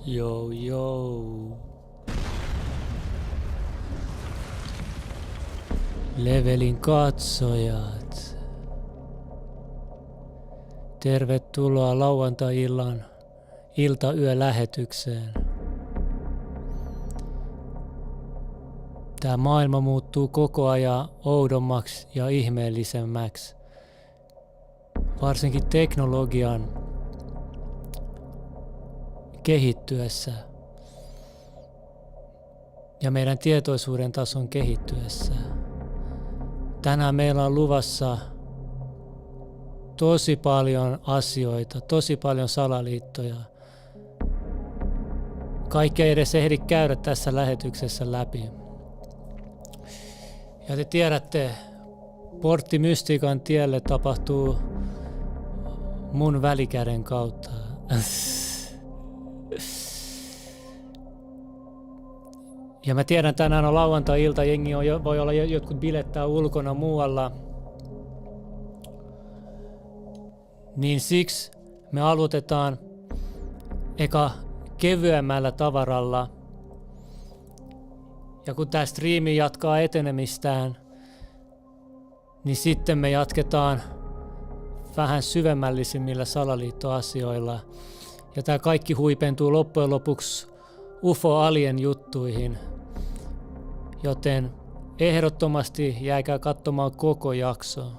Joo joo. Levelin katsojat. Tervetuloa lauantai-illan iltayölähetykseen. Tämä maailma muuttuu koko ajan oudommaksi ja ihmeellisemmäksi. Varsinkin teknologian kehittyessä ja meidän tietoisuuden tason kehittyessä. Tänään meillä on luvassa tosi paljon asioita, tosi paljon salaliittoja. Kaikki ei edes ehdi käydä tässä lähetyksessä läpi. Ja te tiedätte, portti mystiikan tielle tapahtuu mun välikäden kautta. Ja mä tiedän, tänään on lauantai-ilta, jengi voi olla jotkut bilettää ulkona muualla. Niin siksi me aloitetaan eka kevyemmällä tavaralla. Ja kun tää striimi jatkaa etenemistään, niin sitten me jatketaan vähän syvemmällisimmillä salaliittoasioilla. Ja tää kaikki huipentuu loppujen lopuksi UFO-alien juttuihin. Joten ehdottomasti jääkää katsomaan koko jakso.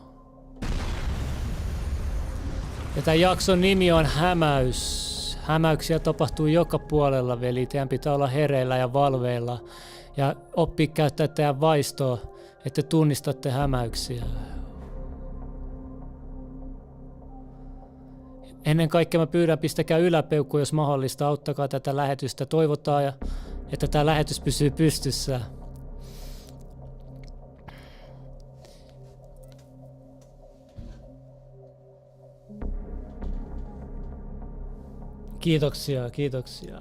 Ja tämän jakson nimi on Hämäys. Hämäyksiä tapahtuu joka puolella, veli. Teidän pitää olla hereillä ja valveilla. Ja oppia käyttää teidän vaistoa, että tunnistatte hämäyksiä. Ennen kaikkea mä pyydän, pistäkää yläpeukku, jos mahdollista. Auttakaa tätä lähetystä. Toivotaan, että tämä lähetys pysyy pystyssä. Kiitoksia, kiitoksia.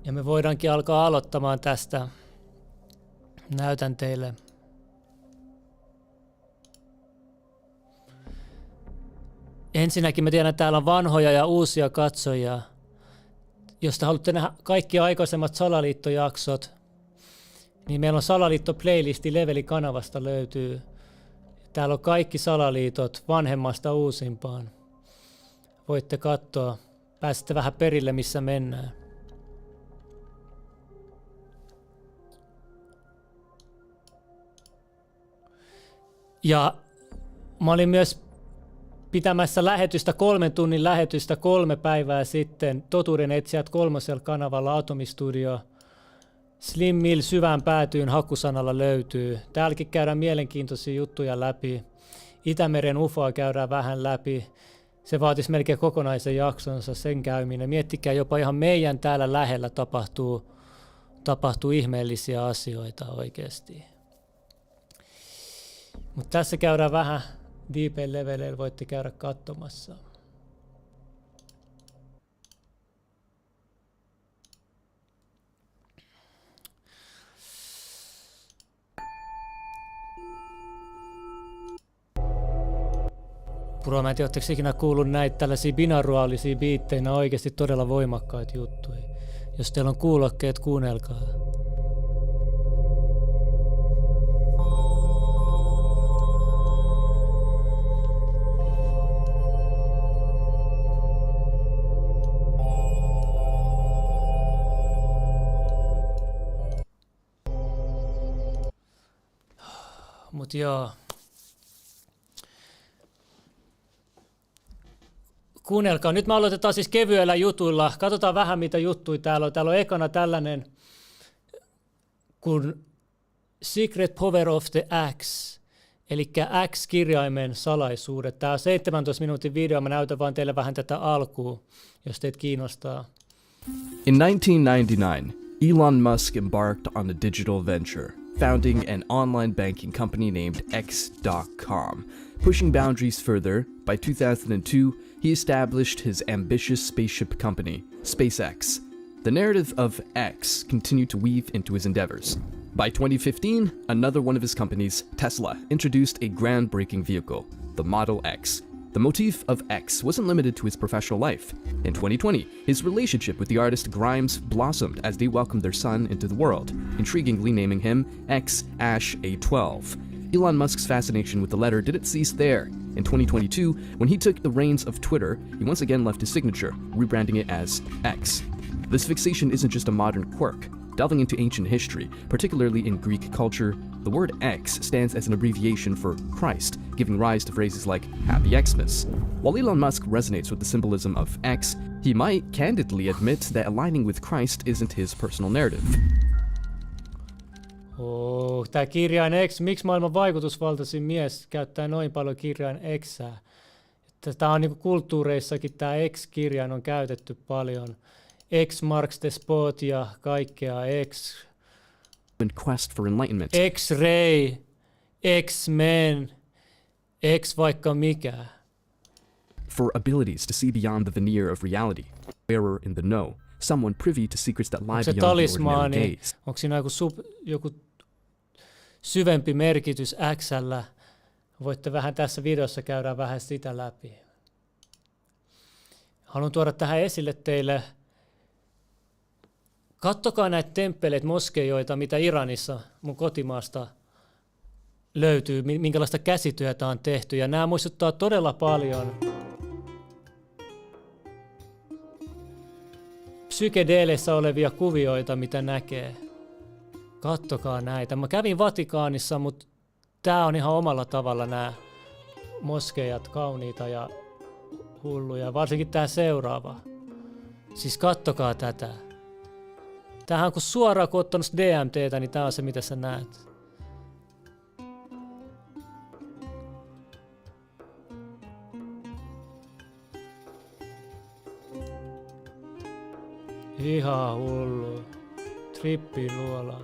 Ja me voidaankin alkaa aloittamaan tästä. Näytän teille. Ensinnäkin mä tiedän, että täällä on vanhoja ja uusia katsojia. Jos te haluatte nähdä kaikki aikaisemmat salaliittojaksot, niin meillä on salaliitto-playlisti Leveli-kanavasta löytyy. Täällä on kaikki salaliitot vanhemmasta uusimpaan. Voitte katsoa, pääsette vähän perille missä mennään. Ja mä olin myös pitämässä lähetystä 3 tunnin lähetystä 3 päivää sitten. Totuuden etsijät 3. kanavalla Atomistudio. Slim Mill Syvään päätyyn hakusanalla löytyy. Täälläkin käydään mielenkiintoisia juttuja läpi. Itämeren UFOa käydään vähän läpi. Se vaatisi melkein kokonaisen jaksonsa sen käyminen. Miettikää, jopa ihan meidän täällä lähellä tapahtuu ihmeellisiä asioita oikeasti. Mutta tässä käydään vähän deepen leveleillä, voitte käydä katsomassa. Bro, mä en tiedä, ootteko ikinä kuullut näitä tällaisia binauraalisia biittejä, ne on oikeasti todella voimakkaita juttuja. Jos teillä on kuulokkeet, kuunnelkaa. Mut joo. Kuunnelkaa. Nyt me aloitetaan siis kevyellä jutuilla. Katsotaan vähän mitä juttuja täällä on. Täällä on ekana tällainen kuin Secret Power of the X. Eli X-kirjaimen salaisuudet. Tää on 17 minuutin video. Mä näytän vaan teille vähän tätä alkuun, jos teitä kiinnostaa. In 1999, Elon Musk embarked on a digital venture, founding an online banking company named X.com. Pushing boundaries further, by 2002, he established his ambitious spaceship company, SpaceX. The narrative of X continued to weave into his endeavors. By 2015, another one of his companies, Tesla, introduced a groundbreaking vehicle, the Model X. The motif of X wasn't limited to his professional life. In 2020, his relationship with the artist Grimes blossomed as they welcomed their son into the world, intriguingly naming him X-A12. Elon Musk's fascination with the letter didn't cease there. In 2022, when he took the reins of Twitter, he once again left his signature, rebranding it as X. This fixation isn't just a modern quirk. Delving into ancient history, particularly in Greek culture, the word X stands as an abbreviation for Christ, giving rise to phrases like Happy Xmas. While Elon Musk resonates with the symbolism of X, he might candidly admit that aligning with Christ isn't his personal narrative. Tää kirjain X, miksi maailman vaikutusvaltaisin mies käyttää noin paljon kirjain Xää? Tää on niinku kulttuureissakin tää X-kirjain on käytetty paljon. X marks the spot ja kaikkea X. Quest for enlightenment. X-ray, X-men, X vaikka mikä. For abilities to see beyond the veneer of reality. Bearer in the know. Someone privy to secrets that lie Onko se beyond the ordinary talismaani? gaze. Onko siinä joku syvempi merkitys X:llä? Voitte vähän tässä videossa käydä vähän sitä läpi. Haluan tuoda tähän esille teille. Kattokaa näitä temppeleitä, moskeijoita, mitä Iranissa, mun kotimaasta, löytyy, minkälaista käsityötä on tehty. Ja nämä muistuttaa todella paljon psykedeleissä olevia kuvioita, mitä näkee. Kattokaa näitä. Mä kävin Vatikaanissa, mutta tää on ihan omalla tavalla nämä moskeijat kauniita ja hulluja. Varsinkin tää seuraava. Siis kattokaa tätä. Tämähän on kun suoraan kun ottanut DMTtä, niin tää on se mitä sä näet. Ihan hullu. Trippiluola.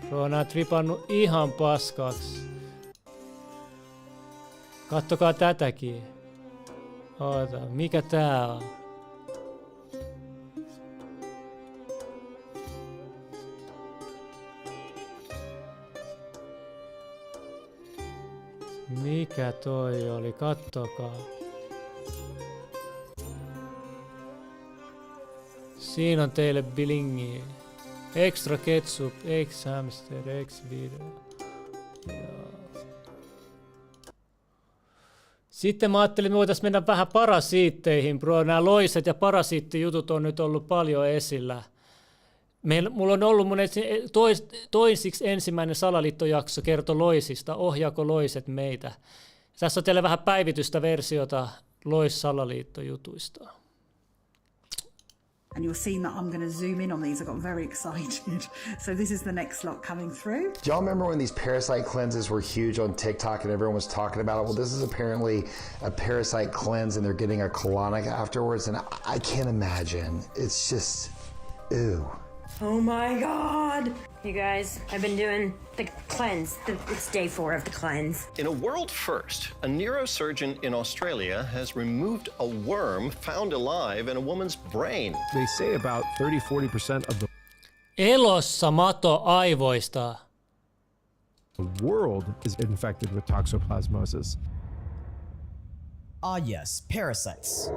Bro, nää tripannut ihan paskaksi. Kattokaa tätäkin. Oota, mikä tää on? Mikä toi oli? Kattokaa. Siinä on teille bilingi. Extra ketchup, X hamster, X video. Sitten mä ajattelin, että me voitaisiin mennä vähän parasiitteihin, bro. Nämä loiset ja parasiittijutut on nyt ollut paljon esillä. Mulla on ollut mun toisiksi ensimmäinen Salaliittojakso kertoi loisista, ohjaako loiset meitä. Tässä on teille vähän päivitystä versiota lois-salaliittojutuista. And you'll see that I'm going to zoom in on these. I got very excited. So this is the next lot coming through. Do y'all remember when these parasite cleanses were huge on TikTok and everyone was talking about it? Well, this is apparently a parasite cleanse and they're getting a colonic afterwards. And I can't imagine. It's just, ew. Oh my God. You guys, I've been doing the cleanse. It's day 4 of the cleanse. In a world first, a neurosurgeon in Australia has removed a worm found alive in a woman's brain. They say about 30-40% of the Elossa mato aivoista. world is infected with toxoplasmosis. Ah yes, parasites.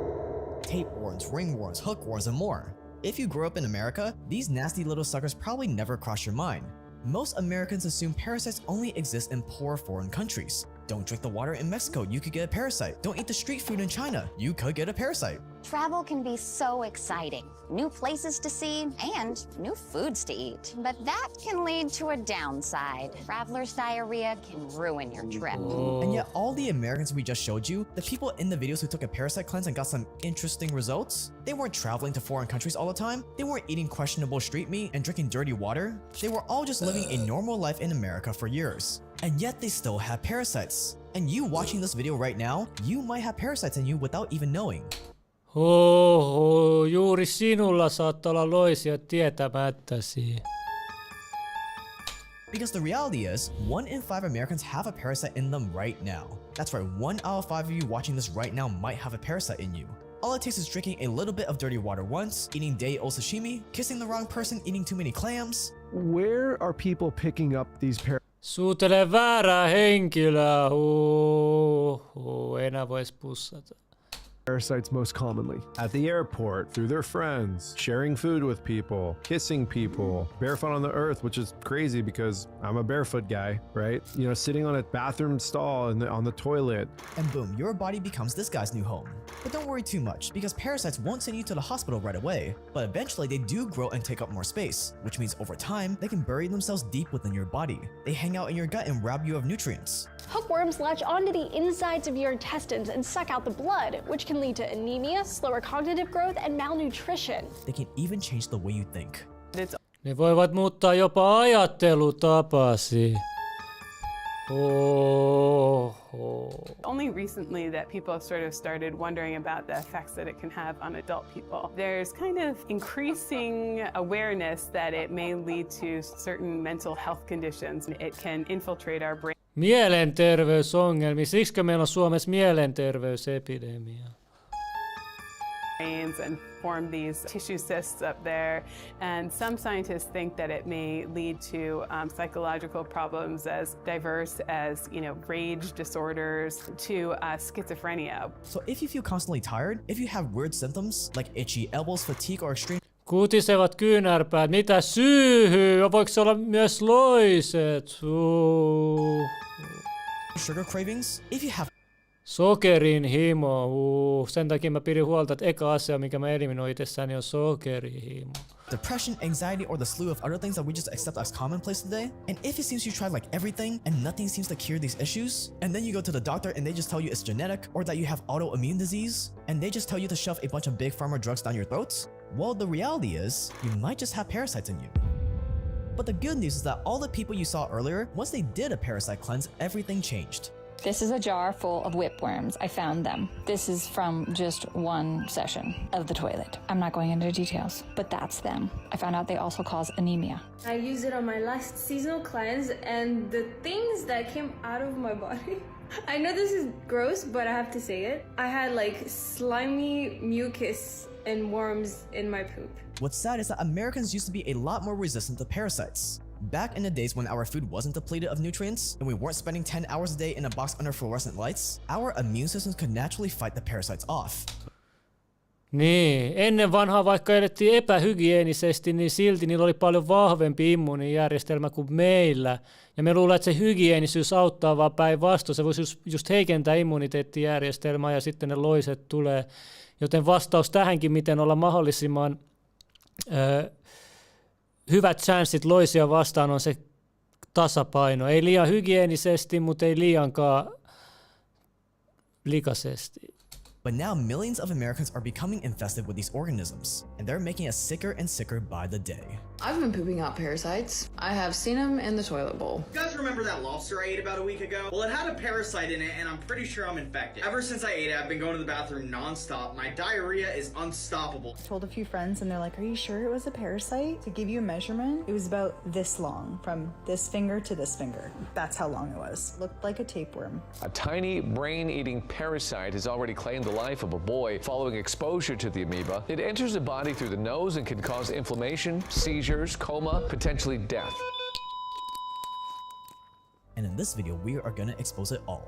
Tapeworms, ringworms, hookworms, and more. If you grew up in America, these nasty little suckers probably never crossed your mind. Most Americans assume parasites only exist in poor foreign countries. Don't drink the water in Mexico, you could get a parasite. Don't eat the street food in China, you could get a parasite. Travel can be so exciting. New places to see and new foods to eat. But that can lead to a downside. Traveler's diarrhea can ruin your trip. And yet all the Americans we just showed you, the people in the videos who took a parasite cleanse and got some interesting results, they weren't traveling to foreign countries all the time, they weren't eating questionable street meat and drinking dirty water, they were all just living a normal life in America for years. And yet they still have parasites. And you watching this video right now, you might have parasites in you without even knowing. Juuri sinulla saattaa olla loisia tietämättäsi. Because the reality is, 1 in 5 Americans have a parasite in them right now. That's right, 1 out of 5 of you watching this right now might have a parasite in you. All it takes is drinking a little bit of dirty water once, eating day-old sashimi, kissing the wrong person, eating too many clams. Where are people picking up these parasites? Suutele väärää henkilöä. Ei enää voisi pussata. Parasites most commonly at the airport, through their friends, sharing food with people, kissing people, barefoot on the earth, which is crazy because I'm a barefoot guy, right? You know, sitting on a bathroom stall and on the toilet. And boom, your body becomes this guy's new home. But don't worry too much, because parasites won't send you to the hospital right away, but eventually they do grow and take up more space, which means over time, they can bury themselves deep within your body. They hang out in your gut and rob you of nutrients. Hookworms latch onto the insides of your intestines and suck out the blood, which can lead to anemia, slower cognitive growth, and malnutrition. They can even change the way you think. Ne voivat muuttaa jopa ajattelutapasi. Only recently that people have sort of started wondering about the effects that it can have on adult people. There's kind of increasing awareness that it may lead to certain mental health conditions. It can infiltrate our brain. Mielenterveysongelmia. Siksikö meillä on Suomessa mielenterveysepidemia? And form these tissue cysts up there. And some scientists think that it may lead to psychological problems as diverse as, rage disorders to schizophrenia. So if you feel constantly tired, if you have weird symptoms like itchy elbows, fatigue, or extreme Kutisevat kyynärpäät. Mitä syyhyy? Voiko se olla myös loiset? sugar cravings, if you have sokerin himo. Sen takia mä pidin huolta, että eka asia, mikä mä eliminoin itsessäni, on sokerin himo. Depression, anxiety, or the slew of other things that we just accept as commonplace today. And if it seems you tried like everything and nothing seems to cure these issues, and then you go to the doctor and they just tell you it's genetic or that you have autoimmune disease, and they just tell you to shove a bunch of big pharma drugs down your throats, well, the reality is you might just have parasites in you. But the good news is that all the people you saw earlier, once they did a parasite cleanse, everything changed. This is a jar full of whipworms. I found them. This is from just one session of the toilet. I'm not going into details, but that's them. I found out they also cause anemia. I used it on my last seasonal cleanse, and the things that came out of my body, I know this is gross, but I have to say it. I had like slimy mucus and worms in my poop. What's sad is that Americans used to be a lot more resistant to parasites. Back in the days when our food wasn't depleted of nutrients and we weren't spending 10 hours a day in a box under fluorescent lights, our immune systems could naturally fight the parasites off. Niin, ennen vanhaa vaikka elettiin epähygienisesti, niin silti niillä oli paljon vahvempi immuunijärjestelmä kuin meillä. Ja me luulen, että se hygienisyys auttaa vaan päinvastoin. Se voisi just heikentää immuniteettijärjestelmää ja sitten ne loiset tulee. Joten vastaus tähänkin, miten olla mahdollisimman hyvät chanssit loisia vastaan, on se tasapaino. Ei liian hygienisesti, mutta ei liiankaan likaisesti. But now millions of Americans are becoming infested with these organisms, and they're making us sicker and sicker by the day. I've been pooping out parasites. I have seen them in the toilet bowl. You guys remember that lobster I ate about a week ago? Well, it had a parasite in it, and I'm pretty sure I'm infected. Ever since I ate it, I've been going to the bathroom nonstop. My diarrhea is unstoppable. I told a few friends, and they're like, "Are you sure it was a parasite?" To give you a measurement, it was about this long, from this finger to this finger. That's how long it was. Looked like a tapeworm. A tiny brain-eating parasite has already claimed the life of a boy following exposure to the amoeba. It enters the body through the nose and can cause inflammation, seizures, coma, potentially death. And in this video, we are gonna expose it all.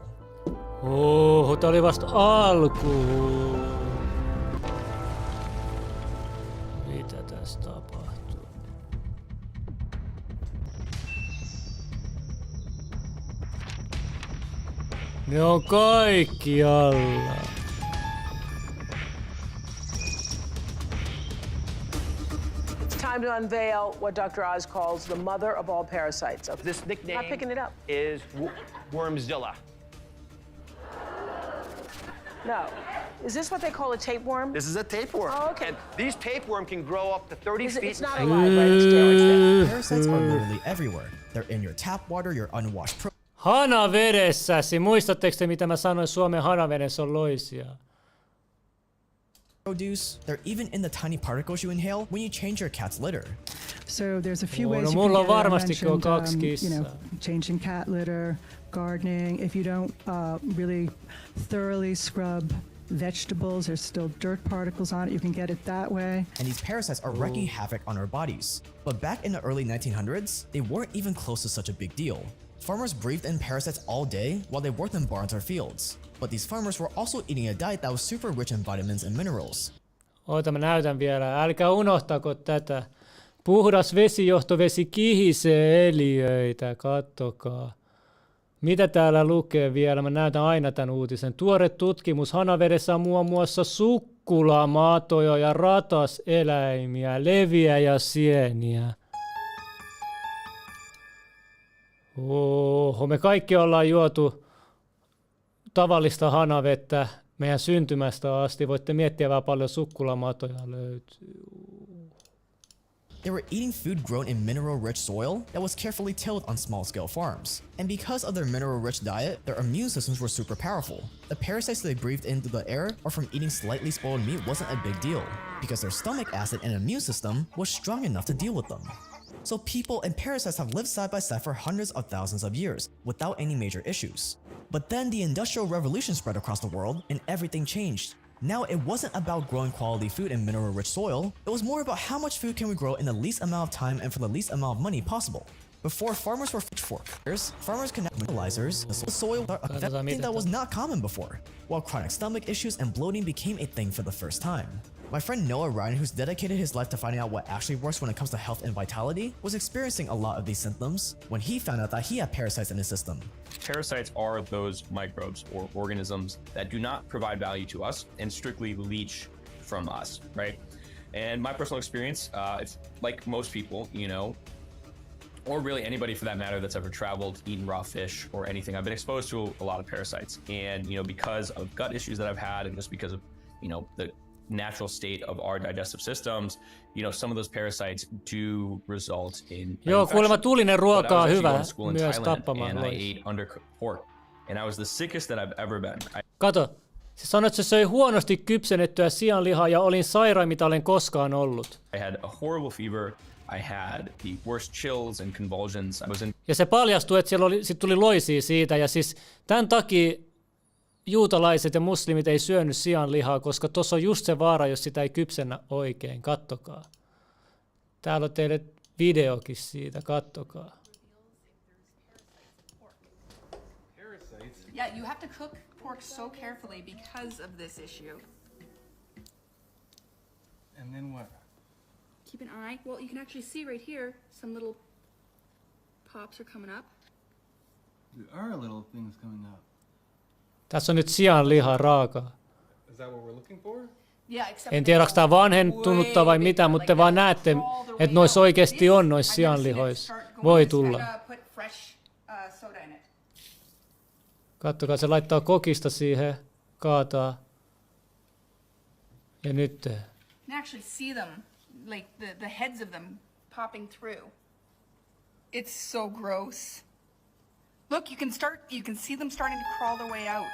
Tää oli vasta alku. Mitä tässä tapahtuu? Ne on kaikki alla. Time to unveil what Dr. Oz calls the mother of all parasites. This nickname Not picking it up. is Wormzilla. No. Is this what they call a tapeworm? This is a tapeworm. Oh, okay. And these tapeworm can grow up to 30 feet. It's not alive, right? It's still, it's dead. Parasites are literally everywhere. They're in your tap water, your unwashed Hanavedessäsi. Muistatteko te, mitä mä sanoin? Suomen hanavedessä on loisia. Produce. They're even in the tiny particles you inhale when you change your cat's litter. So there's a few ways No you mulla can on get it. I varmasti mentioned, changing cat litter, gardening. If you don't really thoroughly scrub vegetables, there's still dirt particles on it. You can get it that way. And these parasites are wreaking havoc on our bodies. But back in the early 1900s, they weren't even close to such a big deal. Farmers breathed in parasites all day while they worked in barns or fields. But these farmers were also eating a diet that was super rich in vitamins and minerals. Oota, mä näytän vielä. Älkää unohtako tätä. Puhdas vesijohtovesi kihisee eliöitä. Kattokaa. Mitä täällä lukee vielä? Mä näytän aina tämän uutisen. Tuore tutkimus. Hanavedessä on muun muassa sukkulamatoja ja rataseläimiä, leviä ja sieniä. Oho, me kaikki ollaan juotu tavallista hanavettä meidän syntymästä asti. Voitte miettiä vähän paljon sukkulamatoja löytyy. They were eating food grown in mineral-rich soil that was carefully tilled on small-scale farms. And because of their mineral-rich diet, their immune systems were super powerful. The parasites they breathed into the air or from eating slightly spoiled meat wasn't a big deal, because their stomach acid and immune system was strong enough to deal with them. So people and parasites have lived side by side for hundreds of thousands of years, without any major issues. But then the Industrial Revolution spread across the world, and everything changed. Now it wasn't about growing quality food in mineral-rich soil, it was more about how much food can we grow in the least amount of time and for the least amount of money possible. Before farmers were pitchforkers, farmers could now fertilizers, the soil, a thing that was not common before, while chronic stomach issues and bloating became a thing for the first time. My friend Noah Ryan, who's dedicated his life to finding out what actually works when it comes to health and vitality, was experiencing a lot of these symptoms when he found out that he had parasites in his system. Parasites are those microbes or organisms that do not provide value to us and strictly leach from us, right? And my personal experience, it's like most people, you know, or really anybody for that matter that's ever traveled, eaten raw fish or anything, I've been exposed to a lot of parasites. And, you know, because of gut issues that I've had and just because of, you know, the natural state of our digestive systems, you know, some of those parasites do result in Joo, kuulemma tulinen ruoka on hyvä myös tappamaan. And I ate undercooked pork, and I was the sickest that I've ever been. Kato, se sanoi, että se söi huonosti kypsennettyä sianlihaa ja olin sairain, mitä olen koskaan ollut. I had a horrible fever. I had the worst chills and convulsions. I was in. Ja se paljastui, että siellä tuli loisia siitä, ja siis tämän takia juutalaiset ja muslimit ei syönyt sianlihaa, koska tuossa on just se vaara, jos sitä ei kypsennä oikein. Kattokaa. Täällä on teille videokin siitä. Kattokaa. Yeah, you have to cook pork so carefully because of this issue. And then what? Keep an eye. Well, you can actually see right here, some little pops are coming up. There are little things coming up. Tässä on nyt sianliha raaka. Is that what we're looking for? Yeah, except En tiedä, onko tämä vanhentunutta vai mitä, mutta te vaan näette, että noissa oikeasti on noissa sianlihoissa. Voi tulla. Kattokaa, se laittaa kokista siihen, kaataa. Ja nyt. You can actually see them, like the heads of them popping through. It's so gross. Look, you can see them starting to crawl their way out.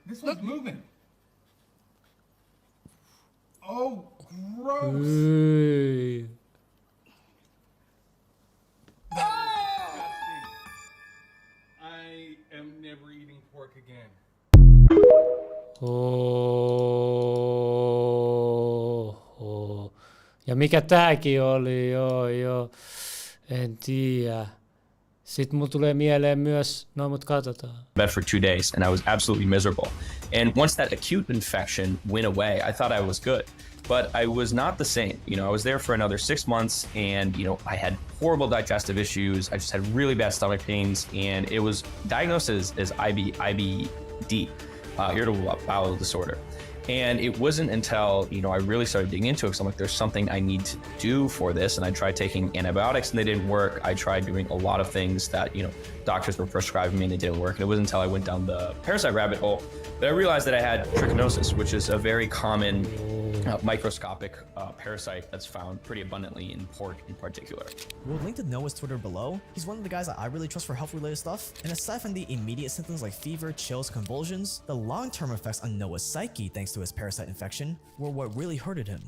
This one's moving. Oh, gross. I am never eating pork again. Oh. Ja mikä tääkin oli, joo. En tiedä. Sitten mulla tulee mieleen myös, no mut katsotaan. Bed for 2 days and I was absolutely miserable. And once that acute infection went away, I thought I was good. But I was not the same. You know, I was there for another 6 months and, you know, I had horrible digestive issues. I just had really bad stomach pains and it was diagnosed as IBD, irritable bowel disorder. And it wasn't until, you know, I really started digging into it because I'm like, there's something I need to do for this. And I tried taking antibiotics and they didn't work. I tried doing a lot of things that, you know, doctors were prescribing me and they didn't work. And it wasn't until I went down the parasite rabbit hole that I realized that I had trichinosis, which is a very common microscopic parasite that's found pretty abundantly in pork in particular. We'll link to Noah's Twitter below. He's one of the guys that I really trust for health-related stuff. And aside from the immediate symptoms like fever, chills, convulsions, the long-term effects on Noah's psyche thanks to his parasite infection were what really hurted him.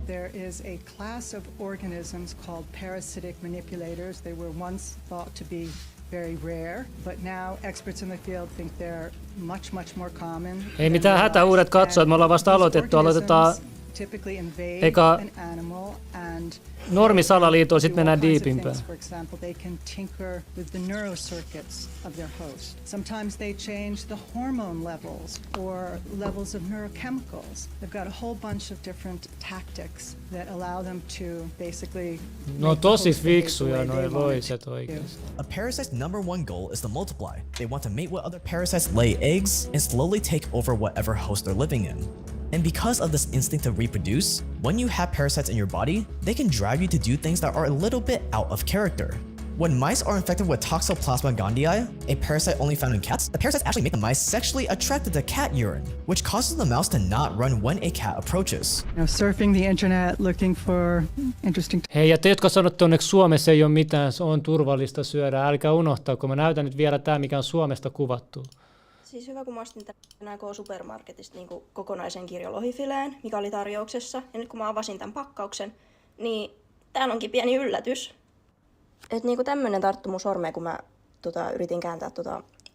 There is a class of organisms called parasitic manipulators. They were once thought to be very rare, but now experts in the field think they're much more common. Ei mitään hätää, uudet katsojat, me ollaan vasta aloitettu. Aloitetaan typically invade eka an animal and normi salaliittoon, sit do all mennään kinds of diipimpään. things. For example, they can tinker with the neurocircuits of their host. Sometimes they change the hormone levels or levels of neurochemicals. They've got a whole bunch of different tactics that allow them to basically No tosi fiksuja noi loiset oikeesti. A parasite's number one goal is to multiply. They want to mate with other parasites, lay eggs, and slowly take over whatever host they're living in. And because of this instinct to reproduce, when you have parasites in your body, they can drive you to do things that are a little bit out of character. When mice are infected with Toxoplasma gondii, a parasite only found in cats, the parasites actually make the mice sexually attracted to cat urine, which causes the mouse to not run when a cat approaches. Surfing the internet, looking for interesting. Hei, ja te, jotka sanotte, onneksi Suomessa ei ole mitään, se on turvallista syödä. Älkää unohtaa, kun mä näytän nyt vielä tää, mikä on Suomesta kuvattu. Siis hyvä, kun mä ostin tänään K-supermarketista niin kokonaisen kirjolohifileen, mikä oli tarjouksessa. Ja nyt kun mä avasin tämän pakkauksen, niin täällä onkin pieni yllätys. Että niin tämmönen tarttu mun sormeen, kun mä yritin kääntää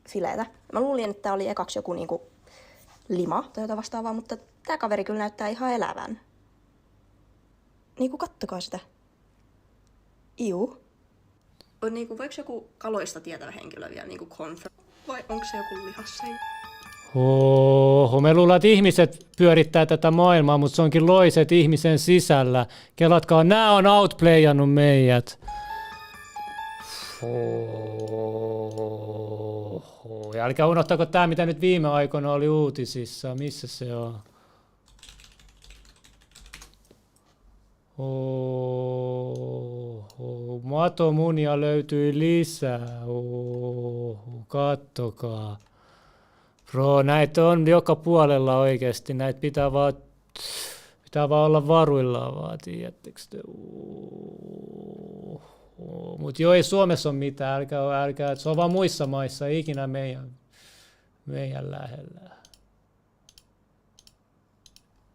fileetä. Mä luulin, että tää oli ekaksi joku niin lima tai jotain vastaavaa, mutta tää kaveri kyllä näyttää ihan elävän. Niin kattokaa sitä. Iu. On niin voiko joku kaloista tietävä henkilö vielä niin confirm? Vai onko se joku lihasseija? Oho, me luullaan, että ihmiset pyörittää tätä maailmaa, mutta se onkin loiset ihmisen sisällä. Kelatkaa, nää on outplayannut meidät. Oho. Ja älkää unohtako tää, mitä nyt viime aikoina oli uutisissa. Missä se on? Oho. Matomunia löytyi lisää. Oho. Kattokaa. Bro, näitä on joka puolella oikeesti. Näitä pitää vaan olla varuillaan vaan, tiedättekö te? Mutta joo, ei Suomessa ole mitään, älkää, se on vaan muissa maissa, ei ikinä meidän lähellä.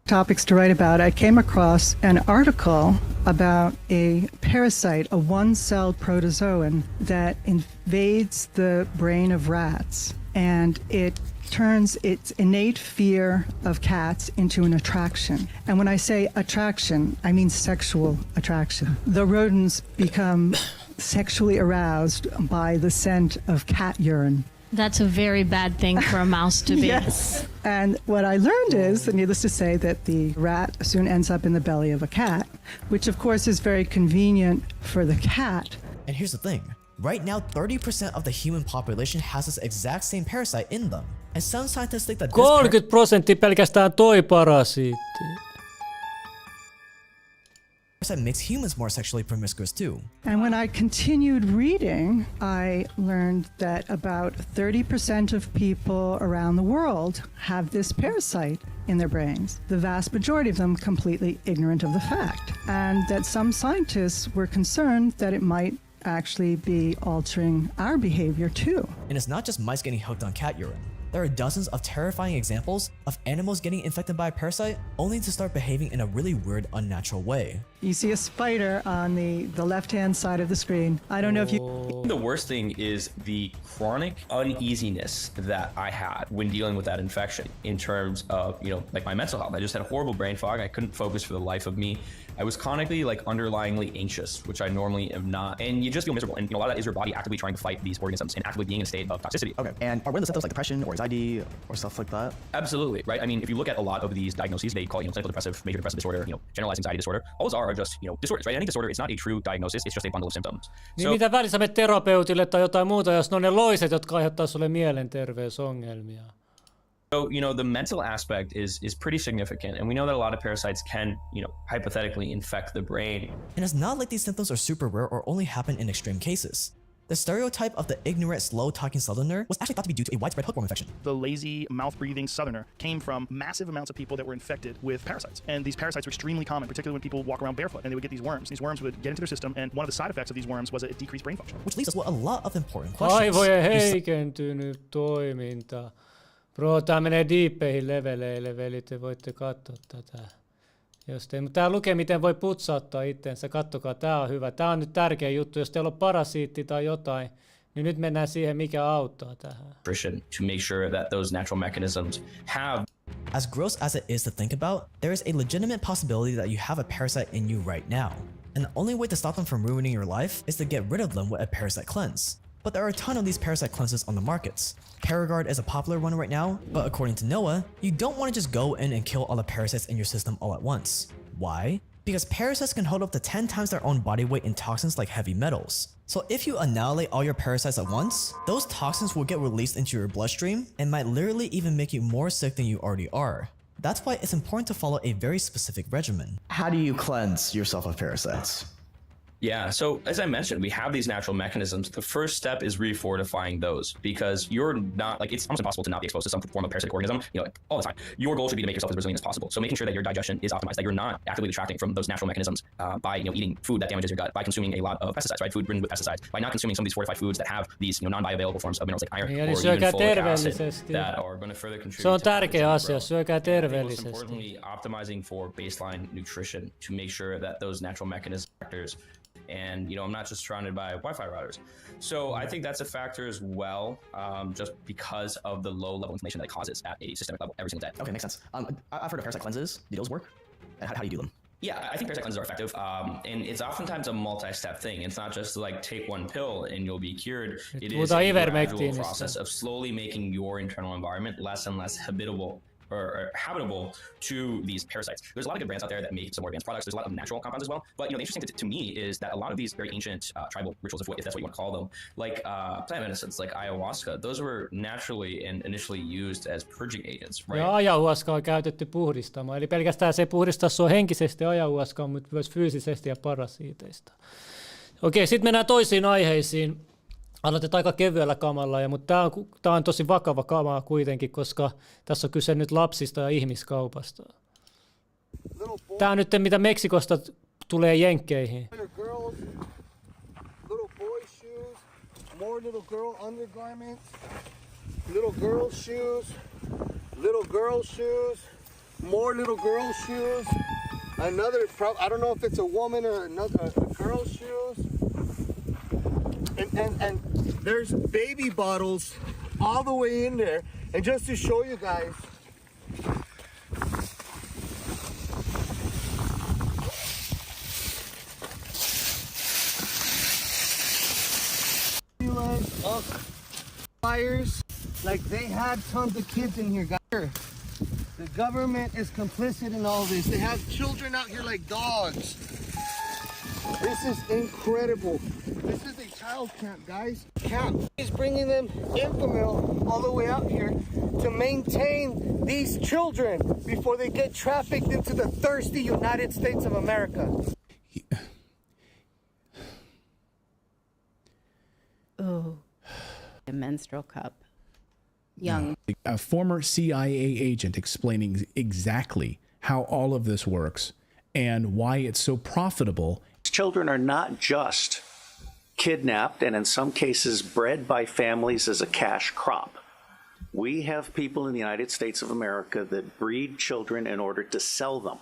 Topics to write about. I came across an article about a parasite, a one-celled protozoan that invades the brain of rats, and it turns its innate fear of cats into an attraction. And when I say attraction, I mean sexual attraction. The rodents become sexually aroused by the scent of cat urine. That's a very bad thing for a mouse to be. Yes. And what I learned is, needless to say, that the rat soon ends up in the belly of a cat, which of course is very convenient for the cat. And here's the thing. Right now, 30% of the human population has this exact same parasite in them. And some scientists think that this 30% pelkästään toi parasiitti. parasite makes humans more sexually promiscuous too. And when I continued reading, I learned that about 30% of people around the world have this parasite in their brains. The vast majority of them completely ignorant of the fact. And that some scientists were concerned that it might actually be altering our behavior too. And it's not just mice getting hooked on cat urine. There are dozens of terrifying examples of animals getting infected by a parasite only to start behaving in a really weird, unnatural way. You see a spider on the left-hand side of the screen. I don't know if you... The worst thing is the chronic uneasiness that I had when dealing with that infection in terms of, like my mental health. I just had horrible brain fog. I couldn't focus for the life of me. I was chronically, underlyingly anxious, which I normally am not. And you just feel miserable. And a lot of that is your body actively trying to fight these organisms and actively being in a state of toxicity. Okay. And are one of the symptoms like depression or anxiety or stuff like that? Absolutely, right? I mean, if you look at a lot of these diagnoses, they call it, clinical depressive, major depressive disorder, generalized anxiety disorder. All those are just, disorders, right? Any disorder, it's not a true diagnosis, it's just a bundle of symptoms. Niin mitä välissä menet terapeutille tai jotain muuta, jos ne on ne loiset, jotka aiheuttaa sulle mielenterveysongelmia? So, the mental aspect is pretty significant, and we know that a lot of parasites can, hypothetically infect the brain. And it's not like these symptoms are super rare or only happen in extreme cases. The stereotype of the ignorant, slow-talking southerner was actually thought to be due to a widespread hookworm infection. The lazy, mouth-breathing southerner came from massive amounts of people that were infected with parasites. And these parasites were extremely common, particularly when people walk around barefoot and they would get these worms. These worms would get into their system, and one of the side effects of these worms was a decreased brain function. Which leaves us with a lot of important questions. Aivojen heikentynyt toiminta. Bro, tää menee diippeihin leveleille, veli, te voitte katsoa tätä. Mutta tää lukee, miten voi putsauttaa itteensä. Kattokaa, tää on hyvä. Tää on nyt tärkeä juttu. Jos teillä on parasiitti tai jotain, Niin nyt mennään siihen, mikä auttaa tähän. Nutrition to make sure that those natural mechanisms have. As gross as it is to think about, there is a legitimate possibility that you have a parasite in you right now. And the only way to stop them from ruining your life is to get rid of them with a parasite cleanse. But there are a ton of these parasite cleanses on the markets. Paragard is a popular one right now, but according to Noah, you don't want to just go in and kill all the parasites in your system all at once. Why? Because parasites can hold up to 10 times their own body weight in toxins like heavy metals. So if you annihilate all your parasites at once, those toxins will get released into your bloodstream and might literally even make you more sick than you already are. That's why it's important to follow a very specific regimen. How do you cleanse yourself of parasites? Yeah, so as I mentioned, we have these natural mechanisms. The first step is refortifying those because you're not, like, it's almost impossible to not be exposed to some form of parasitic organism, all the time. Your goal should be to make yourself as resilient as possible. So making sure that your digestion is optimized, that you're not actively detracting from those natural mechanisms by, eating food that damages your gut, by consuming a lot of pesticides, right? Food ridden with pesticides, by not consuming some of these fortified foods that have these, non-bioavailable forms of minerals like iron or even folic acid that are going to further contribute. Se on tärkeä asia, syökää Most terveellisesti. importantly, optimizing for baseline nutrition to make sure that those natural mechanism factors. And I'm not just surrounded by Wi-Fi routers. So I think that's a factor as well, just because of the low level inflammation that it causes at a systemic level every single day. Okay, makes sense. I've heard of parasite cleanses. Do those work? And how do you do them? Yeah, I think parasite cleanses are effective, and it's oftentimes a multi-step thing. It's not just like take one pill and you'll be cured. It is a gradual process of slowly making your internal environment less and less habitable to these parasites. There's a lot of good brands out there that make some more advanced products. There's a lot of natural compounds as well. But the interesting thing to me is that a lot of these very ancient tribal rituals, if that's what you want to call them, like plant medicines like ayahuasca, those were naturally and initially used as purging agents, right? Ja ayahuasca on käytetty puhdistamaan. Eli pelkästään se ei puhdista sua henkisesti ayahuasca, mutta myös fyysisesti ja parasiiteista. Okei, sitten mennään toisiin aiheisiin. Aloitetaan aika kevyellä kamalla, mutta tämä on tosi vakava kamaa kuitenkin, koska tässä on kyse nyt lapsista ja ihmiskaupasta. Tämä on nyt mitä Meksikosta tulee Jenkkeihin. Little boy shoes, more little girl undergarments, little girl shoes, little girl shoes, more little girl shoes, another, I don't know if it's a woman or another girl shoes. And there's baby bottles all the way in there. And just to show you guys, fires, like they had tons of kids in here, guys. The government is complicit in all this. They have children out here like dogs. This is incredible. This is a child camp, guys. Camp is bringing them infamil all the way out here to maintain these children before they get trafficked into the thirsty United States of America. Oh, a menstrual cup. Young. A former CIA agent explaining exactly how all of this works and why it's so profitable. Children are not just kidnapped and in some cases bred by families as a cash crop. We have people in the United States of America that breed children in order to sell them.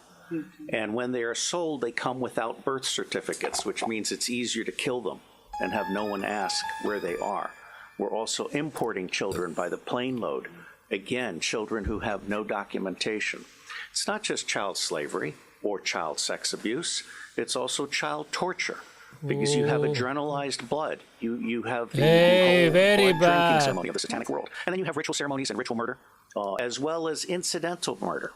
And when they are sold, they come without birth certificates, which means it's easier to kill them and have no one ask where they are. We're also importing children by the plane load. Again, children who have no documentation. It's not just child slavery or child sex abuse. It's also child torture because you have adrenalized blood. You have the whole blood drinking ceremony of the satanic world. And then you have ritual ceremonies and ritual murder, as well as incidental murder.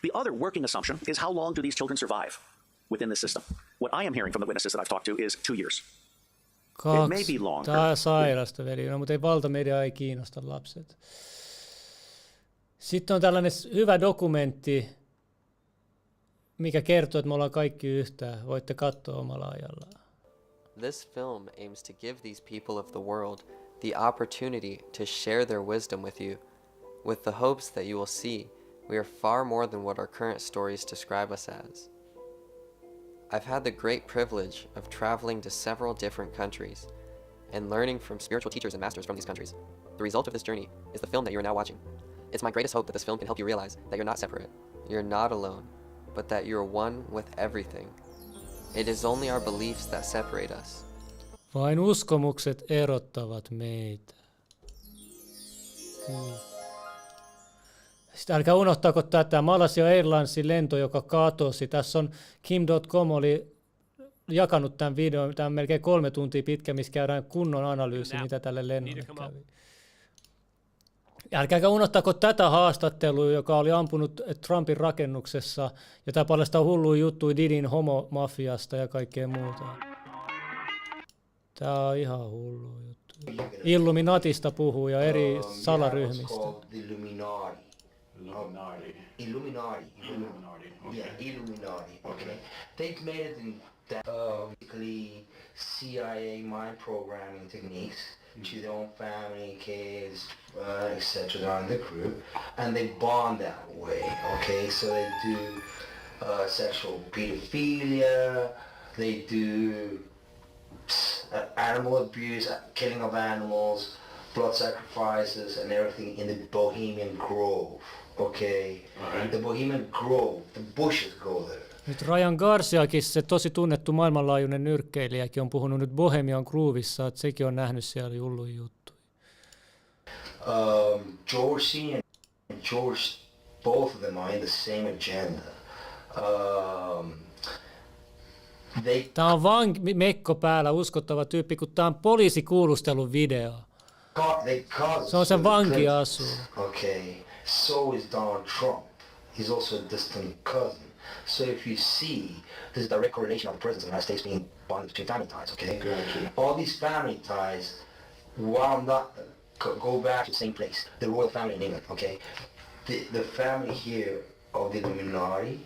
The other working assumption is how long do these children survive within the system? What I am hearing from the witnesses that I've talked to is 2 years. It may be longer. Tämä on sairasta, veli. No, mutta ei valtamedia ei kiinnosta lapset. Sitten on tällainen hyvä dokumentti, mikä kertoo, että me ollaan kaikki yhtään. Voitte katsoa omalla ajallaan. This film aims to give these people of the world the opportunity to share their wisdom with you, with the hopes that you will see we are far more than what our current stories describe us as. I've had the great privilege of traveling to several different countries and learning from spiritual teachers and masters from these countries. The result of this journey is the film that you are now watching. It's my greatest hope that this film can help you realize that you're not separate, you're not alone, but that you're one with everything. It is only our beliefs that separate us. Vain uskomukset erottavat meitä. Sitten älkää unohtako tätä Malaysia Airlinesin lento, joka katosi. Tässä on Kim.com oli jakanut tämän videon, tämä on melkein 3 tuntia pitkä, missä käydään kunnon analyysi, mitä tälle lennolle kävi. Älkääkä unohtako tätä haastattelua, joka oli ampunut Trumpin rakennuksessa, ja tämä paljastaa hulluja juttuja Didin homomafiasta ja kaikkea muuta. Tämä on ihan hullu juttu. Illuminatista puhuu ja eri salaryhmistä. Illuminati. Yeah, Illuminati. Okay. They've made it in basically CIA mind programming techniques to their own family, kids, etc. on the crew, and they bond that way. Okay, so they do sexual pedophilia. They do animal abuse, killing of animals, blood sacrifices, and everything in the Bohemian Grove. Okay, the Bohemian Grove, the bushes go there. Nyt Ryan Garciakin, se tosi tunnettu maailmanlaajuinen nyrkkeilijäkin, on puhunut nyt Bohemian Groovissa, että sekin on nähnyt siellä hulluja juttuja. George Senior and George, both of them are in the same agenda. Tämä on vaan mekko päällä uskottava tyyppi, kun tämä on poliisikuulustelun video. Se on sen vankiasu. Okay, so is Donald Trump. He's also a distant cousin. So if you see, there's a direct correlation of the presence of the United States being bonded between family ties, okay? Gotcha. All these family ties, while not go back to the same place, the royal family in England, okay? The family here of the Illuminati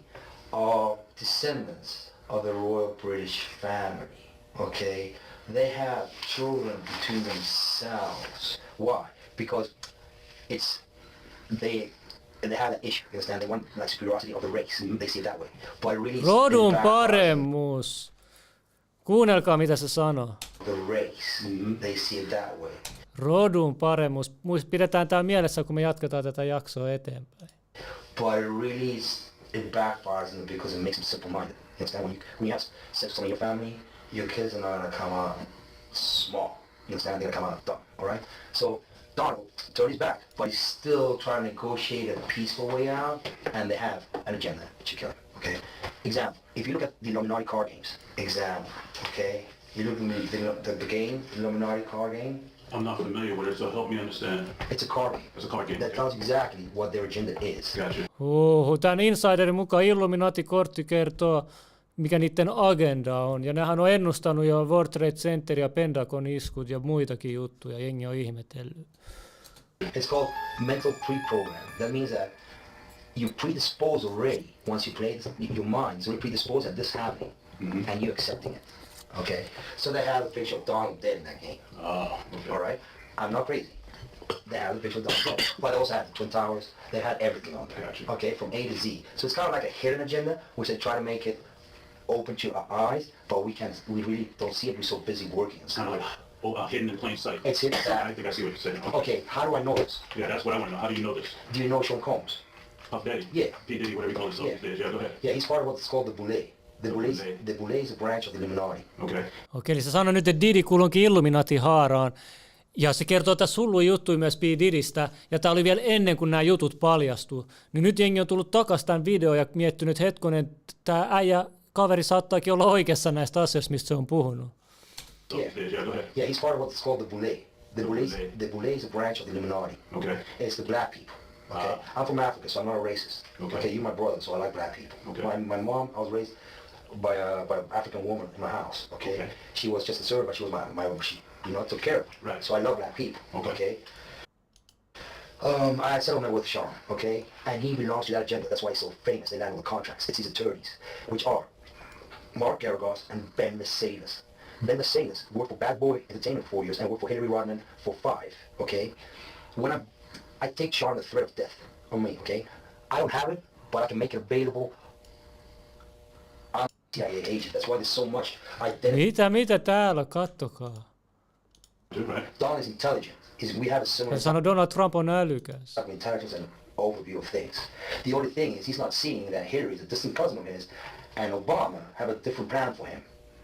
are descendants of the royal British family, okay? They have children between themselves. Why? Because they have an issue, you understand? They want like superiority of the race. They see it that way. But really, Rodun paremmuus. Kuunnelkaa, mitä se sanoo. The race. They see it that way. Rodun paremmuus. Pidetään tämä mielessä, kun me jatketaan tätä jaksoa eteenpäin. But it really it backfires them because it makes them simple-minded. You understand? When you have sex with your family, your kids are not gonna come out small. You understand? They're gonna come out dumb. All right? So Donald turned his back, but he's still trying to negotiate a peaceful way out, and they have an agenda to kill him, okay? Example, if you look at the Illuminati card games, example, okay? You look at the game, Illuminati card game. I'm not familiar with it, so help me understand. It's a card game. It's a card game. That tells exactly what their agenda is. Gotcha. Tämän insiderin mukaan Illuminati-kortti kertoo, mikä niiden agenda on. Ja nehän on ennustanut jo World Trade Center ja Pentagon iskut ja muitakin juttuja. Jengi on ihmetellyt. It's called mental pre-program. That means that you predispose already. Once you play this, your mind is already predisposed at this happening, and you accepting it. Okay? So they have a picture of Donald dead in that game. Oh, okay. All right? I'm not crazy. They have a picture of Donald dead. But they also had the Twin Towers. They had everything on there. Gotcha. Okay? From A to Z. So it's kind of like a hidden agenda, which they try to make it open to our eyes, but we really don't see it. We're so busy working. It's kind of like hidden in plain sight. It's hidden. I think I see what you're saying. Okay, how do I know this? Yeah, that's what I want to know. How do you know this? Do you know Sean Combs? Puff Daddy? Yeah. P. Diddy, whatever you call himself these days. Yeah, go ahead. Yeah, he's part of what's called the Boule. The Boule is a branch of the Illuminati. Okay. Okei, eli se sanoi nyt, että Diddy kuuluukin Illuminati-haaraan. Ja se kertoo tässä hulluja juttuja myös P. Diddystä, ja tämä oli vielä ennen kuin nämä jutut paljastuu. Niin nyt jengi on tullut takaisin tämän videon ja miettinyt, hetkonen, tämä kaveri saattaakin olla oikeassa näistä asioista, mistä se on puhunut. Yeah, he's part of what's called the Boule. The Boule is a branch of the Illuminati. Okay. It's the black people. Okay. I'm from Africa, so I'm not a racist. Okay, you're my brother, so I like black people. Okay. My mom, I was raised by an African woman in my house. Okay. She was just a servant, but she was she took care of me. Right. So I love black people. Okay. I had settlement with Sean, okay? And he belongs to that agenda. That's why he's so famous. They land all the contracts. It's his attorneys, which are Mark Garagos and Ben Mercedes. Ben Mercedes worked for Bad Boy Entertainment for 4 years and worked for Hillary Rodman for 5, okay? When I take Sean the threat of death on me, okay? I don't have it, but I can make it available. I'm a CIA agent. That's why there's so much identity. Mitä täällä? Kattokaa. Don is intelligent. We have a similar... Hän sanoi, Donald Trump on älykäs. Intelligence and overview of things. The only thing is he's not seeing that Hillary is a distant cousin of his, and Obama have a different plan for him.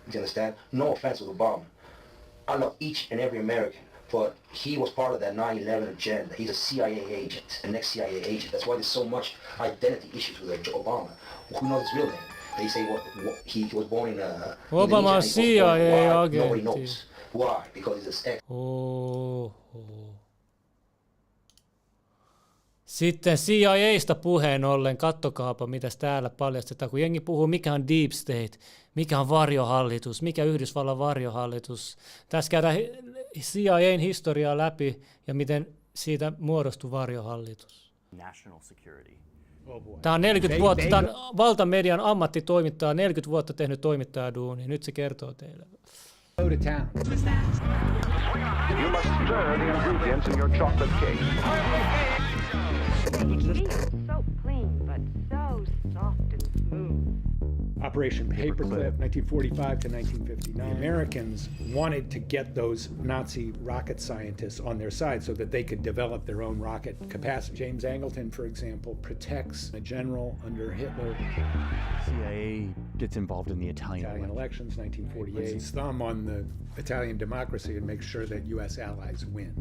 Do you understand? No offense with Obama, I don't know each and every American, but he was part of that 9/11 agenda. He's a CIA agent, an ex-CIA agent. That's why there's so much identity issues with Obama. Who knows his real name? They say what he was born in Obama on CIA Nobody agentti. knows. Why? Because he's ex. Sitten CIAsta puheen ollen, kattokaapa mitäs täällä paljastetaan, kun jengi puhuu mikä on deep state, mikä on varjohallitus, mikä Yhdysvallan varjohallitus. Tässä käydään CIAn historiaa läpi ja miten siitä muodostui varjohallitus. National security. Tämä on 40 vuotta, tämä on valtamedian ammattitoimittaja, 40 vuotta tehnyt toimittajaduunia, nyt se kertoo teille. Go to town. You must stir the ingredients in your chocolate cake. So clean, but so soft and smooth. Operation Paperclip, 1945 to 1959. The Americans wanted to get those Nazi rocket scientists on their side so that they could develop their own rocket capacity. James Angleton, for example, protects a general under Hitler. CIA gets involved in the Italian elections, 1948. Puts his thumb on the Italian democracy and makes sure that U.S. allies win.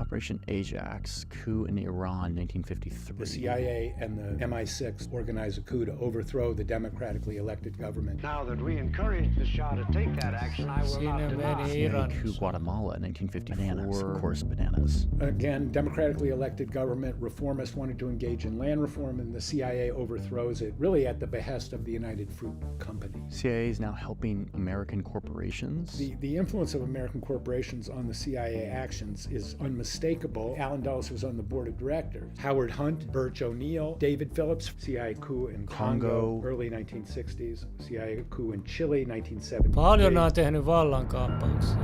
Operation Ajax, coup in Iran, 1953. The CIA and the MI6 organize a coup to overthrow the democratically elected government. Now that we encourage the Shah to take that action, I will not deny. CIA coup Guatemala, 1954. Bananas, of course, bananas. Again, democratically elected government, reformists wanted to engage in land reform, and the CIA overthrows it, really at the behest of the United Fruit Company. CIA is now helping American corporations. The influence of American corporations on the CIA actions is unmistakable. Alan Dulles was on the board of directors. Howard Hunt, Birch O'Neill, David Phillips, CIA coup in Congo, early 1960s, CIA coup in Chile, 1970. Paljon on tehnyt vallankaappauksia.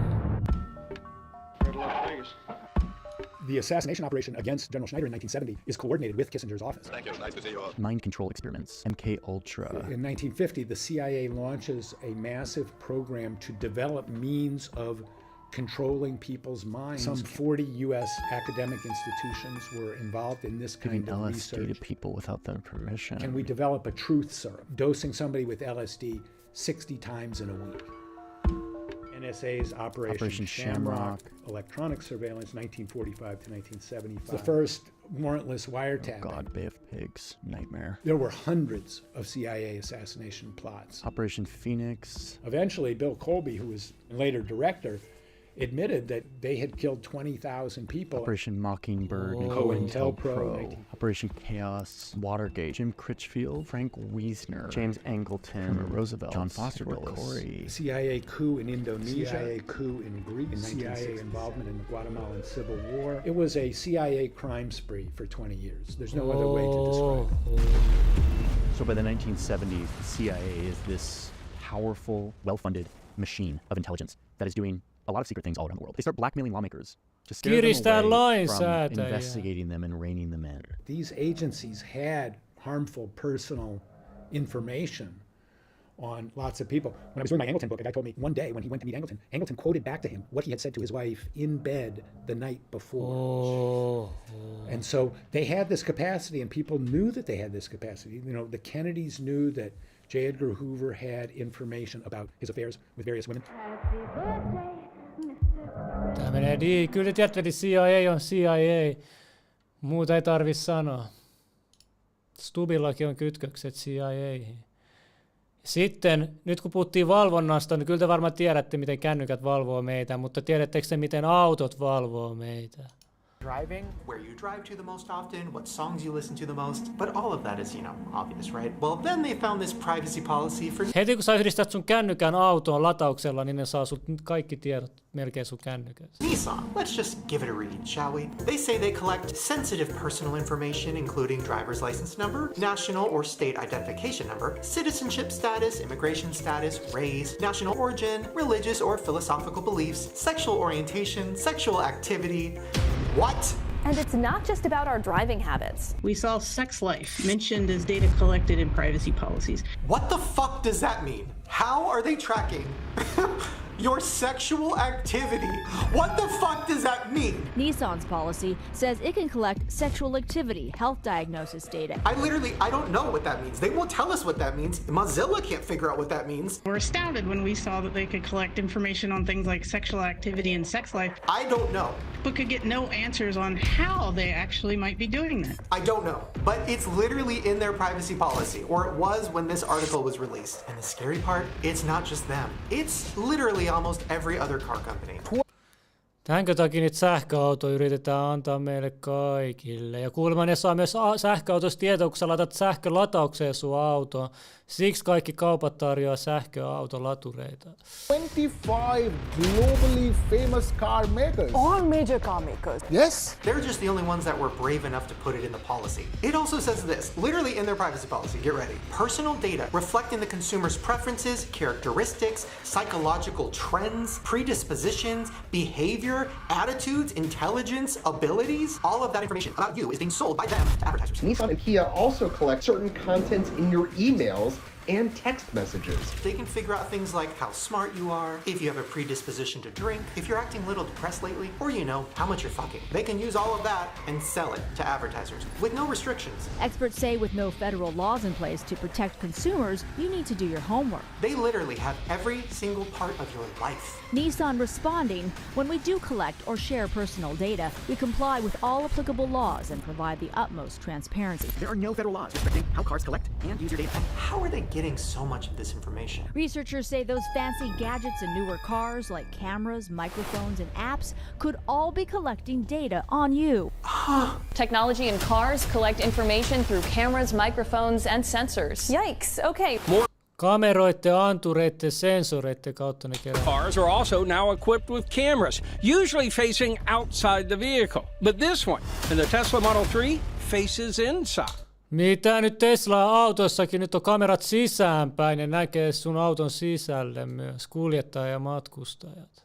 The assassination operation against General Schneider in 1970 is coordinated with Kissinger's office. Thank you. Nice to see you all. Mind control experiments, MK Ultra. In 1950, the CIA launches a massive program to develop means of controlling people's minds. Some 40 U.S. academic institutions were involved in this kind of LSD research. to people without their permission. And we develop a truth serum, dosing somebody with LSD 60 times in a week. NSA's Operation Shamrock, electronic surveillance, 1945 to 1975. The first warrantless wiretapping. Oh God, Bay of Pigs, nightmare. There were hundreds of CIA assassination plots. Operation Phoenix. Eventually, Bill Colby, who was later director, admitted that they had killed 20,000 people. Operation Mockingbird, COINTELPRO, Operation Chaos, Watergate, Jim Critchfield, Frank Wiesner, James Angleton, Roosevelt, John Foster Dulles, CIA coup in Indonesia, CIA coup in Greece, CIA involvement in the Guatemalan Civil War. It was a CIA crime spree for 20 years. There's no other way to describe it. So by the 1970s, the CIA is this powerful, well-funded machine of intelligence that is doing a lot of secret things all around the world. They start blackmailing lawmakers to scare them away from investigating them and reining them in. These agencies had harmful personal information on lots of people. When I was doing my Angleton book, a guy told me one day when he went to meet Angleton, Angleton quoted back to him what he had said to his wife in bed the night before. And so they had this capacity, and people knew that they had this capacity. You know, the Kennedys knew that J. Edgar Hoover had information about his affairs with various women. Tämä menee kyllä tiedätte, että CIA on CIA. Muuta ei tarvitse sanoa. Stubillakin on kytkökset CIA:hin. Sitten, nyt kun puhuttiin valvonnasta, niin kyllä te varmaan tiedätte, miten kännykät valvoo meitä, mutta tiedättekö te, miten autot valvoo meitä? Driving, where you drive to the most often, what songs you listen to the most, but all of that is, obvious, right? Well, then they found this privacy policy for... Heti kun sä yhdistät sun kännykän autoon latauksella, niin ne saa sut kaikki tiedot melkein sun kännykästä. Nissan, let's just give it a read, shall we? They say they collect sensitive personal information, including driver's license number, national or state identification number, citizenship status, immigration status, race, national origin, religious or philosophical beliefs, sexual orientation, sexual activity. What? And it's not just about our driving habits. We saw sex life mentioned as data collected in privacy policies. What the fuck does that mean? How are they tracking your sexual activity. What the fuck does that mean? Nissan's policy says it can collect sexual activity health diagnosis data. I don't know what that means. They won't tell us what that means. Mozilla can't figure out what that means. We're astounded when we saw that they could collect information on things like sexual activity and sex life. I don't know. But could get no answers on how they actually might be doing that. I don't know, but it's literally in their privacy policy, or it was when this article was released. And the scary part, it's not just them. It's literally almost every other car company. Tämänkö takia nyt sähköauto yritetään antaa meille kaikille? Ja kuulemma ne saa myös sähköautosta tietoa, kun sä laitat sähkölataukseen sun autoon. Siksi kaikki kaupat tarjoaa sähköautolatureita. 25 globally famous car makers. All major car makers. Yes. They're just the only ones that were brave enough to put it in the policy. It also says this, literally in their privacy policy, get ready. Personal data reflecting the consumer's preferences, characteristics, psychological trends, predispositions, behavior, attitudes, intelligence, abilities, all of that information about you is being sold by them to advertisers. Nissan and Kia also collect certain contents in your emails and text messages. They can figure out things like how smart you are, if you have a predisposition to drink, if you're acting a little depressed lately, or how much you're fucking. They can use all of that and sell it to advertisers with no restrictions. Experts say with no federal laws in place to protect consumers, you need to do your homework. They literally have every single part of your life. Nissan responding, when we do collect or share personal data, we comply with all applicable laws and provide the utmost transparency. There are no federal laws restricting how cars collect and use your data. How are they getting so much of this information? Researchers say those fancy gadgets in newer cars like cameras, microphones, and apps could all be collecting data on you. Technology in cars collect information through cameras, microphones, and sensors. Yikes, okay. Kameroiden, antureiden, sensoreiden kautta ne kerää. Cars are also now equipped with cameras, usually facing outside the vehicle. But this one, in the Tesla Model 3, faces inside. Mitä nyt Tesla-autossakin nyt on kamerat sisäänpäin, ne näkee sun auton sisälle myös, kuljettaja ja matkustajat.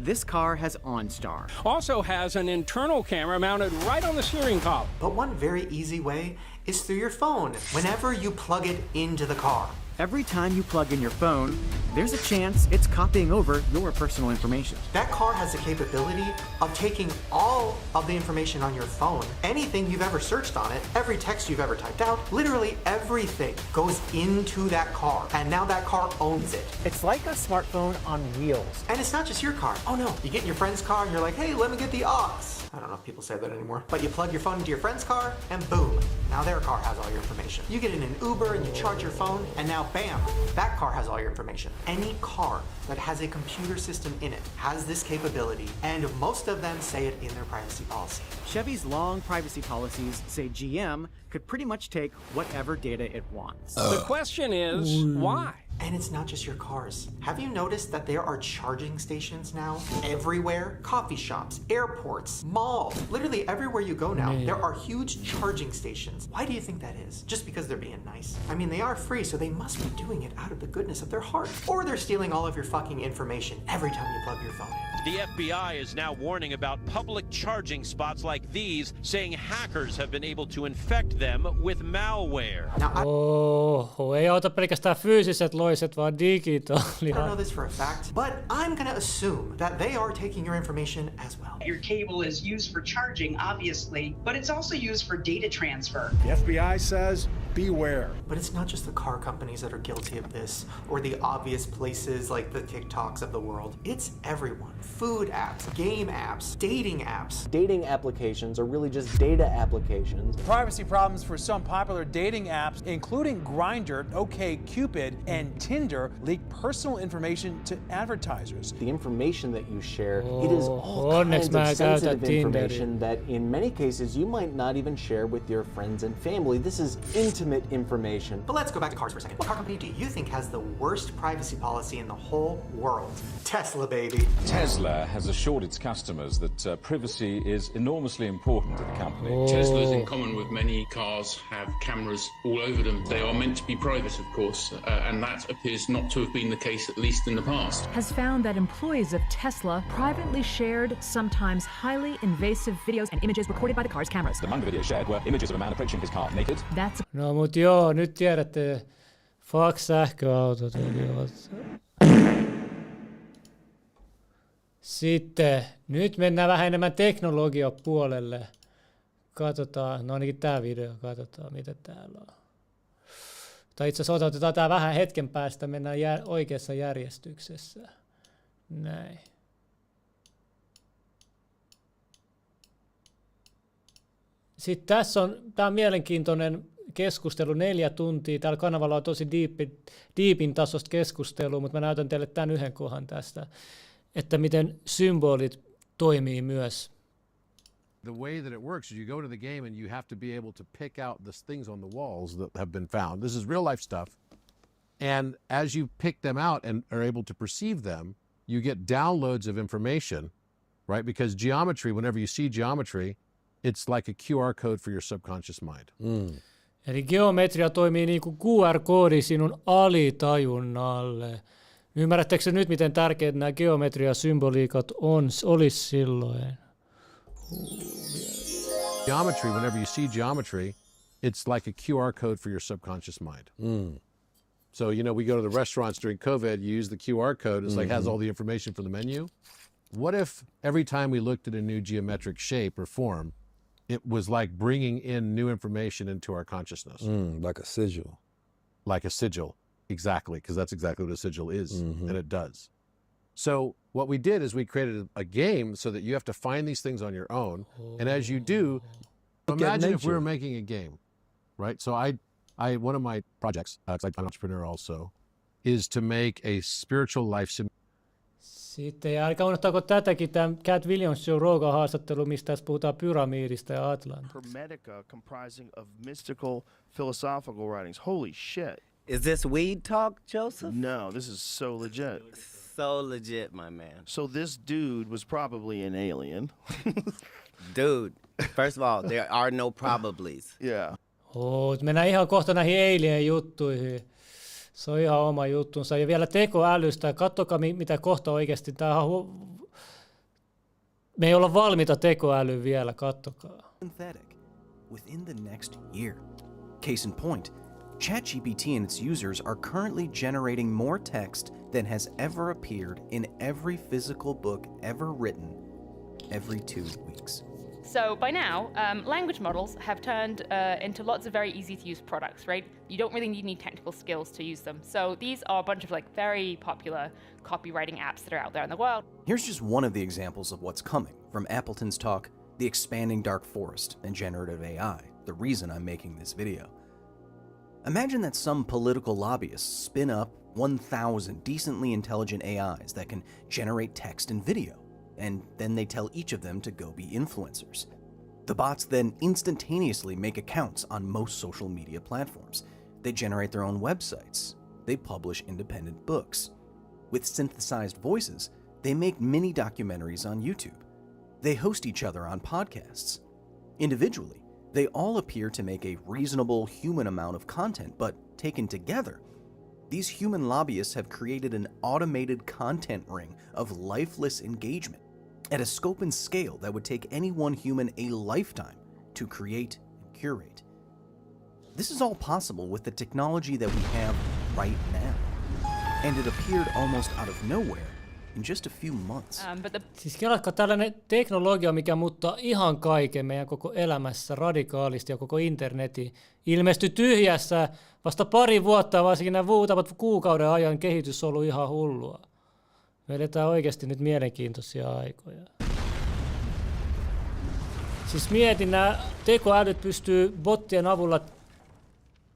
This car has OnStar. Also has an internal camera mounted right on the steering column. But one very easy way is through your phone whenever you plug it into the car. Every time you plug in your phone, there's a chance it's copying over your personal information. That car has the capability of taking all of the information on your phone, anything you've ever searched on it, every text you've ever typed out, literally everything goes into that car. And now that car owns it. It's like a smartphone on wheels. And it's not just your car. Oh no, you get in your friend's car and you're like, hey, let me get the aux. I don't know if people say that anymore. But you plug your phone into your friend's car and boom, now their car has all your information. You get in an Uber and you charge your phone and now bam, that car has all your information. Any car that has a computer system in it has this capability, and most of them say it in their privacy policy. Chevy's long privacy policies say GM could pretty much take whatever data it wants. The question is, why? And it's not just your cars. Have you noticed that there are charging stations now everywhere? Coffee shops, airports, malls, literally everywhere you go now, there are huge charging stations. Why do you think that is? Just because they're being nice? I mean, they are free, so they must be doing it out of the goodness of their heart. Or they're stealing all of your fucking information every time you plug your phone in. The FBI is now warning about public charging spots like these, saying hackers have been able to infect them with malware. Ei auta pelkästään fyysiset loiset, vaan digitaalia. I don't know this for a fact, but I'm gonna assume that they are taking your information as well. Your cable is used for charging, obviously, but it's also used for data transfer. The FBI says, beware. But it's not just the car companies that are guilty of this, or the obvious places like the TikToks of the world. It's everyone. Food apps, game apps, dating apps. Dating applications are really just data applications. Privacy problems for some popular dating apps, including Grindr, OkCupid, and Tinder, leak personal information to advertisers. The information that you share, it is all kinds of sensitive information that in many cases you might not even share with your friends and family. This is intimate information. But let's go back to cars for a second. What car company do you think has the worst privacy policy in the whole world? Tesla, baby. Tesla has assured its customers that privacy is enormously important to the company. Teslas, in common with many cars, have cameras all over them. They are meant to be private, of course, and that appears not to have been the case, at least in the past. Has found that employees of Tesla privately shared sometimes highly invasive videos and images recorded by the car's cameras. Among the videos shared were images of a man approaching his car naked. That's No mut joo, nyt tiedätte, fuck sähköautot. Sitten nyt mennään vähän enemmän teknologiapuolelle. Katsotaan, no ainakin tämä video, katsotaan mitä täällä on. Tai itse asiassa otetaan tämä vähän hetken päästä, mennään oikeassa järjestyksessä. Näin. Sitten tässä on, tämä on mielenkiintoinen keskustelu, 4 tuntia. Täällä kanavalla on tosi deepin tasosta keskustelua, mutta mä näytän teille tämän yhden kohan tästä, että miten symbolit toimii myös. The way that it works is you go to the game and you have to be able to pick out the things on the walls that have been found. This is real life stuff. And as you pick them out and are able to perceive them, you get downloads of information, right? Because geometry, whenever you see geometry, it's like a QR code for your subconscious mind. Eli geometria toimii niin kuin QR-koodi sinun alitajunnalle. Ymmärrättekö nyt, miten tärkeät nämä geometria-symboliikat olisi silloin? Geometry, whenever you see geometry, it's like a QR code for your subconscious mind. So, you know, we go to the restaurants during COVID, you use the QR code, it's like has all the information for the menu. What if every time we looked at a new geometric shape or form, it was like bringing in new information into our consciousness? Like a sigil. Like a sigil, exactly, because that's exactly what a sigil is, and it does. So what we did is we created a game so that you have to find these things on your own, and as you do, imagine if we were making a game, right? So I one of my projects, because I'm an entrepreneur also, is to make a spiritual life simulation. Sitten, ja älkää unohtako tätäkin, tämä Cat Williams Joe Rogan haastattelu, mistä tässä puhutaan pyramidista ja Atlantista. Hermetica comprising of mystical philosophical writings. Holy shit. Is this weed talk, Joseph? No, this is so legit. So legit, my man. So this dude was probably an alien. Dude, first of all, there are no probablys. Yeah. Mennään ihan kohta näihin alien juttuihin. Se on ihan oma juttunsa. Ja vielä tekoälystä. Katsokaa, mitä kohta oikeasti. Me ei olla valmiita tekoälyyn vielä. Katsokaa. Within the next year. Case in point, ChatGPT and its users are currently generating more text than has ever appeared in every physical book ever written every 2 weeks. So by now, language models have turned into lots of very easy to use products, right? You don't really need any technical skills to use them. So these are a bunch of very popular copywriting apps that are out there in the world. Here's just one of the examples of what's coming from Appleton's talk, The Expanding Dark Forest and Generative AI, the reason I'm making this video. Imagine that some political lobbyists spin up 1,000 decently intelligent AIs that can generate text and video, and then they tell each of them to go be influencers. The bots then instantaneously make accounts on most social media platforms. They generate their own websites. They publish independent books. With synthesized voices, they make mini documentaries on YouTube. They host each other on podcasts. Individually, they all appear to make a reasonable human amount of content, but taken together, these human lobbyists have created an automated content ring of lifeless engagement at a scope and scale that would take any one human a lifetime to create and curate. This is all possible with the technology that we have right now. And it appeared almost out of nowhere in just a few months. Siis kelatkaa tällainen teknologia, mikä muuttaa ihan kaiken meidän koko elämässä radikaalisti ja koko internetin. Ilmestyi tyhjässä vasta pari vuotta, varsinkin nämä muutamat kuukauden ajan kehitys on ollut ihan hullua. Me eletään oikeasti nyt mielenkiintoisia aikoja. Siis mietin, nämä tekoälyt pystyy bottien avulla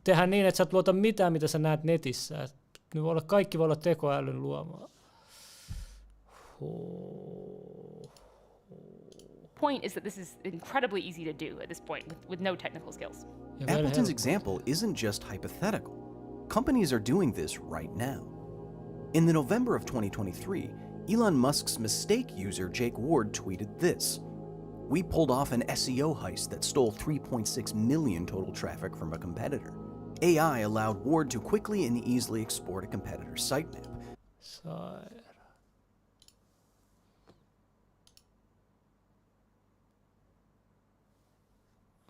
tehdä niin, että sä et luota mitään, mitä sä näet netissä. Kaikki voi olla tekoälyn luomaa. Point is that this is incredibly easy to do at this point with no technical skills. Appleton's example isn't just hypothetical. Companies are doing this right now. In the November of 2023, Elon Musk's mistake user Jake Ward tweeted this: "We pulled off an SEO heist that stole 3.6 million total traffic from a competitor. AI allowed Ward to quickly and easily export a competitor's sitemap."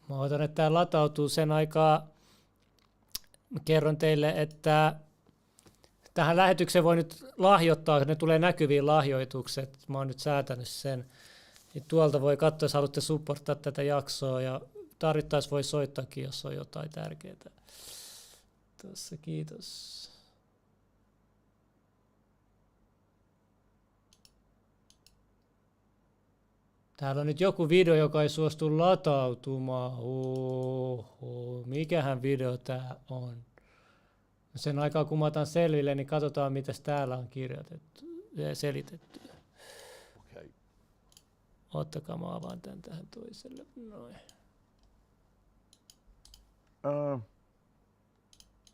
Mä odotan, että tämä latautuu sen aikaa. Mä kerron teille, että tähän lähetykseen voi nyt lahjoittaa, ne tulee näkyviin lahjoitukset. Mä oon nyt säätänyt sen. Ja tuolta voi katsoa, jos haluatte supporttaa tätä jaksoa ja tarvittaessa voi soittaakin, jos on jotain tärkeää. Tuossa, kiitos. Täällä on nyt joku video, joka ei suostu latautumaan. Oho, mikähän video tää on? Sen aikaa kun mä otan selville, niin katsotaan mitä täällä on kirjoitettu ja selitetty. Okay. Ottakaa, mä avaan tän tähän toiselle. Noin.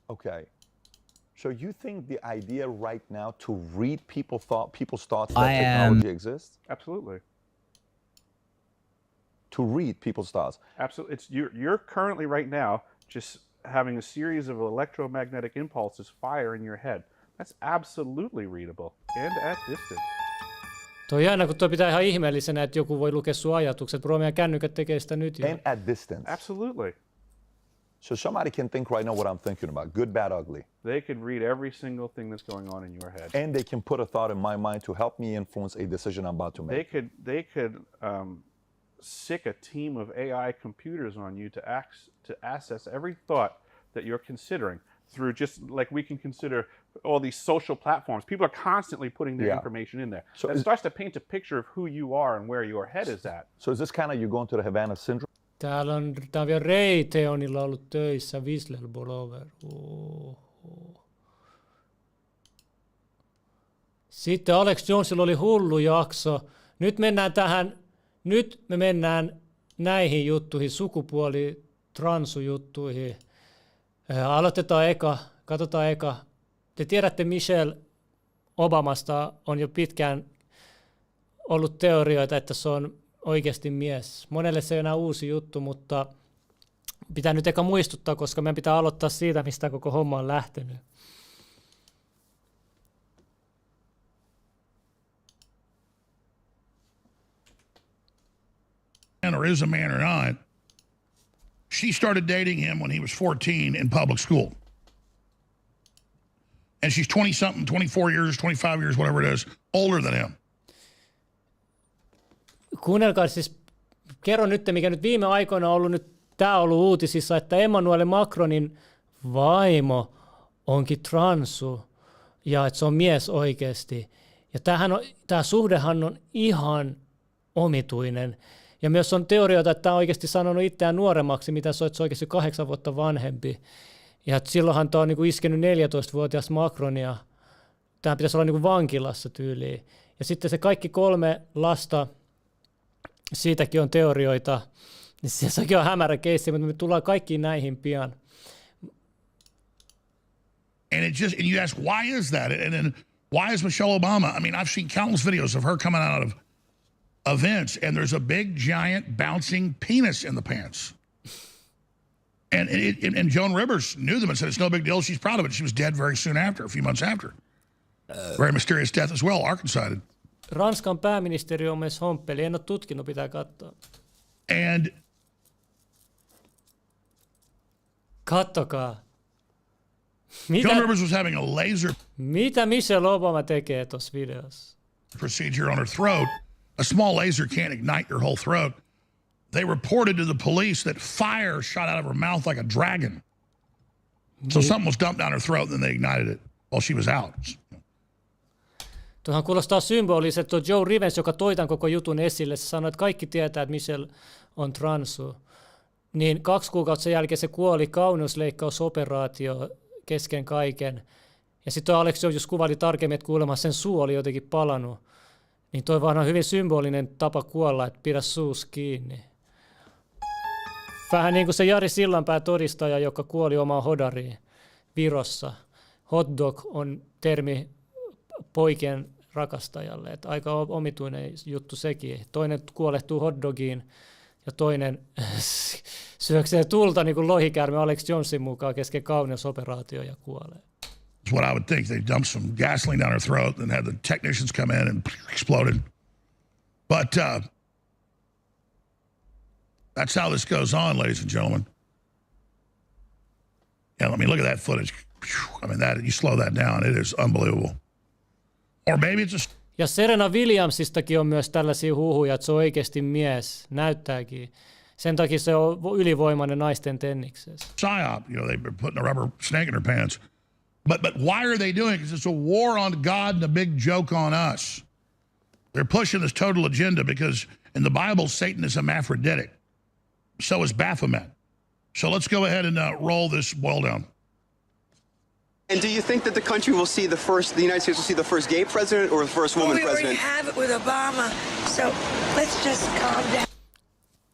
Okay. So you think the idea right now to read people's thoughts that technology exists? Absolutely. To read people's thoughts. Absolutely. You're currently right now just having a series of electromagnetic impulses fire in your head. That's absolutely readable and at distance. Toi aina, kun toi pitää ihan ihmeellisenä, että joku voi lukea sun ajatukset. Bro, meidän kännykät tekee sitä nyt jo. And at distance. Absolutely. So somebody can think right now what I'm thinking about, good, bad, ugly. They can read every single thing that's going on in your head. And they can put a thought in my mind to help me influence a decision I'm about to make. They could sick a team of AI computers on you to access every thought that you're considering through just like we can consider all these social platforms. People are constantly putting their information in there. So it starts to paint a picture of who you are and where your head is at. So is this kind of you going to the Havana syndrome? Täällä on vielä Raytheonilla ollut töissä, whistleblower. Sitten Alex Jonesilla oli hullu jakso. Nyt me mennään näihin juttuihin, sukupuoli, transujuttuihin. Aloitetaan katsotaan eka. Te tiedätte, Michelle Obamasta on jo pitkään ollut teorioita, että se on oikeasti mies. Monelle se ei ole enää uusi juttu, mutta pitää nyt eka muistuttaa, koska meidän pitää aloittaa siitä, mistä koko homma on lähtenyt. Or is a man or not, she started dating him when he was 14 in public school. And she's 20-something, 24 years, 25 years, whatever it is, older than him. Kuunnelkaa siis, kerron nyt, mikä nyt viime aikoina on ollut, nyt tämä on ollut uutisissa, että Emmanuel Macronin vaimo onkin transu ja että se on mies oikeasti. Ja tämä suhdehan on ihan omituinen. Ja myös on teorioita, että tämä on oikeasti sanonut itseään nuoremmaksi, mitä se on oikeasti 8 vuotta vanhempi. Ja silloinhan tämä on niin iskenyt 14-vuotias Macronia. Tämä pitäisi olla niin vankilassa tyyliin. Ja sitten se kaikki 3 lasta, siitäkin on teorioita. Sekin on hämärä keissi, mutta me tullaan kaikkiin näihin pian. And you ask, why is that? And then why is Michelle Obama? I mean, I've seen countless videos of her coming out of events, and there's a big, giant, bouncing penis in the pants. And Joan Rivers knew them and said it's no big deal. She's proud of it. She was dead very soon after, a few months after. Very mysterious death as well, Arkansas. Ranskan pääministeri on myös homppeli. En ole tutkinut, pitää katsoa. And kattokaa. Joan Rivers was having a laser. Mitä Michelle Obama tekee tuossa videossa? Procedure on her throat. A small laser can't ignite your whole throat. They reported to the police that fire shot out of her mouth like a dragon. So something was dumped down her throat and then they ignited it while she was out. Tuohan kuulostaa symboliselta. Tuo Joe Rivens, joka toi tämän koko jutun esille, se sanoi, että kaikki tietää, että Michelle on transu. Niin 2 kuukautta sen jälkeen se kuoli kauneusleikkausoperaatio kesken kaiken. Ja sitten Alex Jones kuvaili tarkemmin, että kuulemma sen suu oli jotenkin palannut. Niin toi vaan on hyvin symbolinen tapa kuolla, että pidä suus kiinni. Vähän niin kuin se Jari Sillanpää todistaja, joka kuoli omaan hodariin Virossa. Hot dog on termi poikien rakastajalle. Että aika omituinen juttu sekin. Toinen kuolehtuu hot dogiin ja toinen syöksee tulta niin kuin lohikäärme Alex Jonesin mukaan kesken kauneusoperaatio ja kuolee. That's what I would think. They dumped some gasoline down her throat and had the technicians come in and exploded. But that's how this goes on, ladies and gentlemen. Yeah, I mean, look at that footage. I mean, that you slow that down, it is unbelievable. Or maybe it's a... Ja Serena Williamsistakin on myös tällaisia huhuja, että se on oikeasti mies. Näyttääkin. Sen takia se on ylivoimainen naisten tenniksessä. Psyop, you know, they've putting a rubber snake in their pants. But why are they doing it? Because it's a war on God and a big joke on us. They're pushing this total agenda because in the Bible, Satan is hermaphroditic. So is Baphomet. So let's go ahead and roll this boil down. And do you think that the country will see the United States will see the first gay president or the first woman president? We already have it with Obama, so let's just calm down.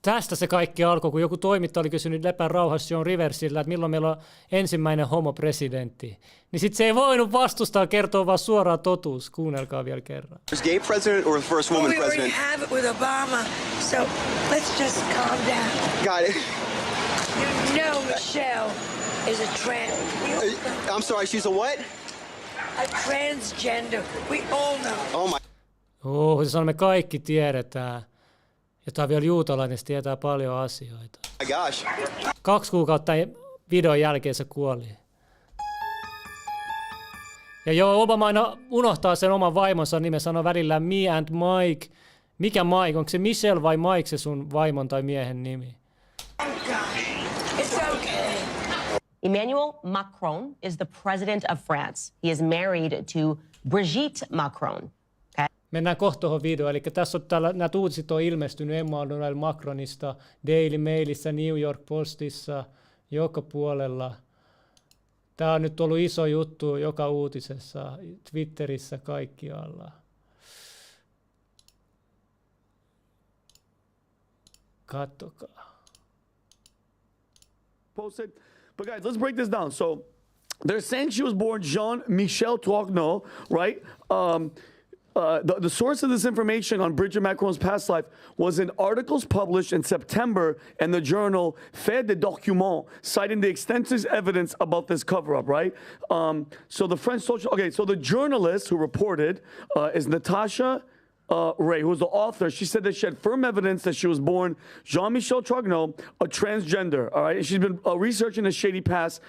Tästä se kaikki alkoi, kun joku toimittaja oli kysynyt Lepän rauhassa John Riversillä, että milloin meillä on ensimmäinen homopresidentti. Niin sit se ei voinut vastustaa, kertoa vaan suoraan totuus. Kuunnelkaa vielä kerran. First gay president or the first woman president? We already have it with Obama, so let's just calm down. Got it. You know Michelle is a trans... I'm sorry, she's a what? A transgender. We all know. Oh my... Se sanoo, me kaikki tiedetään. Ja tää on vielä juutalainen, se tietää paljon asioita. My gosh. 2 kuukautta videon jälkeen se kuoli. Ja joo, Obama aina unohtaa sen oman vaimonsa nimen, sanoo välillä me and Mike. Mikä Mike? Onko se Michelle vai Mike se sun vaimon tai miehen nimi? It's okay. Emmanuel Macron is the president of France. He is married to Brigitte Macron. Mennään kohta tuohon videoon. Eli tässä on nämä uutiset on ilmestynyt Emmanuel Macronista, Daily Mailissa, New York Postissa, joka puolella. Tämä on nyt ollut iso juttu joka uutisessa, Twitterissä, kaikkialla. Katsokaa. Posted. But guys, let's break this down. So they're saying she was born Jean-Michel Trogneux, right? The source of this information on Brigitte Macron's past life was in articles published in September in the journal Fait des Documents, citing the extensive evidence about this cover-up, right? So the French social... Okay, so the journalist who reported is Natasha Ray, who's the author. She said that she had firm evidence that she was born Jean-Michel Trogneux, a transgender, all right? And she's been researching the shady past,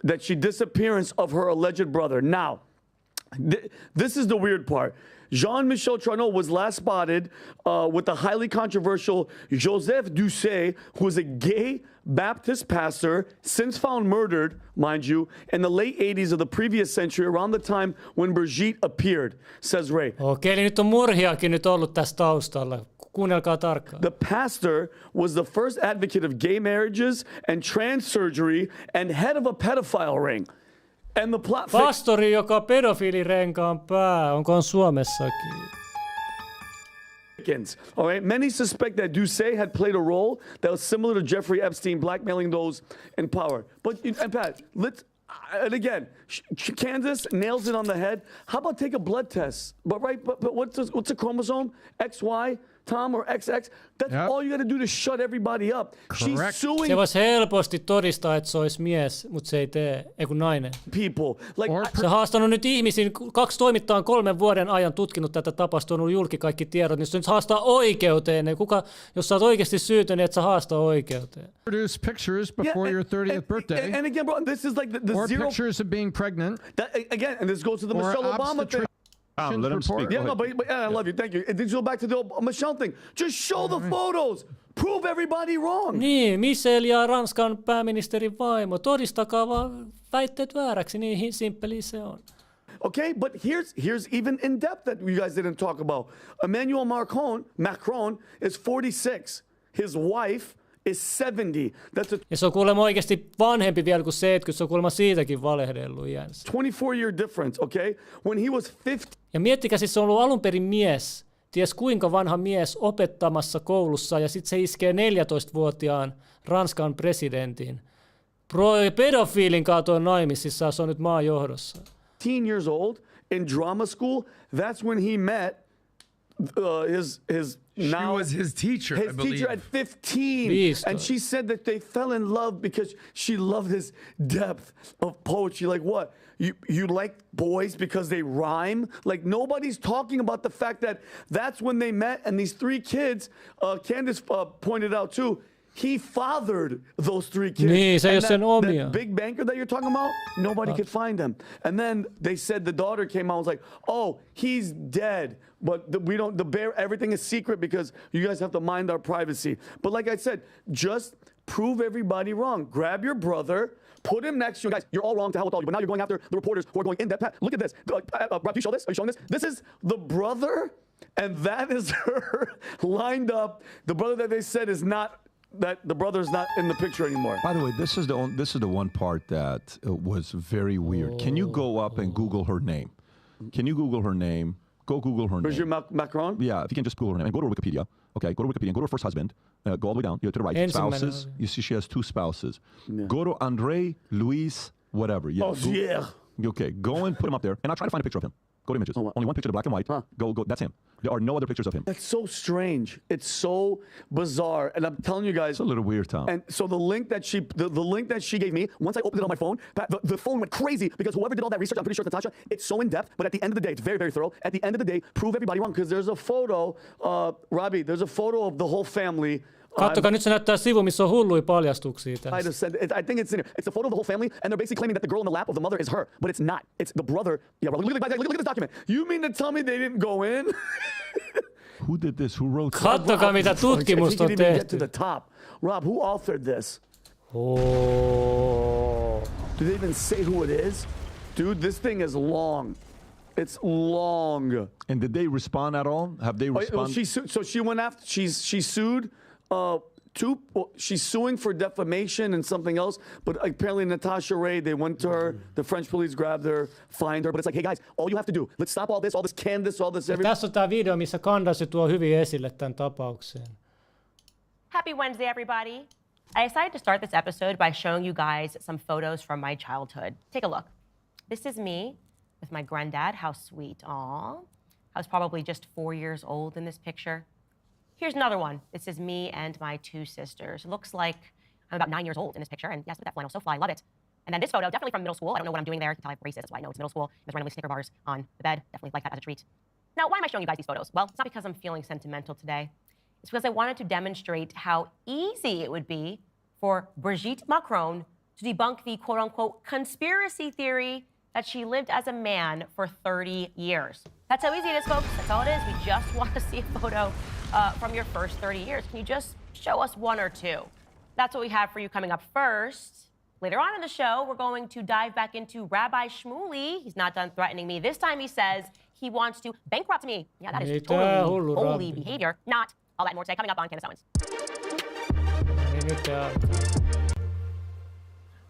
that she disappearance of her alleged brother. Now, this is the weird part. Jean-Michel Trogneux was last spotted with the highly controversial Joseph Doucet, who is a gay Baptist pastor, since found murdered, mind you, in the late 80s of the previous century, around the time when Brigitte appeared, says Ray. Okei, eli nyt on murhiakin nyt ollut tässä taustalla. Kuunnelkaa tarkkaan. The pastor was the first advocate of gay marriages and trans surgery and head of a pedophile ring. And the pastori, joka on pedofiilirenkaan pää, onko Suomessakin? All right. Many suspect that Doucet had played a role that was similar to Jeffrey Epstein, blackmailing those in power. But and Pat, and again, Candace nails it on the head. How about take a blood test? But what's a chromosome? XY, Tom, or XX? That's all you got to do to shut everybody up. Correct. She's suing. Se voisi helposti todistaa, että se olisi mies, mutta se ei tee, ei kun nainen. People. Se on haastanut nyt ihmisiin, 2 toimittajaa on 3 vuoden ajan tutkinut tätä tapausta, on ollut julki kaikki tiedot, niin se nyt haastaa oikeuteen. Jos sä oot oikeasti syytön, niin et sä haastaa oikeuteen. Produce pictures before your 30th birthday. And again, bro, this is like the or zero... pictures of being pregnant. Again, and this goes to the Michelle Obama thing. Let him speak. Yeah, no, but I love you. Thank you. And then you go back to the Michelle thing. Just show the photos. Prove everybody wrong. Niin, Michelle ja Ranskan pääministerin vaimo. Todistakaa vaan väitteet vääräksi. Niin simppeli se on. Okay, but here's even in depth that you guys didn't talk about. Emmanuel Macron is 46. His wife is 70. Ja se on kuulemma oikeasti vanhempi vielä kuin 70. Se on kuulemma siitäkin valehdellut iänsä. 24-year difference, okay? When he was 50. Ja miettikää, siis se on ollut alun perin mies. Ties kuinka vanha mies opettamassa koulussa ja sitten se iskee 14-vuotiaan Ranskan presidentin. Pedofiilin kanssa on naimisissa, se on nyt maan johdossa. 15 years old in drama school, that's when he met his She was his teacher, his I believe. teacher at 15. And she said that they fell in love because she loved his depth of poetry. Like what? You like boys because they rhyme? Like nobody's talking about the fact that that's when they met and these 3 kids, Candace pointed out too, he fathered those 3 kids. Niin, se ei And ole sen omia. that big banker that you're talking about, nobody could find him. And then they said the daughter came out and was like, oh, he's dead. But everything is secret because you guys have to mind our privacy. But like I said, just prove everybody wrong. Grab your brother, put him next to you. Guys, you're all wrong, to hell with all you. But now you're going after the reporters who are going in depth. Look at this. Rob, you show this? Are you showing this? This is the brother, and that is her lined up. The brother that they said is not, that the brother's not in the picture anymore. By the way, this is the one part that was very weird. Can you go up and Google her name? Can you Google her name? Go Google her Brigitte name. Macron? Yeah, if you can just Google her name and go to her Wikipedia. Okay, go to Wikipedia and go to her first husband. Go all the way down, to the right. Spouses. You see she has 2 spouses. Yeah. Go to Andre, Luis, whatever. Yeah. Oh, yeah. Okay, go and put him up there. And I'll try to find a picture of him. Go to images. Only one picture, the black and white. Go. That's him. There are no other pictures of him. That's so strange. It's so bizarre. And I'm telling you guys. It's a little weird, Tom. And so the link that she gave me, once I opened it on my phone, the phone went crazy because whoever did all that research, I'm pretty sure it's Natasha, it's so in depth. But at the end of the day, it's very, very thorough. At the end of the day, prove everybody wrong. Because there's a photo, Robbie, there's a photo of the whole family. Kattokaa, nyt se näyttää sivu, missä on hulluja paljastuksia tässä. I think it's in here. It's a photo of the whole family, and they're basically claiming that the girl in the lap of the mother is her, but it's not. It's the brother. Yeah, look at this document. You mean to tell me they didn't go in? Who did this? Who wrote this? Kattokaa, mitä tutkimusta on tehty. Get to tehty. the top. Rob, who authored this? Oh. Do they even say who it is? Dude, this thing is long. It's long. And did they respond at all? Have they responded? So she went after. She sued. She's suing for defamation and something else. But apparently Natasha Ray, they went to her. The French police grabbed her, fined her. But it's like, hey guys, all you have to do, let's stop all this Candace, all this. Tässä on tämä video, missä Candace tuo hyvin esille tämän tapauksen. Happy Wednesday, everybody. I decided to start this episode by showing you guys some photos from my childhood. Take a look. This is me with my granddad. How sweet. Aw. I was probably just 4 years old in this picture. Here's another one. This is me and my 2 sisters. It looks like I'm about 9 years old in this picture. And yes, with that flannel, so fly, love it. And then this photo, definitely from middle school. I don't know what I'm doing there. You can tell I'm racist. That's why I know it's middle school. There's randomly Snicker bars on the bed. Definitely like that as a treat. Now, why am I showing you guys these photos? Well, it's not because I'm feeling sentimental today. It's because I wanted to demonstrate how easy it would be for Brigitte Macron to debunk the quote-unquote conspiracy theory that she lived as a man for 30 years. That's how easy it is, folks. That's all it is. We just want to see a photo from your first 30 years. Can you just show us 1 or 2? That's what we have for you coming up first. Later on in the show, we're going to dive back into Rabbi Shmuley. He's not done threatening me. This time he says he wants to bankrupt me. Yeah, that is totally holy behavior. Not all that and more today coming up on Candace Owens.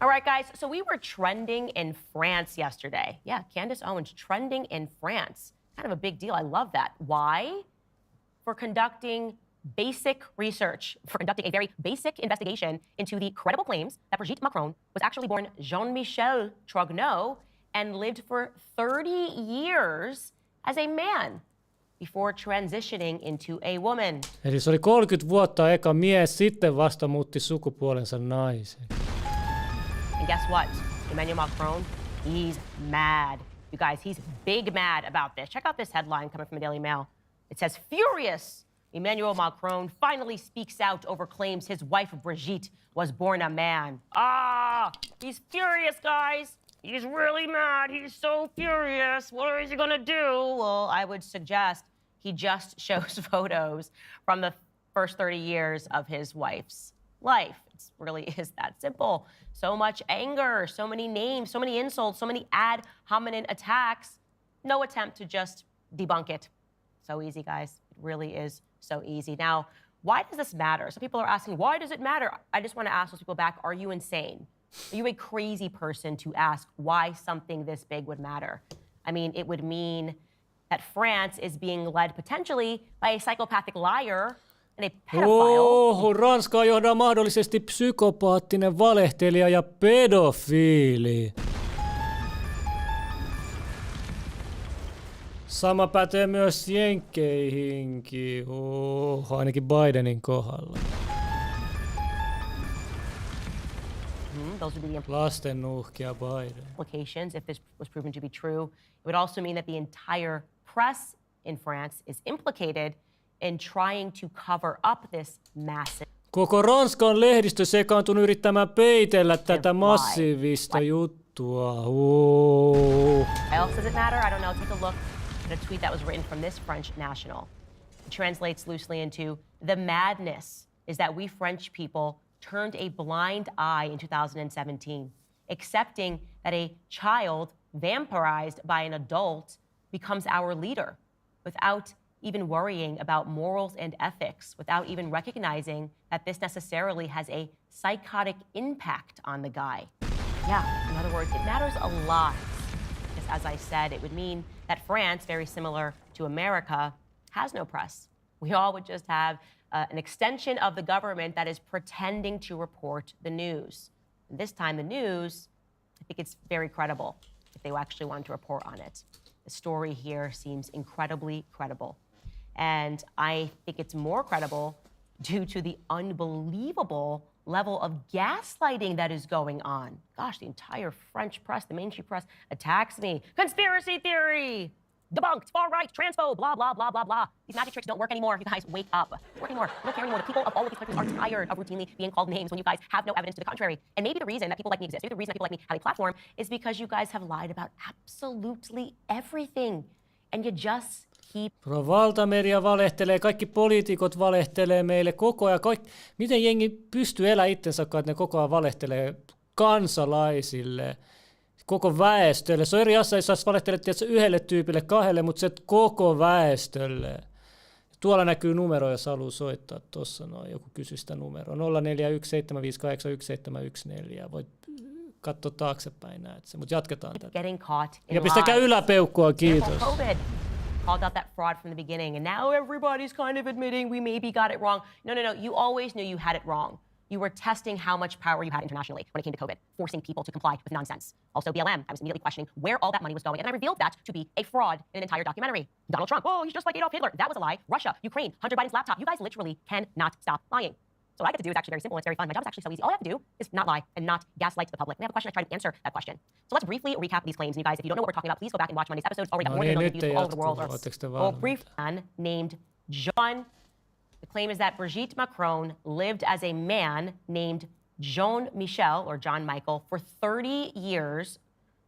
All right, guys, so we were trending in France yesterday. Yeah, Candace Owens trending in France. Kind of a big deal. I love that. Why? For conducting basic research, for conducting a very basic investigation into the credible claims that Brigitte Macron was actually born Jean-Michel Trogneux and lived for 30 years as a man before transitioning into a woman. Eli se oli 30 vuotta eka mies, sitten vasta muutti sukupuolensa naiseen. And guess what? Emmanuel Macron, he's mad. You guys, he's big mad about this. Check out this headline coming from the Daily Mail. It says, furious, Emmanuel Macron finally speaks out over claims his wife Brigitte was born a man. Ah, he's furious, guys. He's really mad. He's so furious. What is he gonna do? Well, I would suggest he just shows photos from the first 30 years of his wife's life. It really is that simple. So much anger, so many names, so many insults, so many ad hominem attacks. No attempt to just debunk it. So easy, guys. It really is so easy. Now, why does this matter? Some people are asking, why does it matter? I just want to ask those people back, are you insane? Are you a crazy person to ask why something this big would matter? I mean, it would mean that France is being led potentially by a psychopathic liar and a pedophile. Ranskaa johdaa mahdollisesti psykopaattinen valehtelija ja pedofiili. Sama pätee myös jenkkeihinkin. Ainakin Bidenin kohdalla. Those would be the lasten uhkia Biden. Implications if this was proven to be true. It would also mean that the entire press in France is implicated in trying to cover up this massive. Koko Ranskan lehdistö sekaantunut yrittämään peitellä tätä massiivista juttua. Why else does it matter? I don't know. Take a look at a tweet that was written from this French national. It translates loosely into, the madness is that we French people turned a blind eye in 2017, accepting that a child vampirized by an adult becomes our leader without even worrying about morals and ethics, without even recognizing that this necessarily has a psychotic impact on the guy. Yeah, in other words, it matters a lot. Because as I said, it would mean that France, very similar to America, has no press. We all would just have an extension of the government that is pretending to report the news. And this time the news, I think it's very credible if they actually wanted to report on it. The story here seems incredibly credible. And I think it's more credible due to the unbelievable level of gaslighting that is going on. Gosh, the entire French press, the mainstream press, attacks me. Conspiracy theory! Debunked, far right, transphobe, blah, blah, blah, blah, blah. These magic tricks don't work anymore. You guys, wake up. They don't work anymore. They don't care anymore. The people of all of these countries are tired of routinely being called names when you guys have no evidence to the contrary. And maybe the reason that people like me exist, maybe the reason that people like me have a platform is because you guys have lied about absolutely everything. And you just keep... Valtamedia valehtelee, kaikki poliitikot valehtelee meille koko ajan. Miten jengi pystyy elämään itsensä, että ne koko ajan valehtelee kansalaisille, koko väestölle. Se on eri asia, jos valehtelet yhdelle tyypille, kahdelle, mutta se koko väestölle. Tuolla näkyy numero, jos haluaa soittaa. Tuossa joku kysyy sitä numeroa. 0417581714. Voit katsoa taaksepäin, näet se. Mutta jatketaan tätä. Ja pistäkää yläpeukkua, kiitos. Called out that fraud from the beginning, and now everybody's kind of admitting we maybe got it wrong. No, you always knew you had it wrong. You were testing how much power you had internationally when it came to COVID, forcing people to comply with nonsense. Also BLM, I was immediately questioning where all that money was going, and I revealed that to be a fraud in an entire documentary. Donald Trump, oh, he's just like Adolf Hitler. That was a lie. Russia, Ukraine, Hunter Biden's laptop. You guys literally cannot stop lying. So what I get to do is actually very simple. It's very fun. My job is actually so easy. All I have to do is not lie and not gaslight the public. When I have a question, I try to answer that question. So let's briefly recap these claims. And you guys, if you don't know what we're talking about, please go back and watch Monday's episodes. Already got more than a million views all over the world. Well, brief man named John. The claim is that Brigitte Macron lived as a man named Jean Michel, or John Michael, for 30 years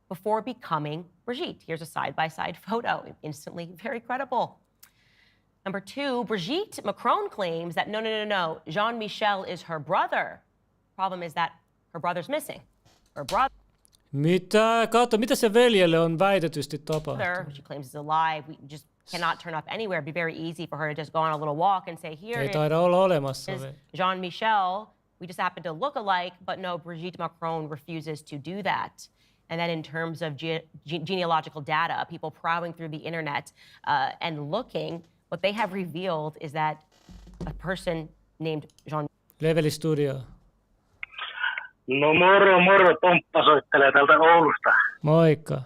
before becoming Brigitte. Here's a side-by-side photo. Instantly very credible. Number two, Brigitte Macron claims that no, Jean Michel is her brother. Problem is that her brother's missing. Her brother... Mitä? Kato, mitä se veljelle on väitetysti tapahtunut? She claims is alive. We just cannot turn up anywhere. It'd be very easy for her to just go on a little walk and say, here Ei taida olla olemassa. Jean Michel. We just happen to look alike, but no, Brigitte Macron refuses to do that. And then in terms of genealogical data, people prowling through the internet and looking, what they have revealed is that a person named Jean... Leveli Studio. No moro, Tomppa soittelee täältä Oulusta. Moikka.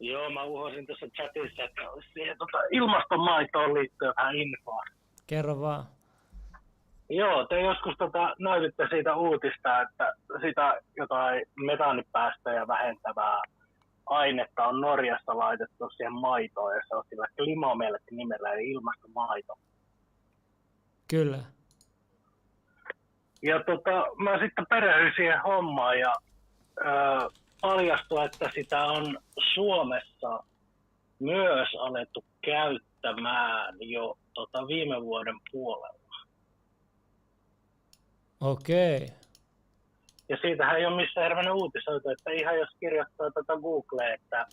Joo, mä uhosin tuossa chatissa, että olisi siihen ilmastonmaitoon liittyen vähän infoa. Kerro vaan. Joo, te joskus näytitte siitä uutista, että sitä jotain metaanipäästöjä vähentävää ainetta on Norjassa laitettu siihen maitoon, ja se on sillä klimamelkki nimellä, eli ilmastomaito. Kyllä. Ja mä sitten perehdyin siihen hommaan ja paljastui, että sitä on Suomessa myös alettu käyttämään jo viime vuoden puolella. Okei. Ja siitähän ei ole missään hirveänä uutisoitu, että ihan jos kirjoittaa Googleen, että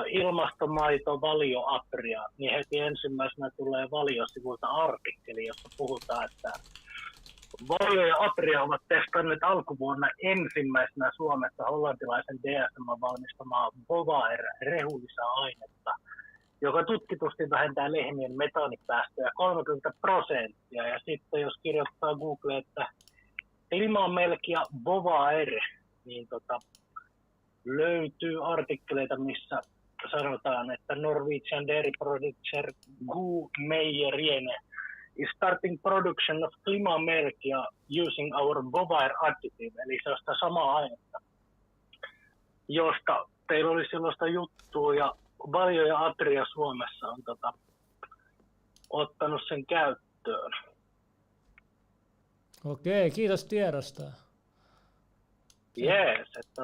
ilmastomaito valio apria, niin heti ensimmäisenä tulee valiosivuilta artikkeli, jossa puhutaan, että valio ja apria ovat testanneet alkuvuonna ensimmäisenä Suomessa hollantilaisen DSM valmistamaa Bovaer-rehulisa-ainetta, joka tutkitusti vähentää lehmien metaanipäästöjä 30%. Ja sitten jos kirjoittaa Googleen, että Klimamelk ja Bovaer, niin löytyy artikkeleita, missä sanotaan, että Norwegian dairy producer Gu Meijerien is starting production of Klimamelk using our Bovaer additive, eli se on sitä samaa ainetta, josta teillä oli sellaista juttua, ja Valio ja Atria Suomessa on ottanut sen käyttöön. Okei, kiitos tiedosta. Jees, että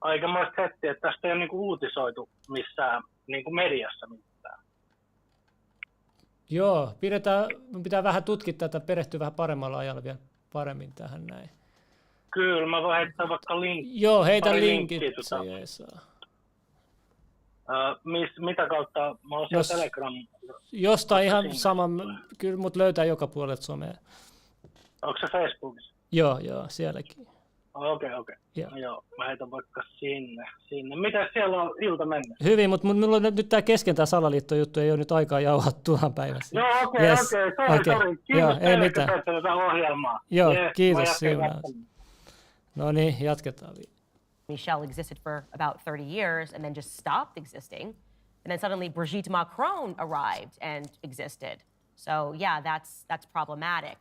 aikamoista hettiä, että tästä ei ole niinku uutisoitu missään niinku mediassa mitään. Joo, pitää vähän tutkia tätä, perehtyä vähän paremmalla ajalla vielä paremmin tähän näin. Kyllä, mä voin heittää vaikka linkki. Joo, heitä linkit, se jeesaa. Mitä kautta? Mä oon siellä Telegram. Jostain ihan sama, kyllä mut löytää joka puolelta somea. Onko se Facebookissa? Joo, sielläkin. Okei. Joo, mä heitän vaikka sinne. Mitä siellä on ilta mennyt? Hyvin, mutta minulla on nyt tää kesken tää salaliittojuttu, ei ole nyt aikaa jauhaa tuohon päivässä. Joo, okei. Sori. Kiitos teille, kun teette tätä ohjelmaa. Joo, kiitos Syvään. No niin, jatketaan vielä. Michel existed for about 30 years and then just stopped existing. And then suddenly Brigitte Macron arrived and existed. So yeah, that's problematic.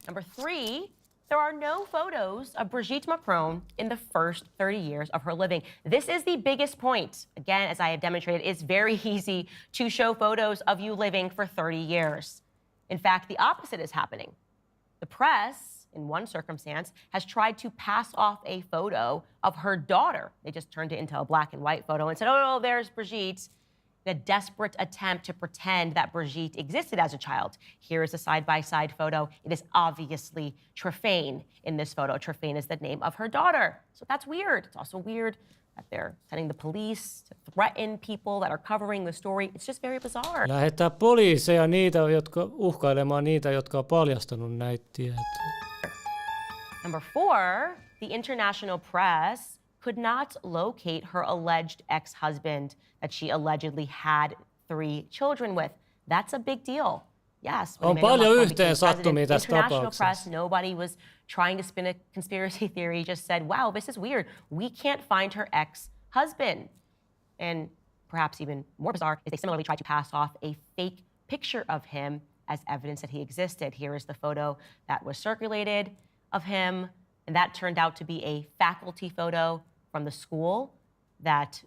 Number 3, there are no photos of Brigitte Macron in the first 30 years of her living. This is the biggest point. Again, as I have demonstrated, it's very easy to show photos of you living for 30 years. In fact, the opposite is happening. The press, in one circumstance, has tried to pass off a photo of her daughter. They just turned it into a black and white photo and said, oh, no, there's Brigitte. In a desperate attempt to pretend that Brigitte existed as a child. Here is a side-by-side photo. It is obviously Trefane in this photo. Trefane is the name of her daughter. So that's weird. It's also weird that they're sending the police to threaten people that are covering the story. It's just very bizarre. Lähettää poliiseja uhkailemaan niitä, jotka on paljastanut näitä tietoja. Number 4, the international press could not locate her alleged ex-husband that she allegedly had 3 children with. That's a big deal. Yes. On paljon yhteensattumia tässä international tapauksessa. press, nobody was trying to spin a conspiracy theory, just said, wow, this is weird. We can't find her ex-husband. And perhaps even more bizarre is they similarly tried to pass off a fake picture of him as evidence that he existed. Here is the photo that was circulated of him, and that turned out to be a faculty photo from the school that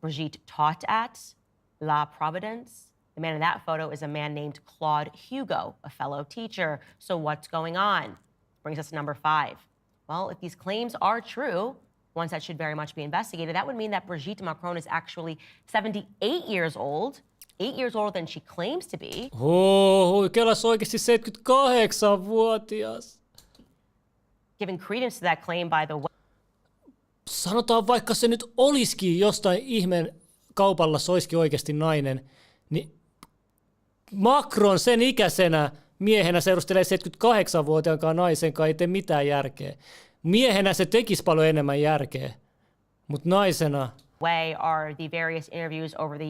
Brigitte taught at, La Providence. The man in that photo is a man named Claude Hugo, a fellow teacher. So what's going on? Brings us to number 5. Well, if these claims are true, ones that should very much be investigated, that would mean that Brigitte Macron is actually 78 years old, 8 years older than she claims to be. Kelas oikeasti 78-vuotias. Giving credence to that claim, by the way. Sanotaan, vaikka se nyt olisikin jostain ihmeen kaupalla, se olisikin oikeasti nainen, niin Macron sen ikäisenä miehenä seurustelee 78-vuotiaan naisen kanssa, ei tee mitään järkeä. Miehenä se tekisi paljon enemmän järkeä, mutta naisena... Way are the various interviews over the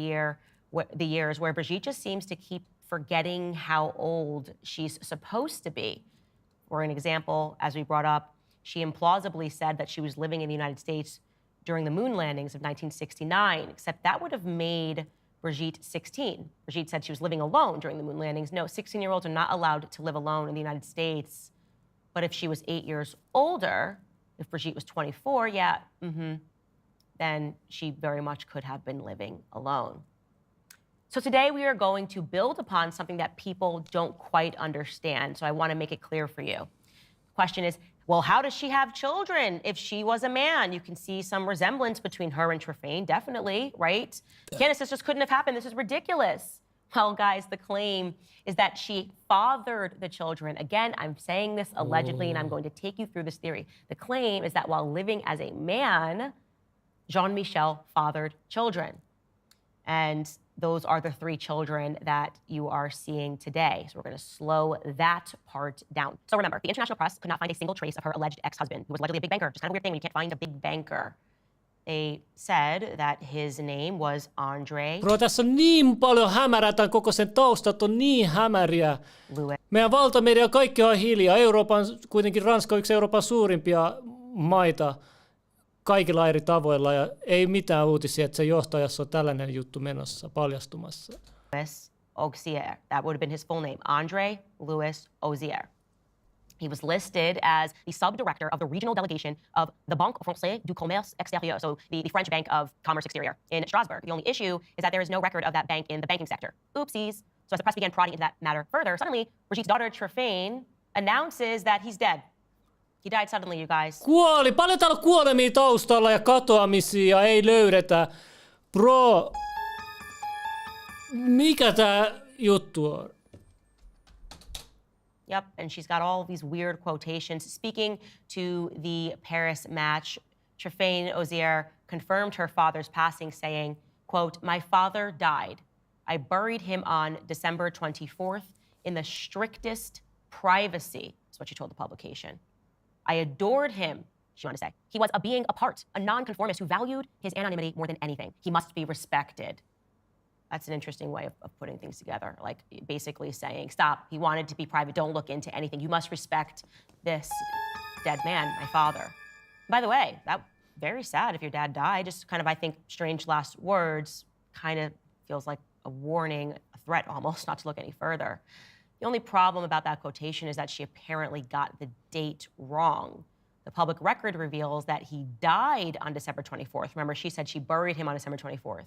years where Brigitte just seems to keep forgetting how old she's supposed to be. For an example, as we brought up, she implausibly said that she was living in the United States during the moon landings of 1969, except that would have made Brigitte 16. Brigitte said she was living alone during the moon landings. No, 16-year-olds are not allowed to live alone in the United States. But if she was 8 years older, if Brigitte was 24, then she very much could have been living alone. So today we are going to build upon something that people don't quite understand. So I want to make it clear for you. The question is, well, how does she have children if she was a man? You can see some resemblance between her and Trefane, definitely, right? Candace, this just couldn't have happened. This is ridiculous. Well, guys, the claim is that she fathered the children. Again, I'm saying this allegedly, and I'm going to take you through this theory. The claim is that while living as a man, Jean-Michel fathered children. And those are the 3 children that you are seeing today. So we're going to slow that part down. So remember, the international press could not find a single trace of her alleged ex-husband, who was allegedly a big banker. Just kind of a weird thing when you can't find a big banker. They said that his name was Andre. Bro, tässä on niin paljon hämärää, tämän koko sen taustat on niin hämäriä. Meidän valtamedia kaikki on hiljaa. Kuitenkin Ranska on yksi Euroopan suurimpia maita kaikilla eri tavoilla, ja ei mitään uutisia, että se johtajassa on tällainen juttu menossa, paljastumassa. Louis Auxier. That would have been his full name, Andre Louis Auxier. He was listed as the subdirector of the regional delegation of the Banque Française du Commerce Extérieur, so the French Bank of Commerce Exterior in Strasbourg. The only issue is that there is no record of that bank in the banking sector. Oopsies. So as the press began prodding into that matter further, suddenly Brigitte's daughter Trefane announces that he's dead. He died suddenly, you guys. Kuoli. Paljon täällä on kuolemia taustalla ja katoamisia ja ei löydetä. Bro. Mikä tää juttu on? Yep, and she's got all these weird quotations. Speaking to the Paris match, Trifane Ozier confirmed her father's passing, saying, quote, "My father died. I buried him on December 24th in the strictest privacy," is what she told the publication. "I adored him," she wanted to say. "He was a being apart, a nonconformist who valued his anonymity more than anything. He must be respected." That's an interesting way of putting things together, like basically saying, stop, he wanted to be private, don't look into anything. You must respect this dead man, my father. By the way, that very sad if your dad died. Just kind of, I think, strange last words, kind of feels like a warning, a threat almost, not to look any further. The only problem about that quotation is that she apparently got the date wrong. The public record reveals that he died on December 24th. Remember, she said she buried him on December 24th.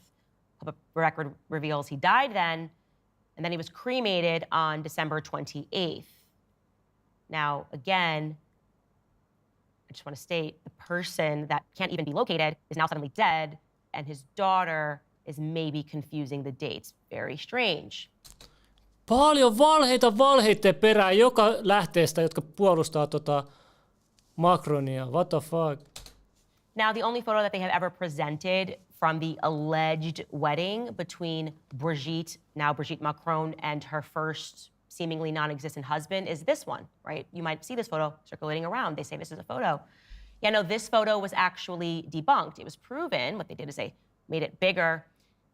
Public record reveals he died then, and then he was cremated on December 28th. Now, again, I just want to state the person that can't even be located is now suddenly dead, and his daughter is maybe confusing the dates. Very strange. Paljon valheiden perään joka lähteestä, jotka puolustaa Macronia. What the fuck? Now, the only photo that they have ever presented from the alleged wedding between Brigitte, now Brigitte Macron, and her first seemingly non-existent husband is this one, right? You might see this photo circulating around. They say this is a photo. Yeah, no, this photo was actually debunked. It was proven, what they did is they made it bigger,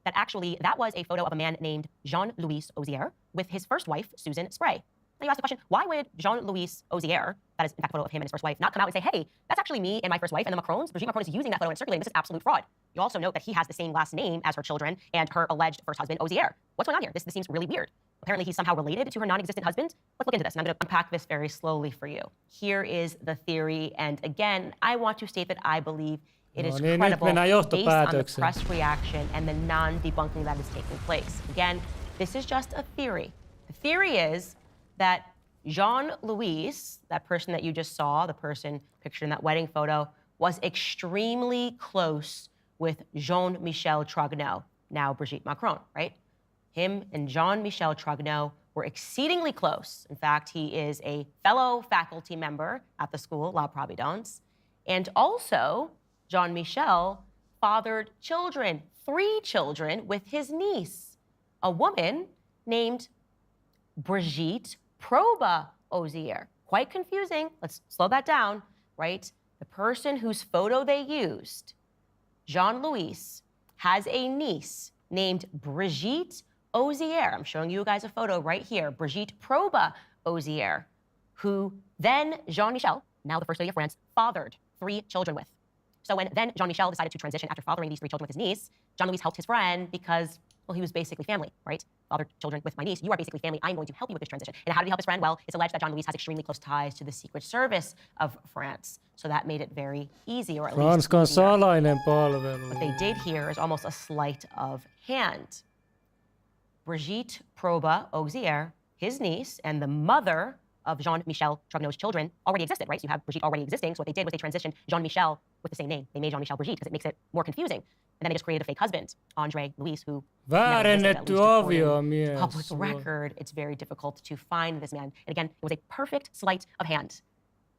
that actually that was a photo of a man named Jean-Louis Ozier with his first wife, Susan Spray. Now you ask the question, why would Jean-Louis Ozier, that is in fact a photo of him and his first wife, not come out and say, hey, that's actually me and my first wife and the Macrons? Brigitte Macron is using that photo and circulating. This is absolute fraud. You also note that he has the same last name as her children and her alleged first husband, Ozier. What's going on here? This seems really weird. Apparently he's somehow related to her non-existent husband. Let's look into this, and I'm going to unpack this very slowly for you. Here is the theory, and again, I want to state that I believe it is credible based on the press reaction and the non-debunking that is taking place. Again, this is just a theory. The theory is that Jean-Louis, that person that you just saw, the person pictured in that wedding photo, was extremely close with Jean-Michel Trogneux, now Brigitte Macron, right? Him and Jean-Michel Trogneux were exceedingly close. In fact, he is a fellow faculty member at the school, La Providence. And also, Jean-Michel fathered children, 3 children, with his niece, a woman named Brigitte Proba Ozier. Quite confusing. Let's slow that down, right? The person whose photo they used, Jean-Louis, has a niece named Brigitte Ozier. I'm showing you guys a photo right here. Brigitte Proba Ozier, who then Jean-Michel, now the First Lady of France, fathered 3 children with. So when then Jean-Michel decided to transition after fathering these 3 children with his niece, Jean-Louis helped his friend because, well, he was basically family, right? Fathered children with my niece. You are basically family. I'm going to help you with this transition. And how did he help his friend? Well, it's alleged that Jean-Louis has extremely close ties to the Secret Service of France. So that made it very easy, or at least what they did here is almost a sleight of hand. Brigitte Proba Ozier, his niece, and the mother of Jean-Michel Trogneux's children already existed, right? So you have Brigitte already existing. So what they did was they transitioned Jean-Michel with the same name. They made Jean-Michel Brigitte because it makes it more confusing. And then they just created a fake husband, Andre Louis, who väärennetty aviomies. Public record. It's very difficult to find this man. And again, it was a perfect sleight of hand.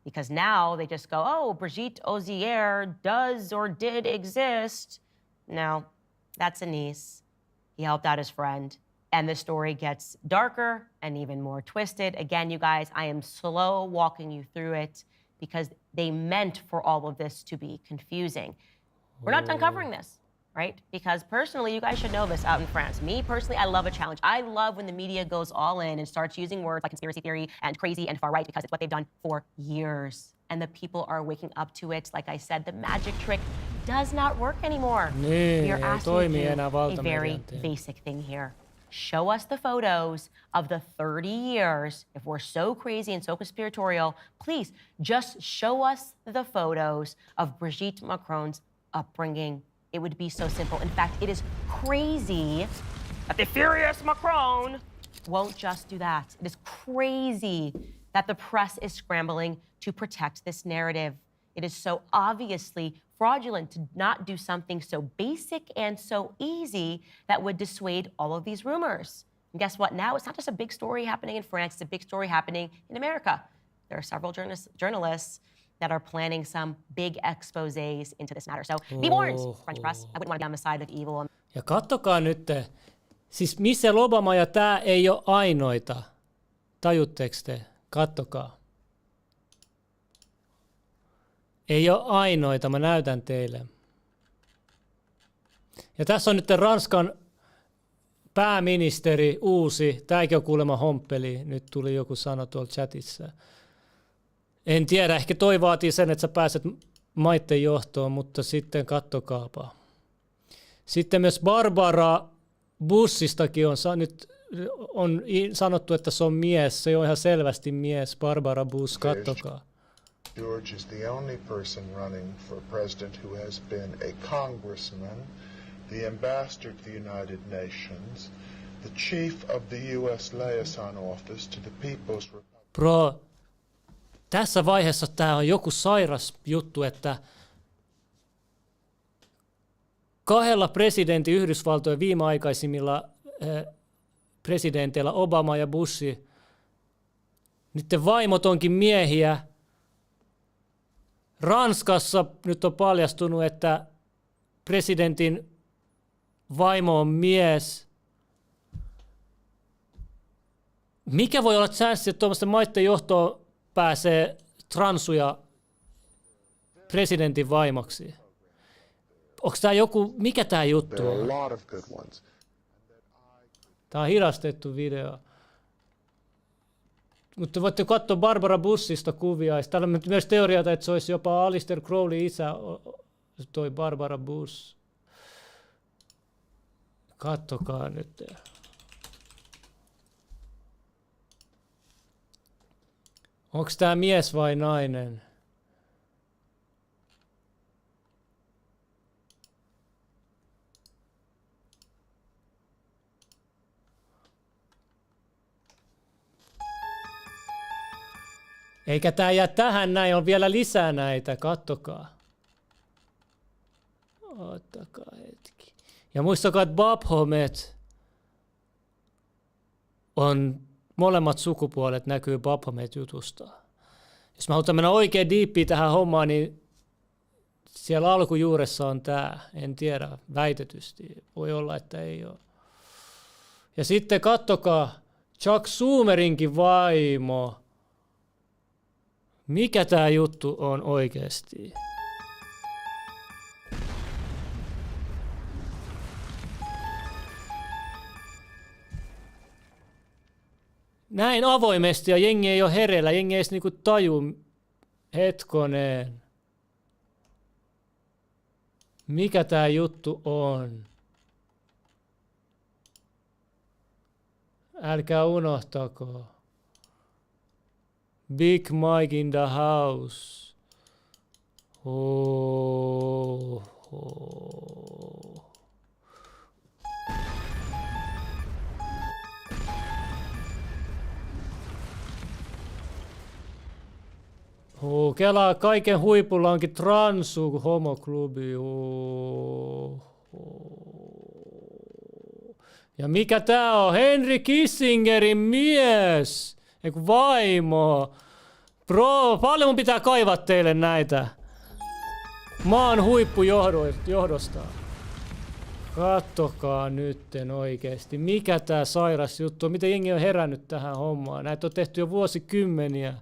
Because now they just go, oh, Brigitte Ozier does or did exist. No, that's a niece. He helped out his friend. And the story gets darker and even more twisted. Again, you guys, I am slow walking you through it because they meant for all of this to be confusing. We're not done covering this, right? Because personally, you guys should know this out in France. Me, personally, I love a challenge. I love when the media goes all in and starts using words like conspiracy theory and crazy and far right because it's what they've done for years. And the people are waking up to it. Like I said, the magic trick does not work anymore. We are asking you a very basic thing here. Show us the photos of the 30 years. If we're so crazy and so conspiratorial, please just show us the photos of Brigitte Macron's upbringing. It would be so simple. In fact, it is crazy that the furious Macron won't just do that. It is crazy that the press is scrambling to protect this narrative. It is so obviously fraudulent to not do something so basic and so easy that would dissuade all of these rumors. And guess what? Now it's not just a big story happening in France, it's a big story happening in America. There are several journalists that are planning some big exposés into this matter. So be warned, French press. I wouldn't want to be on the side of evil. Ja kattokaa nyt, siis Michelle Obama ja tämä ei ole ainoita. Tajutteko te? Kattokaa. Ei ole ainoita, mä näytän teille. Ja tässä on nyt Ranskan pääministeri uusi, tämäkin on kuulemma homppeli, nyt tuli joku sana tuolla chatissa. En tiedä, ehkä toi vaatii sen, että sä pääset maitten johtoon, mutta sitten kattokaapa. Sitten myös Barbara Bushistakin nyt on sanottu, että se on mies, se on ihan selvästi mies, Barbara Bush, kattokaa. George is the only person running for president who has been a congressman, the ambassador to the United Nations, the chief of the U.S. liaison office to the People's Republic. Bro, tässä vaiheessa tämä on joku sairas juttu, että kahdella presidentin Yhdysvaltojen viimeaikaisimmilla presidenteillä Obama ja Bush, niiden vaimot onkin miehiä. Ranskassa nyt on paljastunut, että presidentin vaimo on mies. Mikä voi olla chanssi, että tuommoisten maiden johtoon pääsee transuja presidentin vaimoksi? Onko tämä joku, mikä tämä juttu on? Tämä on hidastettu video. Mutta voitte katsoa Barbara Bushista kuvia. Täällä on myös teoriata, että se olisi jopa Alistair Crowley isä, toi Barbara Bush. Kattokaa nyt. Onko tämä mies vai nainen? Eikä tää jää tähän näin, on vielä lisää näitä, kattokaa. Ottakaa hetki. Ja muistakaa, että Baphomet on, molemmat sukupuolet näkyy Baphomet-jutusta. Jos mä halutaan mennä oikein diippiin tähän hommaan, niin siellä alkujuuressa on tää, en tiedä, väitetysti. Voi olla, että ei ole. Ja sitten kattokaa, Chuck Schumerinkin vaimo. Mikä tää juttu on oikeesti? Näin avoimesti ja jengi ei ole hereillä, jengi ei edes niinku taju. Hetkoneen. Mikä tää juttu on? Älkää unohtako. Big Mike in the house. Oh. Kelaa kaiken huipulla onkin transu homoklubi. Ja mikä tää on? Henry Kissingerin mies. Eiku vaimo. Bro, paljon mun pitää kaivaa teille näitä. Maan huippujohdosta. Kattokaa nytten oikeesti. Mikä tää sairas juttu on? Miten jengi on herännyt tähän hommaan? Näitä on tehty jo vuosikymmeniä.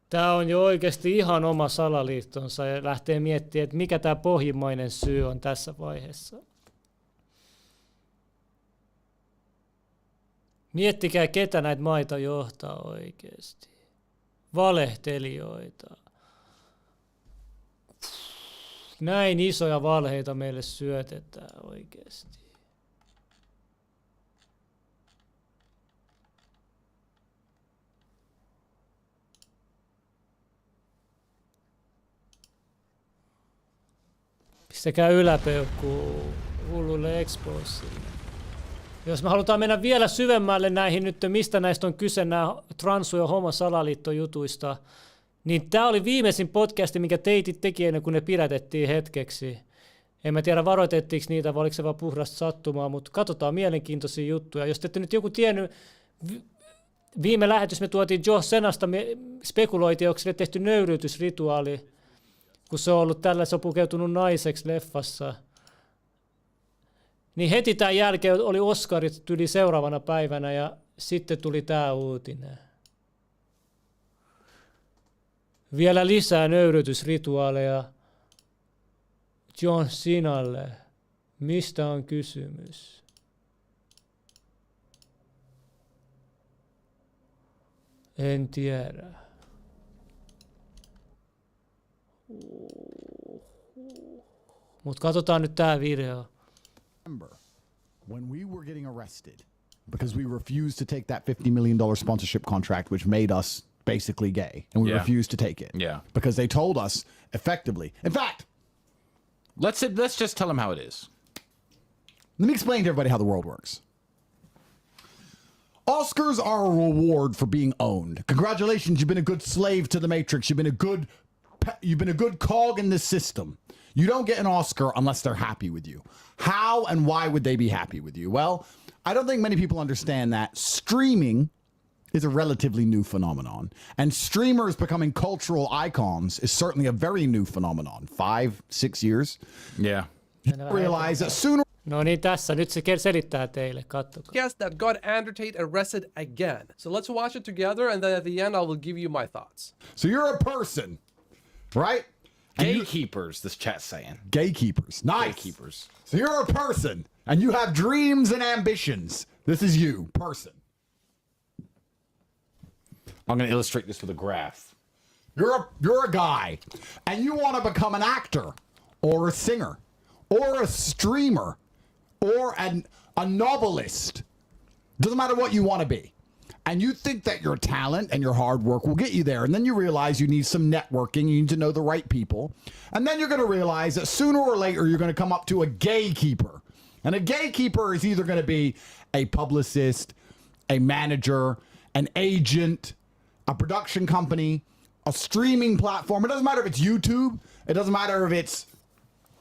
Tämä on jo oikeasti ihan oma salaliittonsa ja lähtee miettimään, että mikä tämä pohjimmainen syy on tässä vaiheessa. Miettikää, ketä näitä maita johtaa oikeasti. Valehtelijoita. Näin isoja valheita meille syötetään oikeasti. Sekä yläpeukkuu hulluille exposille. Jos me halutaan mennä vielä syvemmälle näihin nyt, mistä näistä on kyse, nämä transu- ja homo-salaliittojutuista, niin tämä oli viimeisin podcasti, minkä teki ennen kuin ne pidätettiin hetkeksi. En mä tiedä, varoitettiinko niitä, vai oliko se vaan puhdasta sattumaa, mutta katsotaan mielenkiintoisia juttuja. Jos te ette nyt joku tiennyt, viime lähetys me tuotiin Joe Senasta, me spekuloitiin, onko sille tehty nöyryytysrituaali, kun se on ollut tällä, se on pukeutunut naiseksi leffassa. Niin heti tämän jälkeen oli Oscarit yli seuraavana päivänä ja sitten tuli tämä uutinen. Vielä lisää nöyryytysrituaaleja John Cenalle. Mistä on kysymys? En tiedä. Mut katsotaan nyt tää video. When we were getting arrested because we refused to take that $50 million sponsorship contract, which made us basically gay, and we refused to take it. Yeah. Because they told us effectively. In fact, let's just tell them how it is. Let me explain to everybody how the world works. Oscars are a reward for being owned. Congratulations, you've been a good slave to the Matrix. You've been a good cog in this system. You don't get an Oscar unless they're happy with you. How and why would they be happy with you? Well, I don't think many people understand that streaming is a relatively new phenomenon. And streamers becoming cultural icons is certainly a very new phenomenon. 5-6 years. Yeah. You realize that sooner... No niin, tässä. Nyt se selittää teille. Katsokaa. Guess that got Andrew Tate arrested again. So let's watch it together, and then at the end I will give you my thoughts. So you're a person, right? Gatekeepers, this chat's saying. Gatekeepers. Nice. Gatekeepers. So you're a person, and you have dreams and ambitions. This is you, person. I'm going to illustrate this with a graph. You're a guy, and you want to become an actor, or a singer, or a streamer, or a novelist. Doesn't matter what you want to be. And you think that your talent and your hard work will get you there. And then you realize you need some networking. You need to know the right people. And then you're going to realize that sooner or later you're going to come up to a gatekeeper. And a gatekeeper is either going to be a publicist, a manager, an agent, a production company, a streaming platform. It doesn't matter if it's YouTube. It doesn't matter if it's...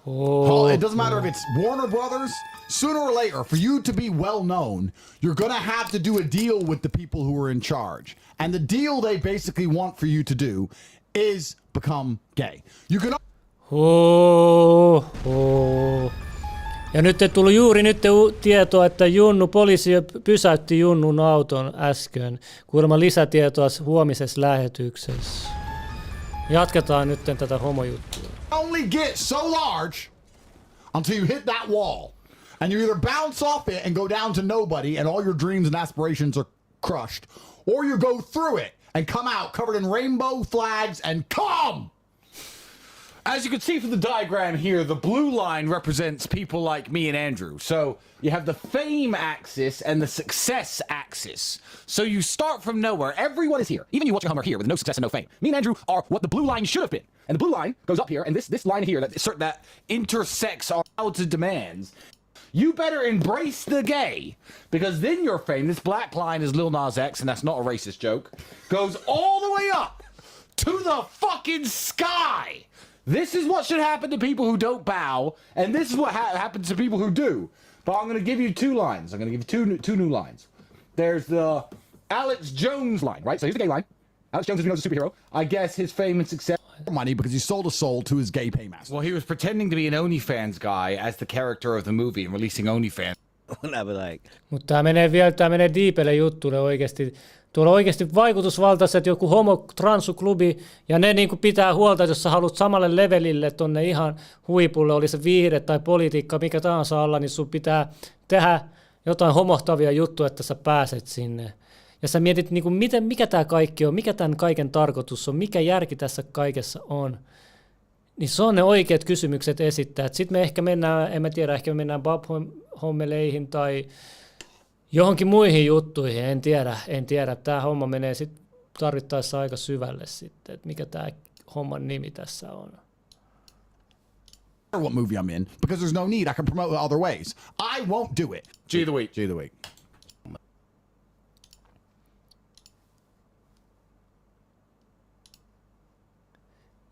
It doesn't matter if it's Warner Brothers. Sooner or later, for you to be well known, you're going to have to do a deal with the people who are in charge. And the deal they basically want for you to do is become gay. You can... Ja nyt tuli juuri nyt tietoa, että poliisi pysäytti Junnun auton äsken. Kuulemma lisätietoa huomisessa lähetyksessä. Jatketaan nyt tätä homojuttua. Only get so large until you hit that wall. And you either bounce off it and go down to nobody and all your dreams and aspirations are crushed, or you go through it and come out covered in rainbow flags and come! As you can see from the diagram here, the blue line represents people like me and Andrew. So you have the fame axis and the success axis. So you start from nowhere. Everyone is here. Even you watching home are here with no success and no fame. Me and Andrew are what the blue line should have been. And the blue line goes up here, and this line here that intersects our childhood demands. You better embrace the gay, because then your fame, this black line is Lil Nas X, and that's not a racist joke, goes all the way up to the fucking sky. This is what should happen to people who don't bow, and this is what happens to people who do. But I'm going to give you two lines. I'm going to give you two new lines. There's the Alex Jones line, right? So here's the gay line. Alex Jones is known as a superhero. I guess his fame and success... money because he sold a soul to his gay paymaster. Well, he was pretending to be an OnlyFans guy as the character of the movie and releasing OnlyFans. Mutta tämä menee diipelle juttuille oikeasti. Tuolla on oikeasti vaikutusvaltaiset joku homo-transuklubi, ja ne niin kuin pitää huolta, että jos sä haluat samalle levelille tonne ihan huipulle, oli se viihde tai politiikka, mikä tahansa alla, niin sun pitää tehdä jotain homohtavia juttuja, että sä pääset sinne. Ja sä mietit, niin kuin, mikä tämä kaikki on, mikä tämän kaiken tarkoitus on, mikä järki tässä kaikessa on. Niin se on ne oikeat kysymykset esittää. Sitten me ehkä mennään, en mä tiedä, ehkä me mennään Bob-hommeleihin tai johonkin muihin juttuihin, en tiedä. Tämä homma menee sitten tarvittaessa aika syvälle sitten, että mikä tämä homman nimi tässä on. what movie I'm in because there's no need. I can promote it other ways. I won't do it. G of the week. G of the week.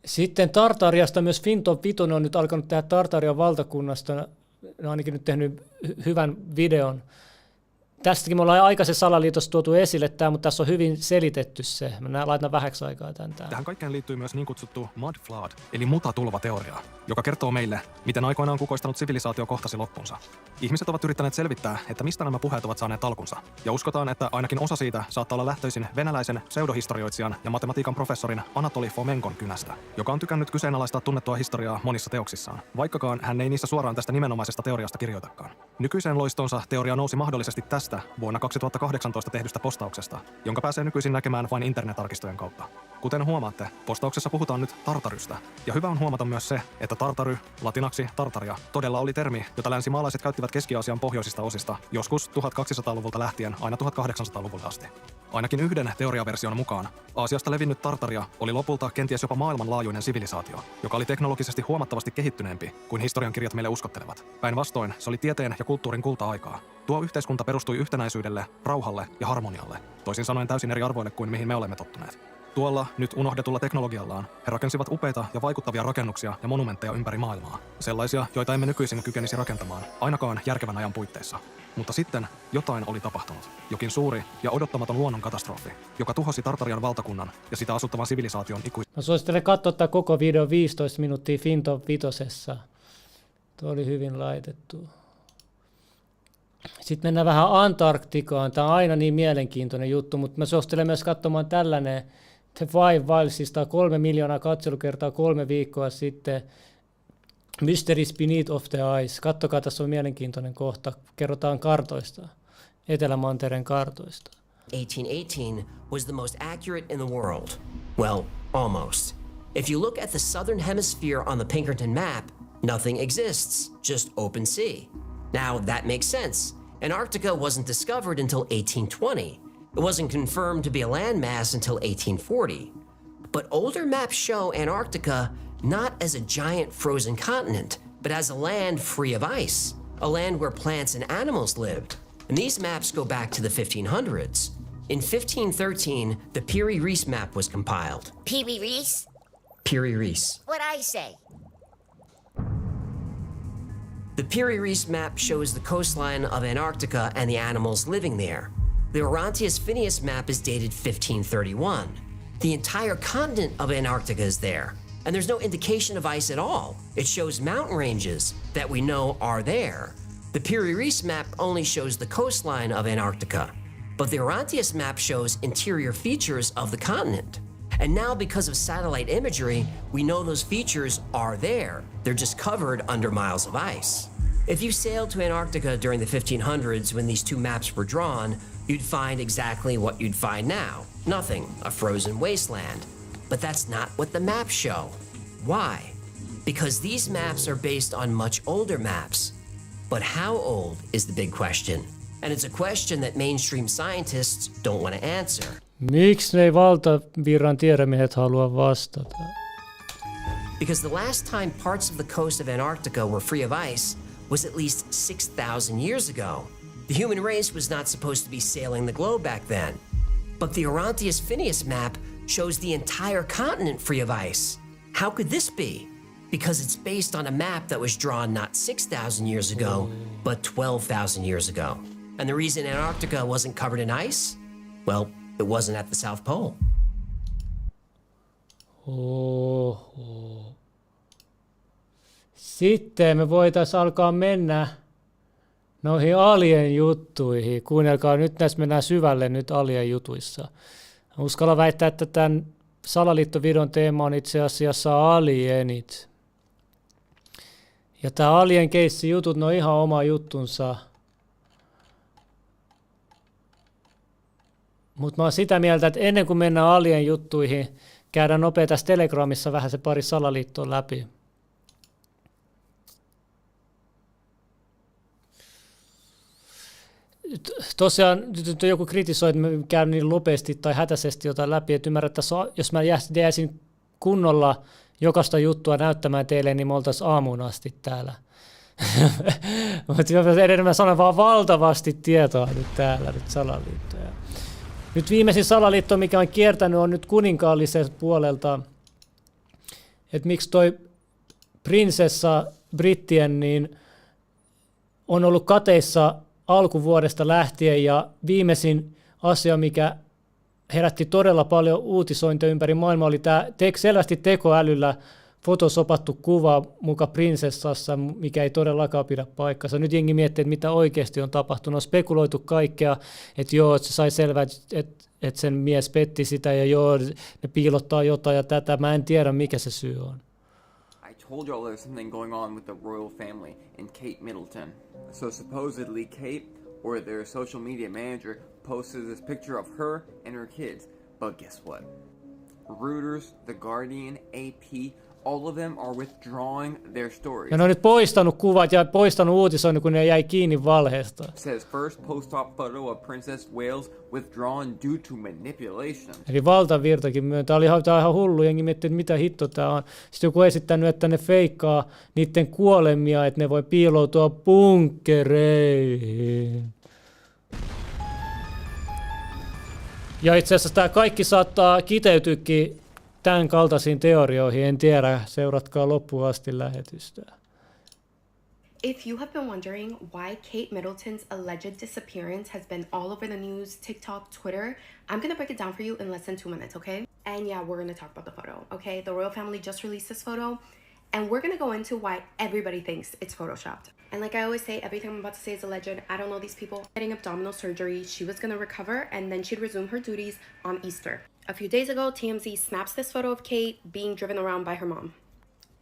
Sitten Tartariasta myös Finton Vitonen on nyt alkanut tehdä Tartarian valtakunnasta. Ne on ainakin nyt tehnyt hyvän videon. Tästäkin me ollaan aikaisessa salaliitossa tuotu esille tämä, mutta tässä on hyvin selitetty se. Mä laitan vähäksi aikaa tämän. Tähän kaikkeen liittyy myös niin kutsuttu mud flood, eli mutatulvateoria, joka kertoo meille, miten aikoinaan kukoistanut sivilisaatio kohtasi loppunsa. Ihmiset ovat yrittäneet selvittää, että mistä nämä puheet ovat saaneet alkunsa, ja uskotaan, että ainakin osa siitä saattaa olla lähtöisin venäläisen pseudohistorioitsijan ja matematiikan professorin Anatoli Fomenkon kynästä, joka on tykännyt kyseenalaistaa tunnettua historiaa monissa teoksissaan, vaikkakaan hän ei niissä suoraan tästä nimenomaisesta teoriasta kirjoitakaan. Nykyiseen loistonsa teoria nousi mahdollisesti tästä vuonna 2018 tehdystä postauksesta, jonka pääsee nykyisin näkemään vain internetarkistojen kautta. Kuten huomaatte, postauksessa puhutaan nyt Tartarystä, ja hyvä on huomata myös se, että Tartary, latinaksi Tartaria, todella oli termi, jota länsimaalaiset käyttivät Keski-Aasian pohjoisista osista joskus 1200-luvulta lähtien aina 1800-luvulle asti. Ainakin yhden teoriaversion mukaan Aasiasta levinnyt Tartaria oli lopulta kenties jopa maailmanlaajuinen sivilisaatio, joka oli teknologisesti huomattavasti kehittyneempi kuin historiankirjat meille uskottelevat. Päinvastoin se oli tieteen ja kulttuurin kulta-aikaa. Tuo yhteiskunta perustui yhtenäisyydelle, rauhalle ja harmonialle, toisin sanoen täysin eri arvoille kuin mihin me olemme tottuneet. Tuolla nyt unohdetulla teknologiallaan he rakensivat upeita ja vaikuttavia rakennuksia ja monumentteja ympäri maailmaa. Sellaisia, joita emme nykyisin kykenisi rakentamaan, ainakaan järkevän ajan puitteissa. Mutta sitten jotain oli tapahtunut. Jokin suuri ja odottamaton luonnonkatastrofi, joka tuhosi Tartarian valtakunnan ja sitä asuttavan sivilisaation ikuisesti. Mä suosittelen katsoa tämä koko video 15 minuuttia Finton Vitosessa. Tuo oli hyvin laitettu. Sitten mennään vähän Antarktikaan. Tämä on aina niin mielenkiintoinen juttu, mutta mä suosittelen myös katsomaan tällainen The Five Wilesista 3 miljoonaa katselukertaa 3 viikkoa sitten. Mysteries Beneath of the Ice. Kattokaa, tässä on mielenkiintoinen kohta. Kerrotaan kartoista, Etelämantereen kartoista. 1818 was the most accurate in the world. Well, almost. If you look at the southern hemisphere on the Pinkerton map, nothing exists, just open sea. Now, that makes sense. Antarctica wasn't discovered until 1820. It wasn't confirmed to be a landmass until 1840. But older maps show Antarctica not as a giant frozen continent, but as a land free of ice, a land where plants and animals lived. And these maps go back to the 1500s. In 1513, the Piri Reis map was compiled. Pee-wee Reese? Piri Reis. What'd I say? The Piri Reis map shows the coastline of Antarctica and the animals living there. The Orontius Phineas map is dated 1531. The entire continent of Antarctica is there, and there's no indication of ice at all. It shows mountain ranges that we know are there. The Piri Reis map only shows the coastline of Antarctica, but the Orontius map shows interior features of the continent. And now, because of satellite imagery, we know those features are there. They're just covered under miles of ice. If you sailed to Antarctica during the 1500s when these two maps were drawn, you'd find exactly what you'd find now. Nothing, a frozen wasteland. But that's not what the maps show. Why? Because these maps are based on much older maps. But how old is the big question? And it's a question that mainstream scientists don't want to answer. Miksi ne valtavirran tiedemiehet halua vastata? Because the last time parts of the coast of Antarctica were free of ice was at least 6,000 years ago. The human race was not supposed to be sailing the globe back then. But the Orontius Phineas map shows the entire continent free of ice. How could this be? Because it's based on a map that was drawn not 6,000 years ago, but 12,000 years ago. And the reason Antarctica wasn't covered in ice? Well, it wasn't at the South Pole. Oho. Sitten me voitaisiin alkaa mennä noihin alien juttuihin. Kuunnelkaa, nyt näissä mennään syvälle nyt alien jutuissa. Uskalla väittää, että tämän salaliittovideon teema on itse asiassa alienit. Ja tämä alien keissi jutut, ne on ihan oma juttunsa. Mutta mä oon sitä mieltä, että ennen kuin mennään alien juttuihin, käydään nopea tässä Telegramissa vähän se pari salaliittoa läpi. Tosiaan, nyt joku kritisoi, että mä käyn niin nopeasti tai hätäisesti jotain läpi, että ymmärrän, että jos mä jäisin kunnolla jokaista juttua näyttämään teille, niin me oltaisiin aamuun asti täällä. Mutta enemmän sanon vaan valtavasti tietoa nyt täällä, nyt salaliittoja. Nyt viimeisin salaliitto, mikä on kiertänyt, on nyt kuninkaallisen puolelta, että miksi toi prinsessa brittien niin on ollut kateissa alkuvuodesta lähtien, ja viimeisin asia, mikä herätti todella paljon uutisointia ympäri maailmaa, oli tämä selvästi tekoälyllä fotosopattu kuva muka prinsessassa, mikä ei todellakaan pidä paikkansa. Nyt jengi miettii, että mitä oikeasti on tapahtunut. On spekuloitu kaikkea, että joo, että se sai selvää, että sen mies petti sitä, ja joo, ne piilottaa jotain ja tätä. Mä en tiedä, mikä se syy on. I told y'all there's something going on with the royal family and Kate Middleton. So supposedly Kate, or their social media manager, posted this picture of her and her kids. But guess what? Reuters, The Guardian, AP, all of them are withdrawing their stories. Ja ne on nyt poistanut kuvat ja poistanut uutisoinnin, kun ne jäi kiinni valheesta. Says first post-op photo of Princess Wales withdrawn due to manipulation. Eli valtavirtakin myöntää. Tämä oli ihan hullu, jengi miettii, että mitä hitto tämä on. Sitten joku esittänyt, että ne feikkaa niiden kuolemia, että ne voi piiloutua bunkkereihin. Ja itse asiassa tämä kaikki saattaa kiteytyäkin tämän kaltaisiin teorioihin. En tiedä, seuratkaa loppuun asti lähetystä. If you have been wondering why Kate Middleton's alleged disappearance has been all over the news, TikTok, Twitter, I'm gonna break it down for you in less than 2 minutes, okay? And yeah, we're gonna talk about the photo, okay? The royal family just released this photo, and we're gonna go into why everybody thinks it's photoshopped. And like I always say, everything I'm about to say is alleged. I don't know these people. Getting abdominal surgery, she was gonna recover, and then she'd resume her duties on Easter. A few days ago, TMZ snaps this photo of Kate being driven around by her mom.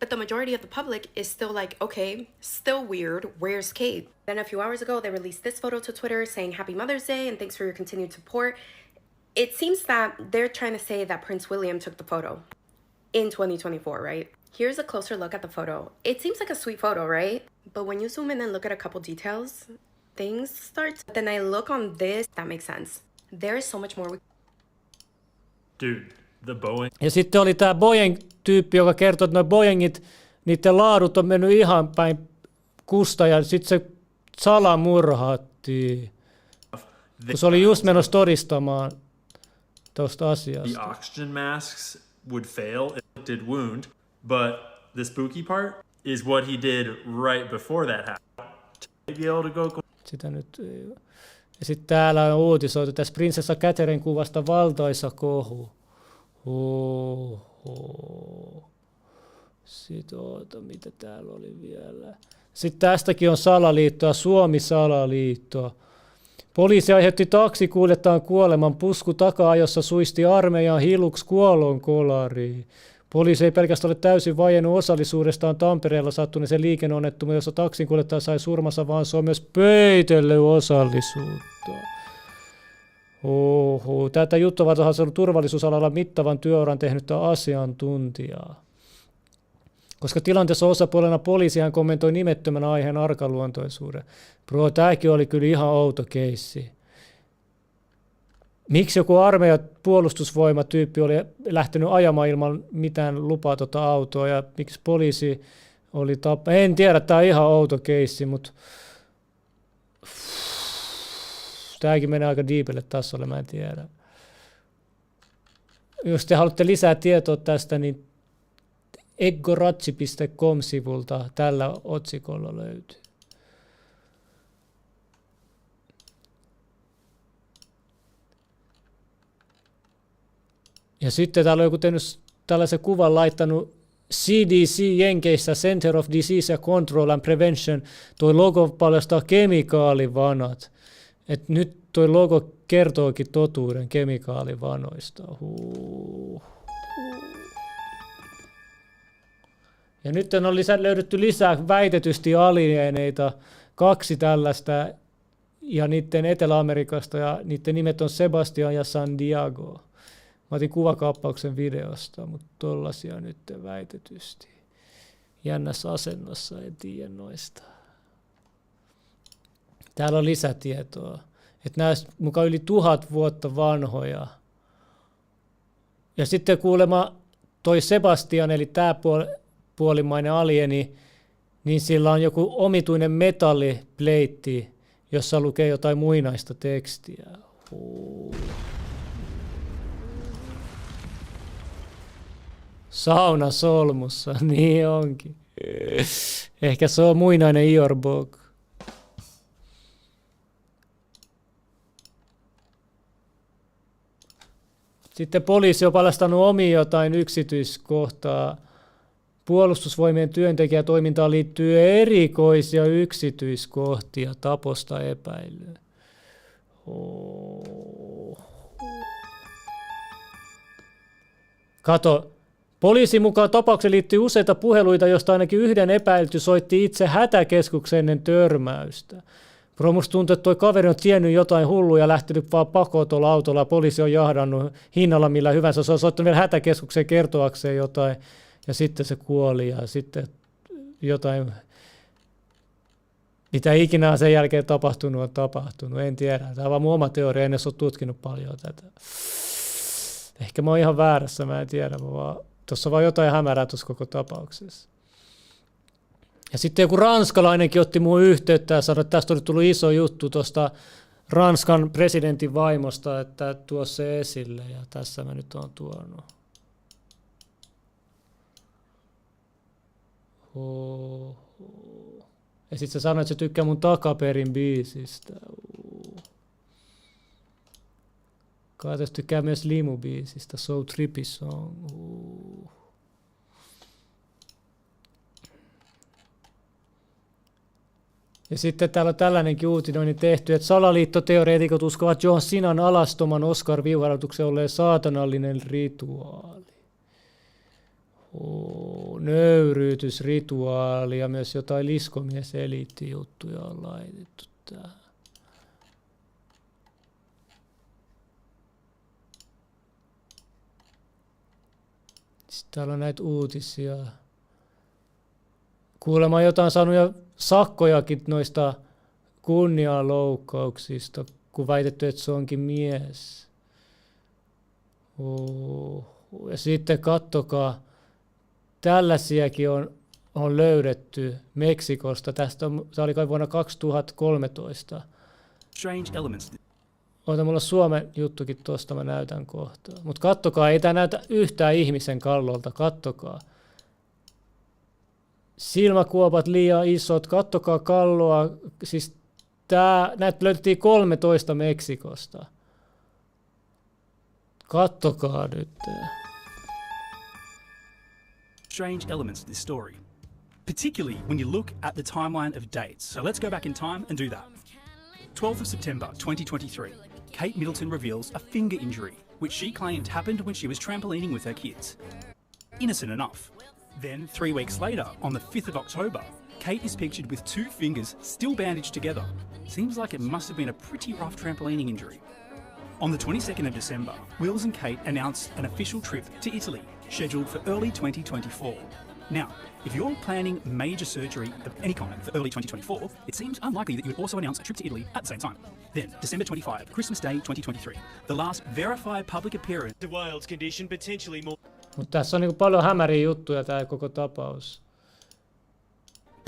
But the majority of the public is still like, okay, still weird, where's Kate? Then a few hours ago, they released this photo to Twitter saying Happy Mother's Day and thanks for your continued support. It seems that they're trying to say that Prince William took the photo in 2024, right? Here's a closer look at the photo. It seems like a sweet photo, right? But when you zoom in and look at a couple details, things start. Then I look on this, that makes sense. There is so much more. Dude, the Boeing. Ja sitten oli tämä Boeing-tyyppi, joka kertoi, että nuo Boeingit, niiden laadut on mennyt ihan päin kusta, ja sitten se salamurhattiin. Kun se oli just menossa todistamaan tuosta asiasta. The oxygen masks would fail if it did wound, but the spooky part is what he did right before that happened. To be able to go. Sitä nyt ei ole. Ja sitten täällä on uutisoitu tässä prinsessa Catherine kuvasta valtaisa kohu. Sitten mitä täällä oli vielä. Sitten tästäkin on salaliittoa, Suomi-salaliitto. Poliisi aiheutti taksikuljettajan kuoleman, pusku taka-ajossa suisti armeijan hiluksi kuolonkolariin. Poliisi ei pelkästään ole täysin vaiennut osallisuudestaan Tampereella sattuneeseen liikenneonnettomuuteen, jossa taksinkuljettaja sai surmansa, vaan se on myös peitellyt osallisuutta. Tätä juttua ovat ollut turvallisuusalalla mittavan työuran tehnyttä asiantuntijaa. Koska tilanteessa osapuolena poliisihan kommentoi nimettömän aiheen arkaluontoisuuden. Bro, tämäkin oli kyllä ihan outo keissi. Miksi joku armeijan puolustusvoimatyyppi oli lähtenyt ajamaan ilman mitään lupaa autoa, ja miksi poliisi oli en tiedä, tämä on ihan outo keissi, mutta tämäkin menee aika diipelle tasolle, mä en tiedä. Jos te haluatte lisää tietoa tästä, niin eggoratsi.com-sivulta tällä otsikolla löytyy. Ja sitten täällä on joku tehnyt tällaisen kuvan laittanut CDC Jenkeissä, Center of Disease Control and Prevention. Tuo logo paljastaa kemikaalivanat. Et nyt tuo logo kertookin totuuden kemikaalivanoista. Ja nyt on löydetty lisää väitetysti alieneita, 2 tällaista, ja niiden Etelä-Amerikasta, ja niiden nimet on Sebastian ja San Diego. Mä otin kuvakaappauksen videosta, mutta tollasia nyt väitetysti. Jännässä asennossa, en tiedä noista. Täällä on lisätietoa, että nämä mukaan yli 1000 vuotta vanhoja. Ja sitten kuulemma toi Sebastian, eli tämä puolimainen alieni, niin sillä on joku omituinen metallipleitti, jossa lukee jotain muinaista tekstiä. Sauna solmussa, niin onkin. Ehkä se on muinainen Iorbog. Sitten poliisi on paljastanut omiin jotain yksityiskohtaa. Puolustusvoimien työntekijätoimintaan liittyy erikoisia yksityiskohtia taposta epäilyä. Kato, poliisin mukaan tapaukseen liittyy useita puheluita, joista ainakin yhden epäilty soitti itse hätäkeskuksen ennen törmäystä. Musta tuntuu, että toi kaveri on tiennyt jotain hullua ja lähtenyt vaan pakoon tuolla autolla ja poliisi on jahdannut hinnalla millä hyvänsä. Se on soittanut vielä hätäkeskukseen kertoakseen jotain ja sitten se kuoli ja sitten jotain, mitä ikinä on sen jälkeen tapahtunut, en tiedä. Tämä on vaan mun oma teoria, en edes ole tutkinut paljon tätä. Ehkä mä oon ihan väärässä, mä en tiedä, tuossa on vaan jotain hämärää tuossa koko tapauksessa. Ja sitten joku ranskalainenkin otti mun yhteyttä ja sanoi, että tästä oli tullut iso juttu tuosta Ranskan presidentin vaimosta, että tuo se esille ja tässä mä nyt oon tuonut. Ja sitten se sanoi, että se tykkää mun Takaperin biisistä. Kaatos tykkää myös Limu-biisistä, So Trippy Song. Ja sitten täällä on tällainenkin uutinoinnin tehty, että salaliittoteoreetikot uskovat John Sinan alastoman Oscar-viuharautuksen olleen saatanallinen rituaali. Nöyryytysrituaali ja myös jotain liskomies-eliittijuttuja on laitettu tähän. Sitten täällä on näitä uutisia. Kuulemma jotain saanut jo sakkojakin noista kunnianloukkauksista, kun väitetty, että se onkin mies. Ja sitten kattokaa, tällaisiakin on löydetty Meksikosta. Tämä oli kai vuonna 2013. Strange elements. Ota, mulla on Suomen juttukin tuosta, mä näytän kohta. Mutta kattokaa, ei tämä näytä yhtään ihmisen kallolta, kattokaa. Silmäkuopat liian isot, kattokaa kalloa, siis näitä löydettiin 13 Meksikosta. Kattokaa nyt. Strange elements to this story, particularly when you look at the timeline of dates. So let's go back in time and do that. 12th of September 2023, Kate Middleton reveals a finger injury, which she claimed happened when she was trampolining with her kids. Innocent enough. Then, 3 weeks later, on the 5th of October, Kate is pictured with 2 fingers still bandaged together. Seems like it must have been a pretty rough trampolining injury. On the 22nd of December, Wills and Kate announced an official trip to Italy, scheduled for early 2024. Now, if you're planning major surgery of any kind for early 2024, it seems unlikely that you would also announce a trip to Italy at the same time. Then, December 25, Christmas Day 2023, the last verified public appearance. The Wales condition potentially more. Mutta tässä on niin paljon hämäriä juttuja tämä koko tapaus.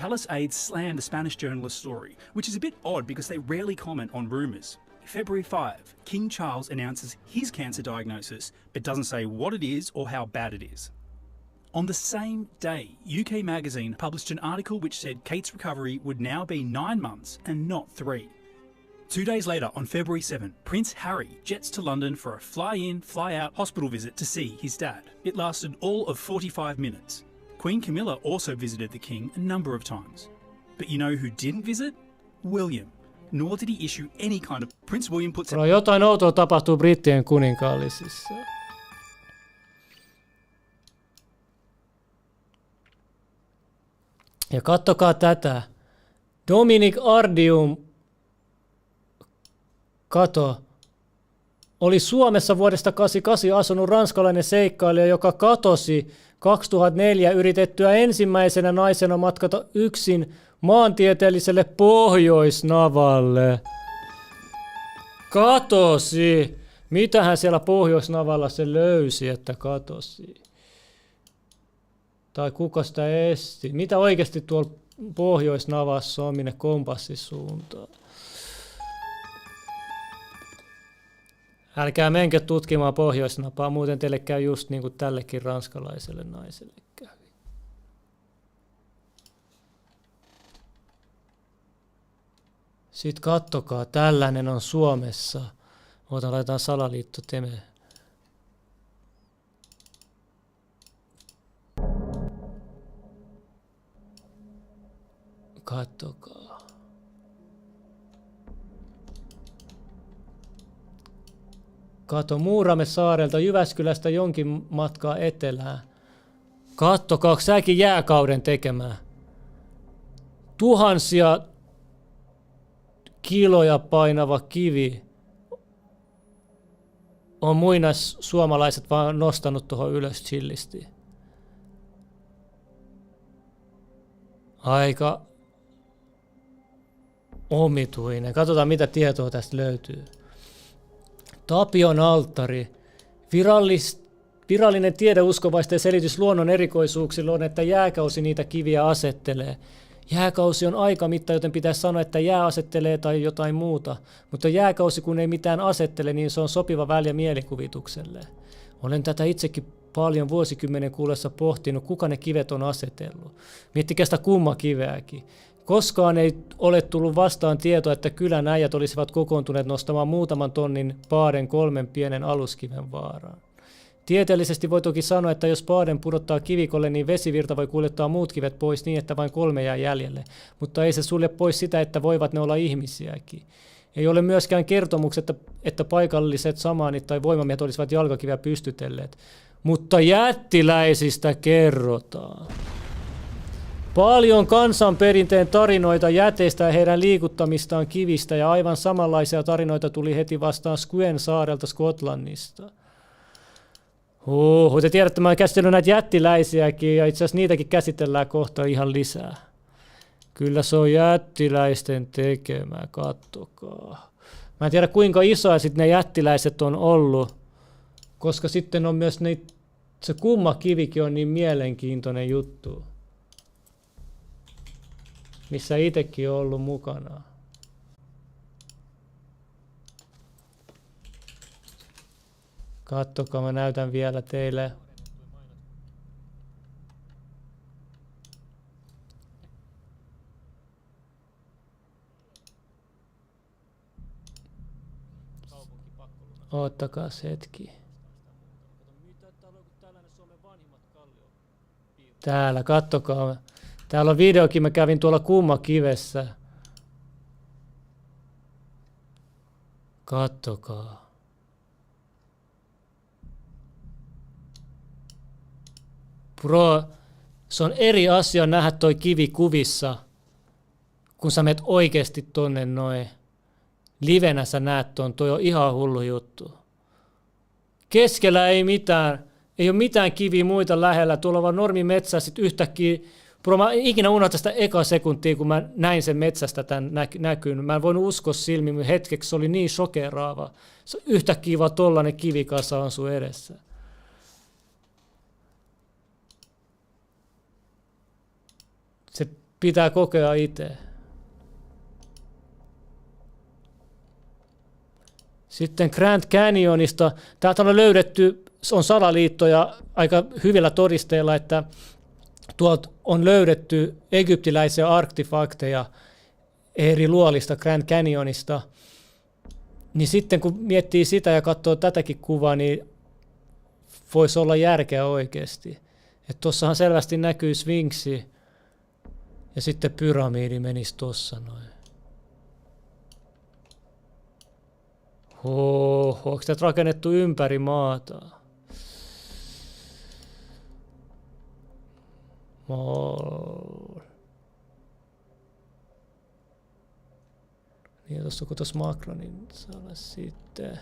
Palace aides slammed the Spanish journalist's story, which is a bit odd because they rarely comment on rumours. February 5, King Charles announces his cancer diagnosis, but doesn't say what it is or how bad it is. On the same day, UK Magazine published an article which said Kate's recovery would now be 9 months and not 3. 2 days later, on February 7, Prince Harry jets to London for a fly-in, fly-out hospital visit to see his dad. It lasted all of 45 minutes. Queen Camilla also visited the King a number of times. But you know who didn't visit? William. Nor did he issue any kind of... Prince William puts... Jotain outoa tapahtuu brittien kuninkaallisissa. Ja kattokaa tätä. Dominic Ardium, kato, oli Suomessa vuodesta 1988 asunut ranskalainen seikkailija, joka katosi 2004 yritettyä ensimmäisenä naisena matkata yksin maantieteelliselle Pohjoisnavalle. Katosi! Mitähän siellä Pohjoisnavalla se löysi, että katosi? Tai kuka sitä esti? Mitä oikeasti tuolla Pohjoisnavassa on, minne kompassisuuntaan? Älkää menkö tutkimaan Pohjoisnapaa, muuten teille käy just niin kuin tällekin ranskalaiselle naiselle kävi. Sitten kattokaa, tällainen on Suomessa. Laitetaan Salaliitto Teme. Kattokaa. Kato, Muurame saarelta Jyväskylästä jonkin matkaa etelään. Kattokaa, onko säkin jääkauden tekemään? Tuhansia kiloja painava kivi on muinaissuomalaiset vaan nostanut tuohon ylös chillisti. Aika omituinen. Katsotaan, mitä tietoa tästä löytyy. Tapion alttari. Virallinen tiedeuskovaisten selitys luonnon erikoisuuksilla on, että jääkausi niitä kiviä asettelee. Jääkausi on aikamitta, joten pitäisi sanoa, että jää asettelee tai jotain muuta. Mutta jääkausi kun ei mitään asettele, niin se on sopiva väljä mielikuvitukselle. Olen tätä itsekin paljon vuosikymmenen kuulessa pohtinut, kuka ne kivet on asetellut. Miettikää sitä kummakiveäkin. Koskaan ei ole tullut vastaan tietoa, että kylän äijät olisivat kokoontuneet nostamaan muutaman tonnin paaden 3 pienen aluskiven vaaraan. Tieteellisesti voi toki sanoa, että jos paaden pudottaa kivikolle, niin vesivirta voi kuljettaa muut kivet pois niin, että vain 3 jää jäljelle. Mutta ei se sulje pois sitä, että voivat ne olla ihmisiäkin. Ei ole myöskään kertomuksetta, että paikalliset samaanit tai voimamiehet olisivat jalkakiveä pystytelleet. Mutta jättiläisistä kerrotaan. Paljon kansanperinteen tarinoita jäteistä ja heidän liikuttamistaan kivistä, ja aivan samanlaisia tarinoita tuli heti vastaan Skuen saarelta Skotlannista. Te tiedätte, että mä oon käsitellyt näitä jättiläisiäkin, ja itse asiassa niitäkin käsitellään kohta ihan lisää. Kyllä se on jättiläisten tekemä, kattokaa. Mä en tiedä, kuinka isoja sitten ne jättiläiset on ollut, koska sitten on myös se kummakivikin on niin mielenkiintoinen juttu, missä itsekin on ollut mukana. Kattokaa, mä näytän vielä teille. Oottakaas hetki. Täällä, kattokaa. Täällä on videokin, mä kävin tuolla kummakivessä. Kattokaa. Bro, se on eri asia nähdä toi kivi kuvissa, kun sä menet oikeesti tonne noin. Livenä sä näet ton, toi on ihan hullu juttu. Keskellä ei mitään, ei ole mitään kiviä muita lähellä, tuolla on vaan normimetsä, sit yhtäkkiä, bro, mä ikinä unohtan sitä eka sekuntia, kun mä näin sen metsästä tän näkyn. Mä en voinut uskoa silmiin, hetkeksi se oli niin shokeraava. Se yhtäkkiä vaan tollanen kivikasa on sun edessä. Se pitää kokea itse. Sitten Grand Canyonista. Täältä on löydetty, on salaliittoja aika hyvillä todisteilla, että tuolta on löydetty egyptiläisiä artefakteja eri luolista Grand Canyonista. Niin sitten kun miettii sitä ja katsoo tätäkin kuvaa, niin voisi olla järkeä oikeasti. Että tossahan selvästi näkyy Sfinksi ja sitten pyramidi menisi tossa noin. Onko tätä rakennettu ympäri maata? Niin, tuossa kun tuossa makro, niin sitten.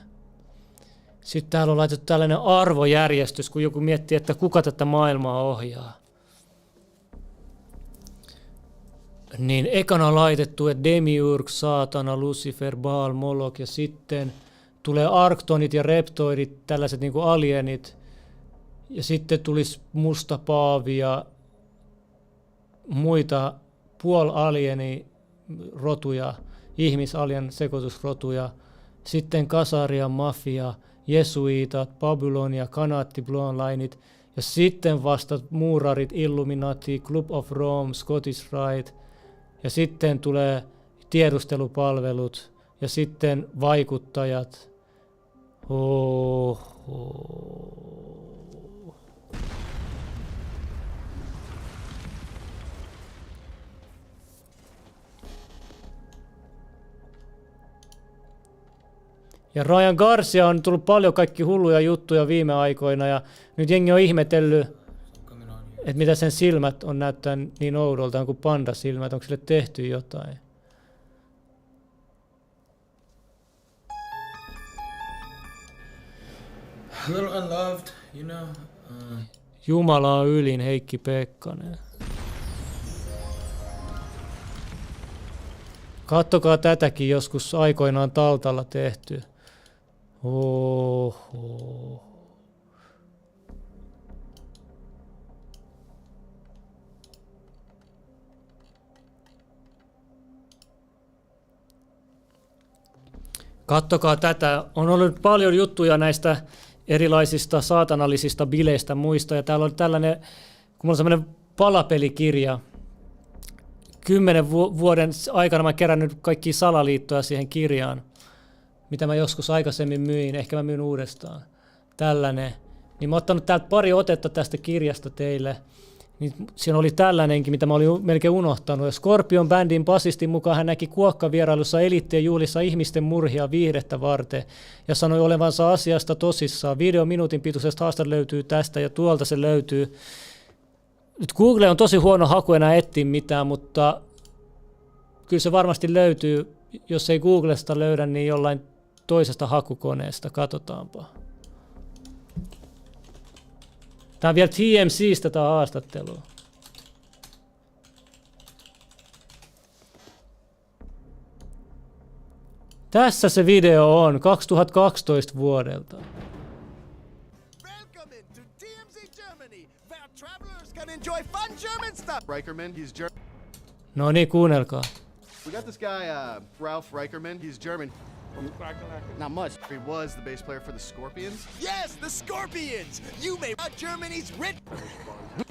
Sitten täällä on laitettu tällainen arvojärjestys, kun joku miettii, että kuka tätä maailmaa ohjaa. Niin ekana on laitettu, että Demiurg, Saatana, Lucifer, Baal, Molok ja sitten tulee arktonit ja reptoidit, tällaiset niin kuin alienit. Ja sitten tulisi musta paavi ja muita puolalieni rotuja, ihmisalien sekoitusrotuja, sitten Kasarian mafia, jesuitat, Babylonia, kanaatti, blonlineit ja sitten vasta muurarit, Illuminati, Club of Rome, Scottish Rite ja sitten tulee tiedustelupalvelut ja sitten vaikuttajat. Ja Ryan Garcia on tullut paljon kaikki hulluja juttuja viime aikoina ja nyt jengi on ihmetellyt, että mitä sen silmät on näyttää niin oudolta kuin pandasilmät, onko sille tehty jotain. A little unloved, you know. Jumala on ylin, Heikki Pekkanen. Kattokaa tätäkin joskus aikoinaan Taltalla tehty. Oho. Kattokaa tätä. On ollut paljon juttuja näistä erilaisista saatanallisista bileistä muista. Ja täällä on tällainen, kun mulla on semmoinen palapelikirja. 10 vuoden aikana mä kerännyt kaikkia salaliittoja siihen kirjaan, mitä mä joskus aikaisemmin myin. Ehkä mä myyn uudestaan. Tällainen. Niin mä oon ottanut täältä pari otetta tästä kirjasta teille. Niin siinä oli tällainenkin, mitä mä olin melkein unohtanut. Ja Scorpion bändin basistin mukaan hän näki kuokkavierailussa eliittien juhlissa ihmisten murhia viihdettä varten ja sanoi olevansa asiasta tosissaan. Video minuutin pituisesta haasta löytyy tästä ja tuolta se löytyy. Nyt Google on tosi huono haku enää etsiä mitään, mutta kyllä se varmasti löytyy. Jos ei Googlesta löydä, niin jollain toisesta hakukoneesta. Katsotaanpa. Tämä on vielä TMC:stä tämä haastattelu. Tässä se video on 2012 vuodelta. No niin, kuunnelkaa. We got this guy, Ralph Reicherman. He's German. Not much. He was the bass player for the Scorpions. Yes, the Scorpions! You made Germany's rich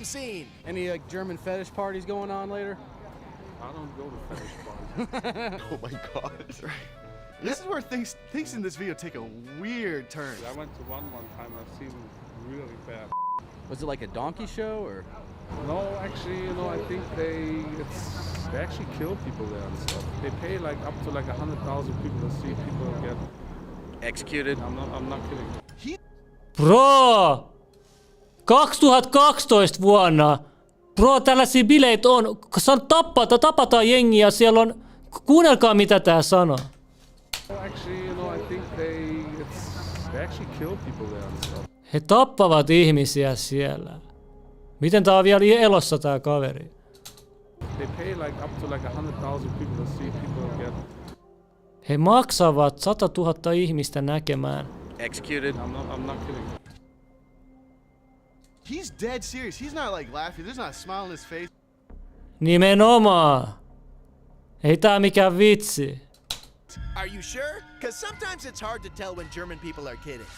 scene. Any German fetish parties going on later? I don't go to fetish parties. Oh my god. This is where things in this video take a weird turn. I went to one time. I've seen really bad. Was it like a donkey show or? No, actually, you know, I think they actually kill people there and stuff. They pay like up to like 100,000 people to see people get executed. I'm not kidding. Bro! 2012 vuonna. Bro, tällaisia bileitä on. Tapataan jengiä, siellä on. Kuunnelkaa mitä tää sanoo. Actually, you know, I think they actually kill people there and stuff. He tappavat ihmisiä siellä. Miten tää on vielä elossa tää kaveri? They pay like up to like 100,000 people to see people get. He maksavat 100 000 ihmistä näkemään. Executed. I'm not kidding. He's dead serious. He's not like laughing. There's not a smile on his face. Nimenomaan. Ei tää mikään vitsi. Are you sure? Because sometimes it's hard to tell when German people are kidding.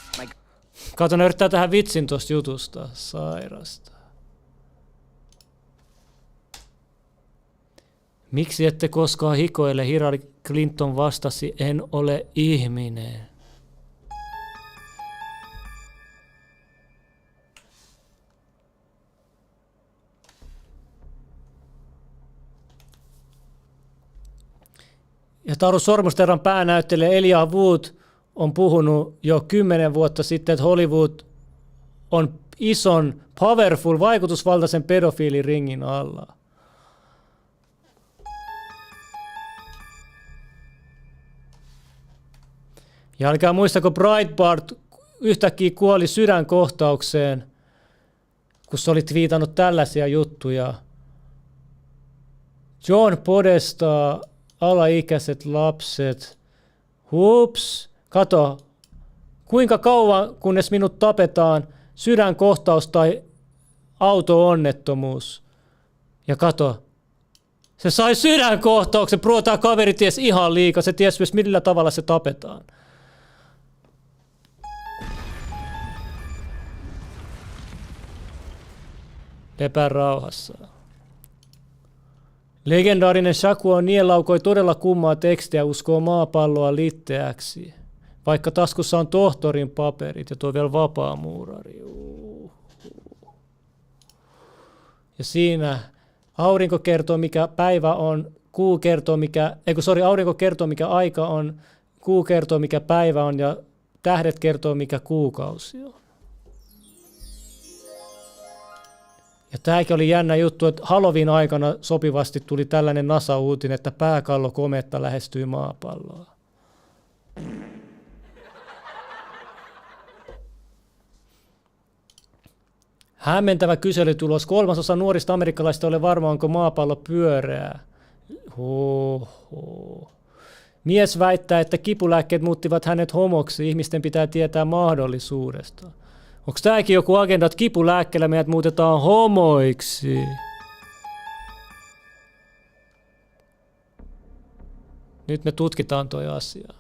Kato, ne yrittää tähän vitsin tosta jutusta. Sairasta. Miksi ette koskaan hikoile? Hillary Clinton vastasi, en ole ihminen. Ja Taru Sormusterran päänäyttelijä Elijah Wood on puhunut jo 10 vuotta sitten, että Hollywood on ison, powerful, vaikutusvaltaisen pedofiiliringin alla. Ja älkää muistako, Breitbart yhtäkkiä kuoli sydänkohtaukseen, kun se oli twiitannut tällaisia juttuja. John Podesta, alaikäiset lapset. Hups, kato, kuinka kauan kunnes minut tapetaan, sydänkohtaus tai auto-onnettomuus. Ja kato, Se sai sydänkohtauksen, bro, tää kaveri ties ihan liikaa, se ties myös millä tavalla se tapetaan. Lepää rauhassa. Legendaarinen Shaku O'Neal laukoi todella kummaa tekstiä uskoo maapalloa litteäksi. Vaikka taskussa on tohtorin paperit ja tuo vielä vapaamuurari. Ja siinä aurinko kertoo mikä päivä on, kuu kertoo mikä, aurinko kertoo mikä aika on, kuu kertoo mikä päivä on ja tähdet kertoo mikä kuukausi on. Ja tämäkin oli jännä juttu, että Halloween aikana sopivasti tuli tällainen NASA-uutinen, että pääkallokometta lähestyy maapalloa. Hämmentävä kyselytulos. 3/3 nuorista amerikkalaisista ole varma, onko maapallo pyöreä. Mies väittää, että kipulääkkeet muuttivat hänet homoksi. Ihmisten pitää tietää mahdollisuudesta. Onko tämäkin joku agenda, että kipulääkkeellä meidät muutetaan homoiksi? Nyt me tutkitaan toi asia.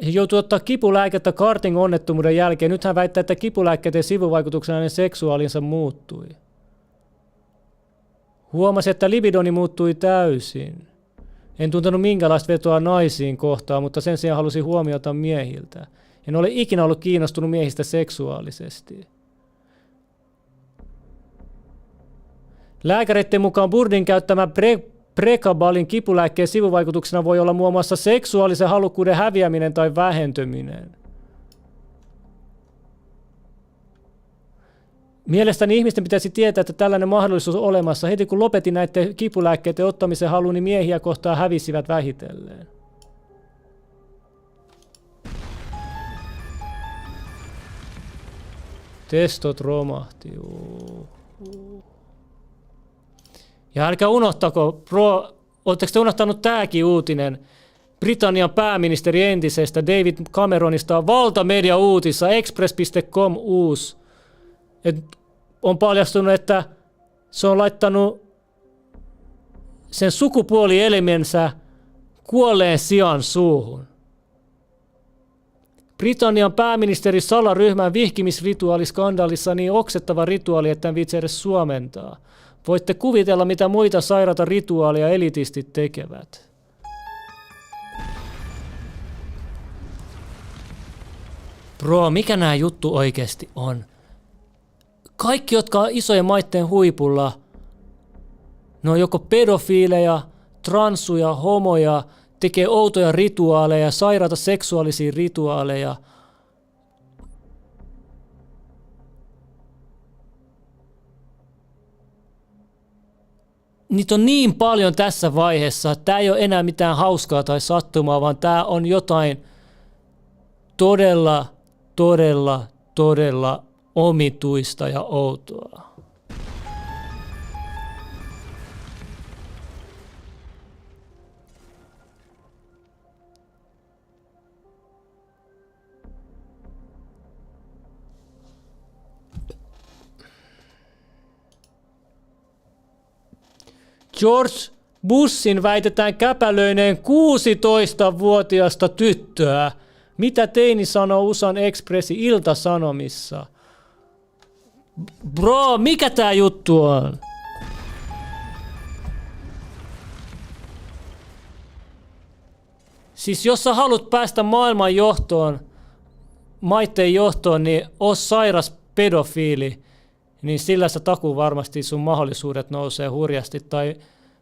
He joutuu ottaa kipulääkettä karting-onnettomuuden jälkeen. Nyt hän väittää, että kipulääkkeiden sivuvaikutuksena hänen seksuaalinsa muuttui. Huomasi, että libidoni muuttui täysin. En tuntenut minkälaista vetoa naisiin kohtaan, mutta sen sijaan halusin huomiota miehiltä. En ole ikinä ollut kiinnostunut miehistä seksuaalisesti. Lääkäreiden mukaan Burdin käyttämä Pregabalin kipulääkkeen sivuvaikutuksena voi olla muun muassa seksuaalisen halukkuuden häviäminen tai vähentyminen. Mielestäni ihmisten pitäisi tietää, että tällainen mahdollisuus on olemassa. Heti kun lopetin näiden kipulääkkeiden ottamisen halun, niin miehiä kohtaan hävisivät vähitellen. Testot romahti. Ja älkää unohtako, bro, ootteko te unohtanut tääkin uutinen? Britannian pääministeri entisestä David Cameronista on valtamedia uutissa, express.com uusi. On paljastunut, että se on laittanut sen sukupuolielimensä kuolleen sian suuhun. Britannian pääministeri salaryhmän vihkimisrituaaliskandaalissa niin oksettava rituaali, että en viitsi edes suomentaa. Voitte kuvitella, mitä muita sairaata rituaaleja elitistit tekevät. Bro, mikä nää juttu oikeasti on? Kaikki, jotka on isojen maitten huipulla, ne on joko pedofiileja, transuja, homoja, tekee outoja rituaaleja, sairaata seksuaalisia rituaaleja. Niitä on niin paljon tässä vaiheessa, että tämä ei ole enää mitään hauskaa tai sattumaa, vaan tämä on jotain todella omituista ja outoa. George Bushin väitetään käpälöineen 16-vuotiasta tyttöä. Mitä teini sanoo USAn Expressin Ilta-Sanomissa? Bro, mikä tää juttu on? Siis jos sä haluat päästä maailman johtoon, maitteen johtoon, niin oo sairas pedofiili, niin sillä sä takuu varmasti sun mahdollisuudet nousee hurjasti. Tai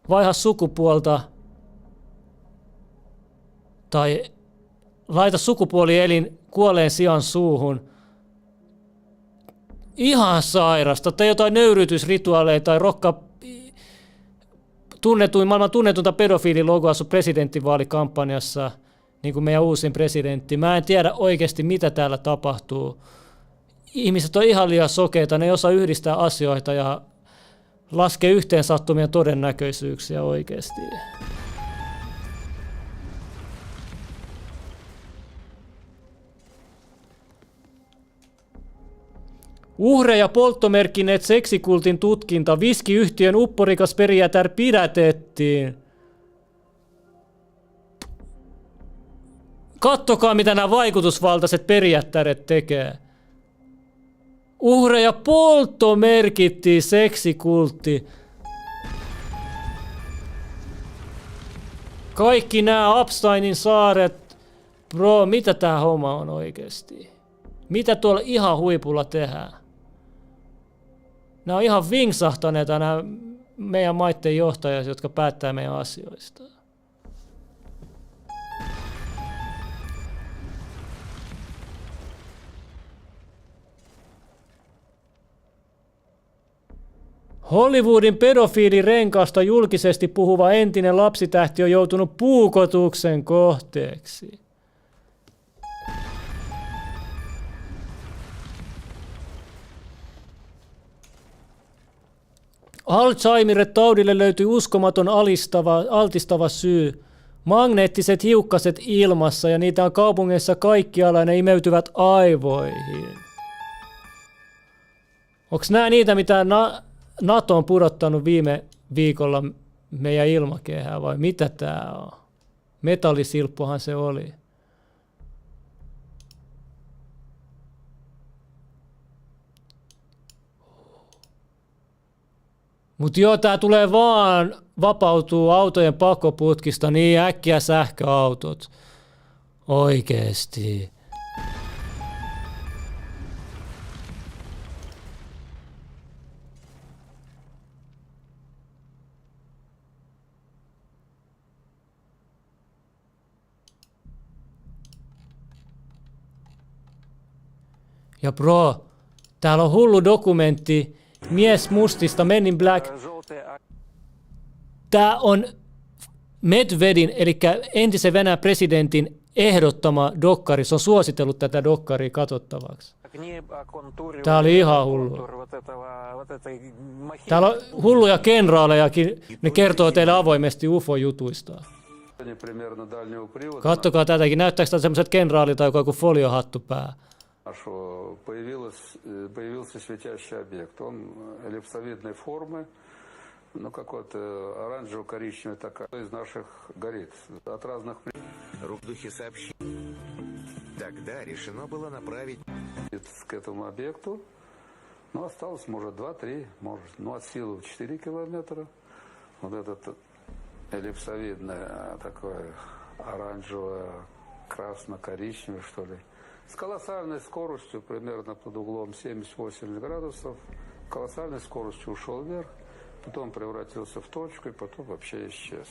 vaiha sukupuolta, tai laita sukupuolielin kuolleen sian suuhun. Ihan sairasta. Tai jotain nöyryytysrituaaleja tai rokka maailman tunnetunta pedofiililogoa sun presidenttivaalikampanjassa. niin kuin meidän uusin presidentti. Mä en tiedä oikeasti, mitä täällä tapahtuu. Ihmiset on ihan liian sokeita, ne ei osaa yhdistää asioita ja laskee yhteen sattumien todennäköisyyksiä oikeasti. Uhreja polttomerkkineet seksikultin tutkinta. Viskiyhtiön upporikas perijätär pidätettiin. Kattokaa, mitä nämä vaikutusvaltaiset perijättäret tekee. Uhreja polttomerkittiin seksikultti. Kaikki nämä Epsteinin saaret. Bro, mitä tää homma on oikeesti? Mitä tuolla ihan huipulla tehdään? Nämä on ihan vinksahtaneita nämä meidän maiden johtajat, jotka päättää meidän asioista. Hollywoodin pedofiilirenkaasta julkisesti puhuva entinen lapsitähti on joutunut puukotuksen kohteeksi. Alzheimer-taudille löytyi uskomaton altistava syy. Magneettiset hiukkaset ilmassa ja niitä on kaupungeissa kaikkialla ja ne imeytyvät aivoihin. Onks nää niitä, mitä NATO on pudottanut viime viikolla meidän ilmakehää vai mitä tää on? Metallisilppuhan se oli. Mut joo, tää tulee vaan vapautuu autojen pakoputkista niin äkkiä sähköautot. Oikeesti. Ja bro, täällä on hullu dokumentti Mies mustista, Men in Black. Tää on Medvedin, eli entisen Venäjän presidentin ehdottama dokkari. Se on suositellut tätä dokkaria katsottavaksi. Tää oli ihan hullu. Täällä on hulluja kenraalejakin. Ne kertoo teille avoimesti UFO-jutuista. Kattokaa tätäkin. Näyttääkö tämä semmoiset kenraalit tai joku foliohattu pää? Появился светящий объект. Он эллипсовидной формы, ну какой-то оранжево-коричневый такая, из наших горит. От разных Рукдухи сообщили. Тогда решено было направить к этому объекту. Ну, осталось, может, 2-3, может, ну, от силы 4 километра. Вот этот эллипсовидный такой оранжево-красно-коричневый, что ли. С колоссальной скоростью, примерно под углом 78 градусов, колоссальной скоростью ушел вверх, потом превратился в точку и потом вообще исчез.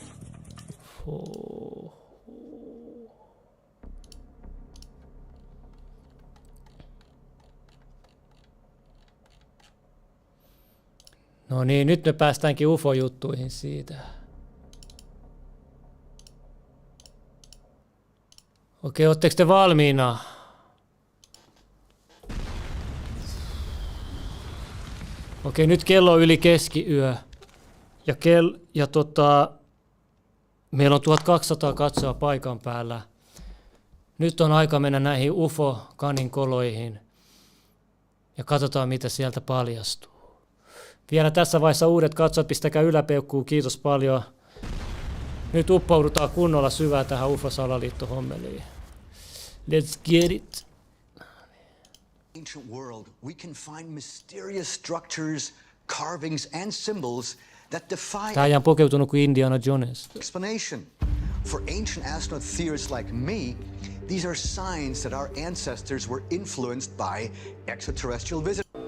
No niin, nyt me päästäänkin UFO-juttuihin siitä. Okei, ootteko te valmiina? Okei, nyt kello on yli keskiyö. Ja meillä on 1200 katsoa paikan päällä. Nyt on aika mennä näihin UFO-kaninkoloihin. Ja katsotaan, mitä sieltä paljastuu. Vielä tässä vaiheessa uudet katsojat, pistäkää yläpeukkuun, kiitos paljon. Nyt uppoudutaan kunnolla syvään tähän UFO-salaliitto-hommeliin. Let's get it. Ancient world, we can find mysterious structures, carvings and symbols that defy Tämä on pukeutunut kuin Indiana Jones. explanation. For ancient astronaut theorists like me, these are signs that our ancestors were influenced by extraterrestrial visitors.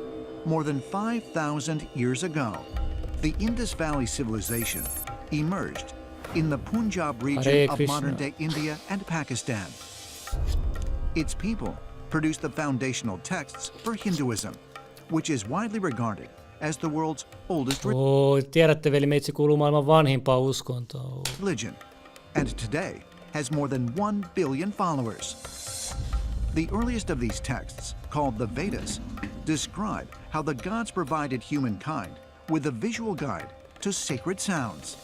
More than 5,000 years ago, the Indus Valley civilization emerged in the Punjab region of modern-day India and Pakistan. Its people produced the foundational texts for Hinduism, which is widely regarded as the world's oldest tiedätte, veli, meitsi kuuluu maailman vanhimpaan uskontoon. religion. And today, has more than 1 billion followers. The earliest of these texts, called the Vedas, describe how the gods provided humankind with a visual guide to sacred sounds.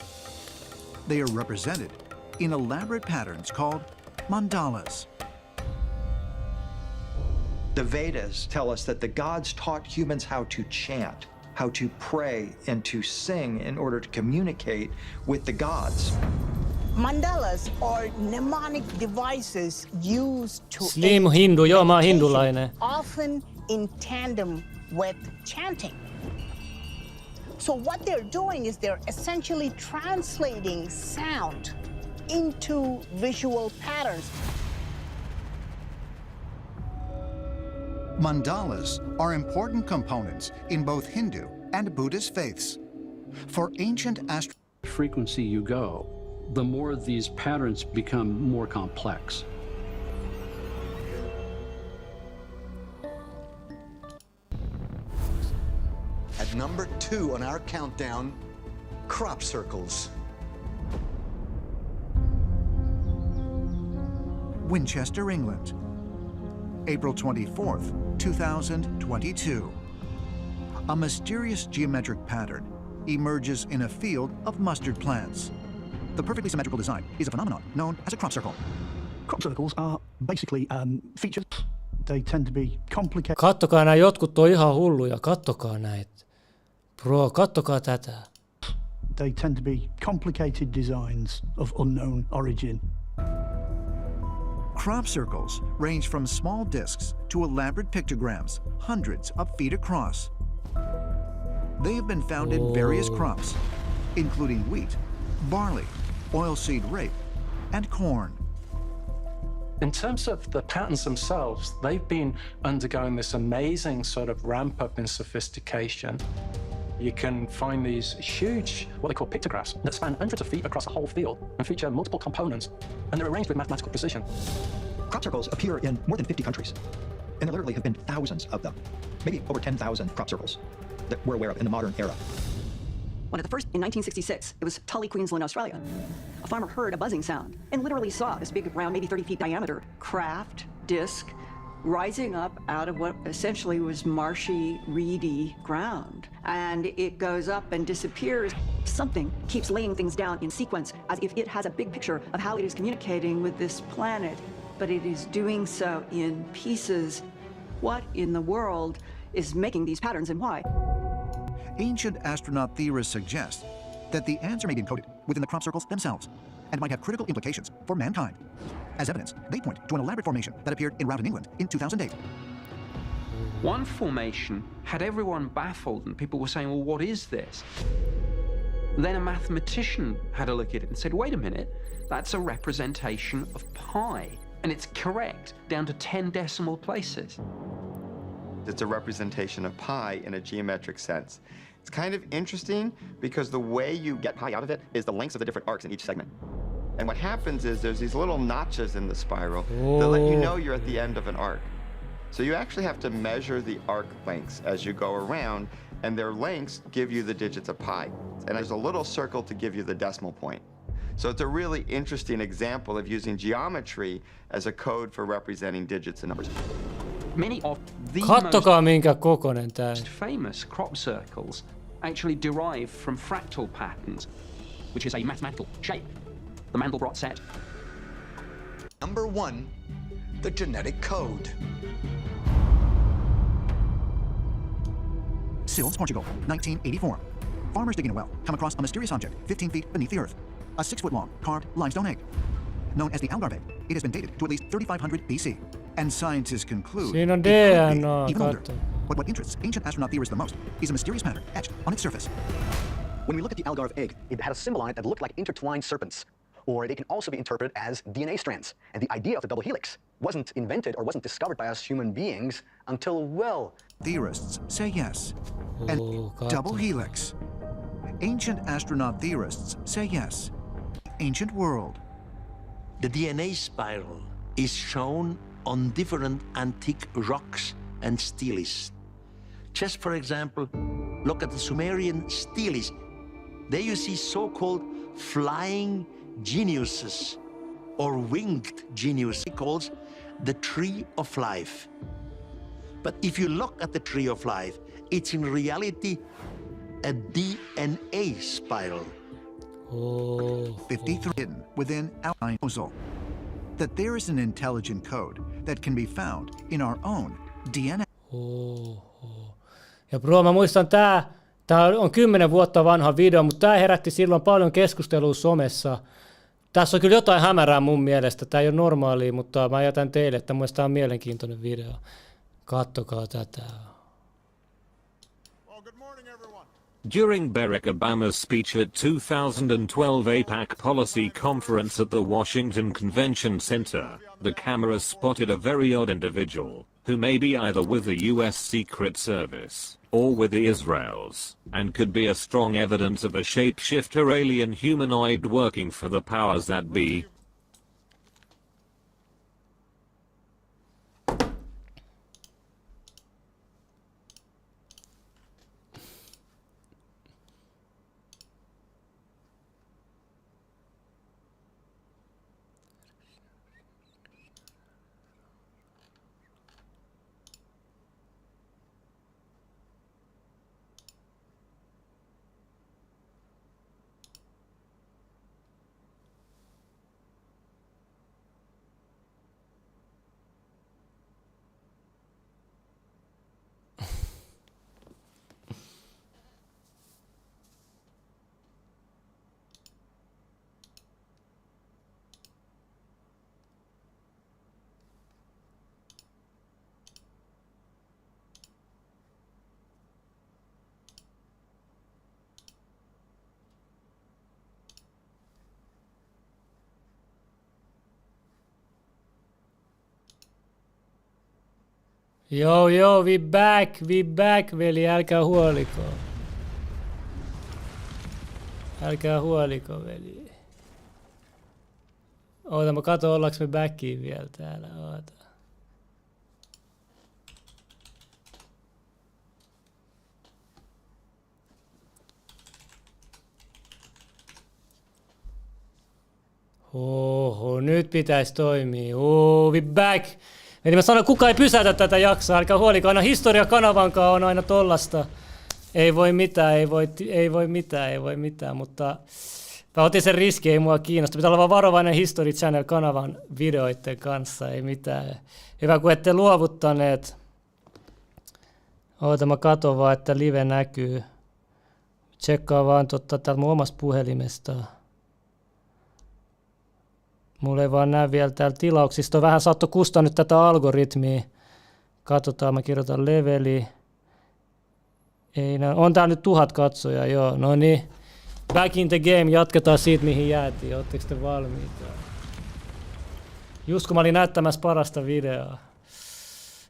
They are represented in elaborate patterns called mandalas. The Vedas tell us that the gods taught humans how to chant, how to pray, and to sing in order to communicate with the gods. Mandalas are mnemonic devices used to Slim Hindu, joo mä oon hindulainen. often in tandem with chanting. So what they're doing is they're essentially translating sound into visual patterns. Mandalas are important components in both Hindu and Buddhist faiths. For ancient frequency you go, the more these patterns become more complex. At number 2 on our countdown, crop circles. Winchester, England, April 24th, 2022. A mysterious geometric pattern emerges in a field of mustard plants. The perfectly symmetrical design is a phenomenon known as a crop circle. Crop circles are basically features. They tend to be complicated. Kattokaa nämä jotkut on ihan hulluja, kattokaa näitä. Bro, kattokaa tätä. They tend to be complicated designs of unknown origin. Crop circles range from small discs to elaborate pictograms, hundreds of feet across. They have been found in various crops, including wheat, barley, oilseed rape, and corn. In terms of the patterns themselves, they've been undergoing this amazing sort of ramp up in sophistication. You can find these huge, what they call pictographs, that span hundreds of feet across a whole field and feature multiple components, and they're arranged with mathematical precision. Crop circles appear in more than 50 countries, and there literally have been thousands of them, maybe over 10,000 crop circles that we're aware of in the modern era. One of the first in 1966, it was Tully, Queensland, Australia. A farmer heard a buzzing sound and literally saw this big, round, maybe 30 feet diameter craft disc rising up out of what essentially was marshy, reedy ground. And it goes up and disappears. Something keeps laying things down in sequence as if it has a big picture of how it is communicating with this planet, but it is doing so in pieces. What in the world is making these patterns and why? Ancient astronaut theorists suggest that the answer may be encoded within the crop circles themselves and might have critical implications for mankind. As evidence, they point to an elaborate formation that appeared in Roughton, England in 2008. One formation had everyone baffled, and people were saying, well, what is this? Then a mathematician had a look at it and said, wait a minute, that's a representation of pi, and it's correct down to 10 decimal places. It's a representation of pi in a geometric sense. It's kind of interesting because the way you get pi out of it is the lengths of the different arcs in each segment. And what happens is there's these little notches in the spiral that let you know you're at the end of an arc. So you actually have to measure the arc lengths as you go around, and their lengths give you the digits of pi. And there's a little circle to give you the decimal point. So it's a really interesting example of using geometry as a code for representing digits and numbers. Many of the Kattokaa minkä kokoinen tää. most famous crop circles actually derive from fractal patterns, which is a mathematical shape. The Mandelbrot set. Number 1, the genetic code. Sils, Portugal, 1984. Farmers digging a well come across a mysterious object 15 feet beneath the earth. A 6-foot-long carved limestone egg. Known as the Algarve, it has been dated to at least 3500 BC. And scientists conclude Siinä on it could be DNA, even older. katso. But what interests ancient astronaut theorists the most is a mysterious pattern etched on its surface. When we look at the Algarve egg, it had a symbol on it that looked like intertwined serpents. Or they can also be interpreted as DNA strands. And the idea of the double helix wasn't invented or wasn't discovered by us human beings until, well... Theorists say yes. And double helix. Ancient astronaut theorists say yes. Ancient world. The DNA spiral is shown on different antique rocks and steles. Just for example, look at the Sumerian steles. There you see so-called flying geniuses. or winged genius calls the tree of life. But if you look at the tree of life, it's in reality a DNA spiral. 53 hidden within our proposal. That there is an intelligent code that can be found in our own DNA. Ja bro, mä muistan tää on 10 vuotta vanha video, mutta tää herätti silloin paljon keskustelua somessa. Tässä on kyllä jotain hämärää mun mielestä. Tää ei ole normaalia, mutta mä jätän teille, että mun mielestä tää on mielenkiintoinen video. Kattokaa tätä. During Barack Obama's speech at 2012 APAC Policy Conference at the Washington Convention Center, the camera spotted a very odd individual, who may be either with the US Secret Service, or with the Israels, and could be a strong evidence of a shapeshifter alien humanoid working for the powers that be. Joo, we back, veli, älkää huoliko, veli. Oota, mä katon, ollaanko me backiin vielä täällä, oota. Oho, nyt pitäisi toimia. We back. Eli mä sanon, kuka ei pysäytä tätä jaksoa, älkää huoliko, aina historiakanavankaan on aina tollasta. Ei voi mitään, mutta mä otin sen riski, ei mua kiinnosta. Pitää olla vaan varovainen History Channel-kanavan videoiden kanssa, ei mitään. Hyvä, kun ette luovuttaneet. Oota, mä katon vaan, että live näkyy. Tsekkaa vaan täältä mun omasta puhelimesta. Mulla ei vaan näe vielä täällä tilauksista. Vähän saattoi kustaa nyt tätä algoritmia. Katsotaan, mä kirjoitan Leveli. Ei näy. On täällä nyt 1000 katsojaa, joo. No niin. Back in the game, jatketaan siitä mihin jäätiin. Ootteko te valmiita? Just kun mä olin näyttämässä parasta videoa.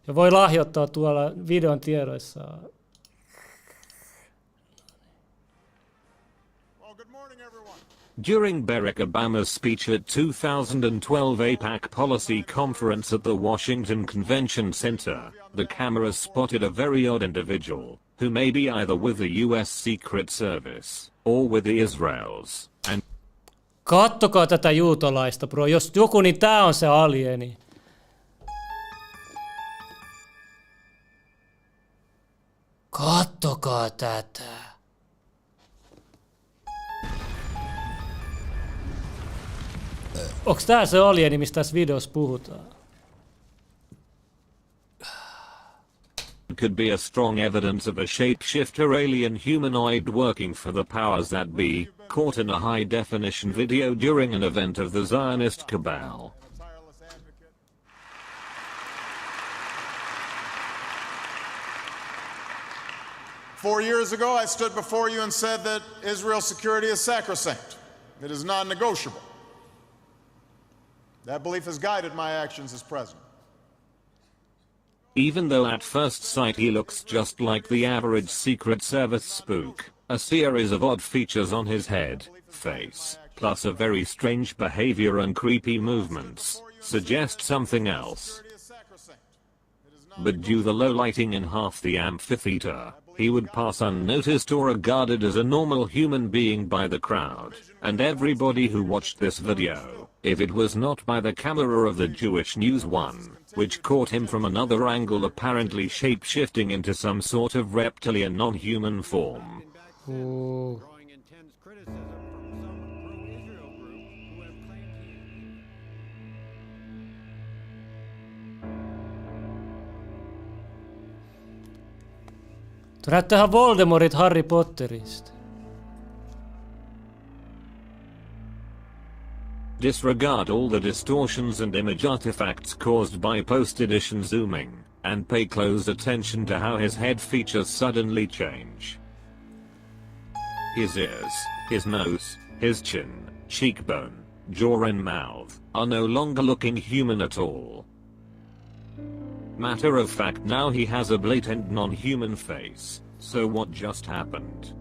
Ja voi lahjoittaa tuolla videon tiedoissa. During Barack Obama's speech at 2012 APAC Policy Conference at the Washington Convention Center, the camera spotted a very odd individual, who may be either with the US Secret Service, or with the Israels, and... Kattokaa tätä juutalaista, bro. Jos joku, niin tää on se alieni. Kattokaa tätä. Onks tää se alieni, mistä tässä videossa puhutaan? Could be a strong evidence of a shapeshifter alien humanoid working for the powers that be, caught in a high-definition video during an event of the Zionist cabal. Four years ago, I stood before you and said that Israel's security is sacrosanct. It is non-negotiable. That belief has guided my actions as president. Even though at first sight he looks just like the average Secret Service spook, a series of odd features on his head, face, plus a very strange behavior and creepy movements, suggest something else. But due the low lighting in half the amphitheater, he would pass unnoticed or regarded as a normal human being by the crowd, and everybody who watched this video, if it was not by the camera of the Jewish News 1, which caught him from another angle apparently shape-shifting into some sort of reptilian non-human form. Ooh. Tuo näyttää ihan Voldemortit Harry Potterista. Disregard all the distortions and image artifacts caused by post-edition zooming, and pay close attention to how his head features suddenly change. His ears, his nose, his chin, cheekbone, jaw and mouth are no longer looking human at all. Matter of fact, now he has a blatant non-human face. So what just happened?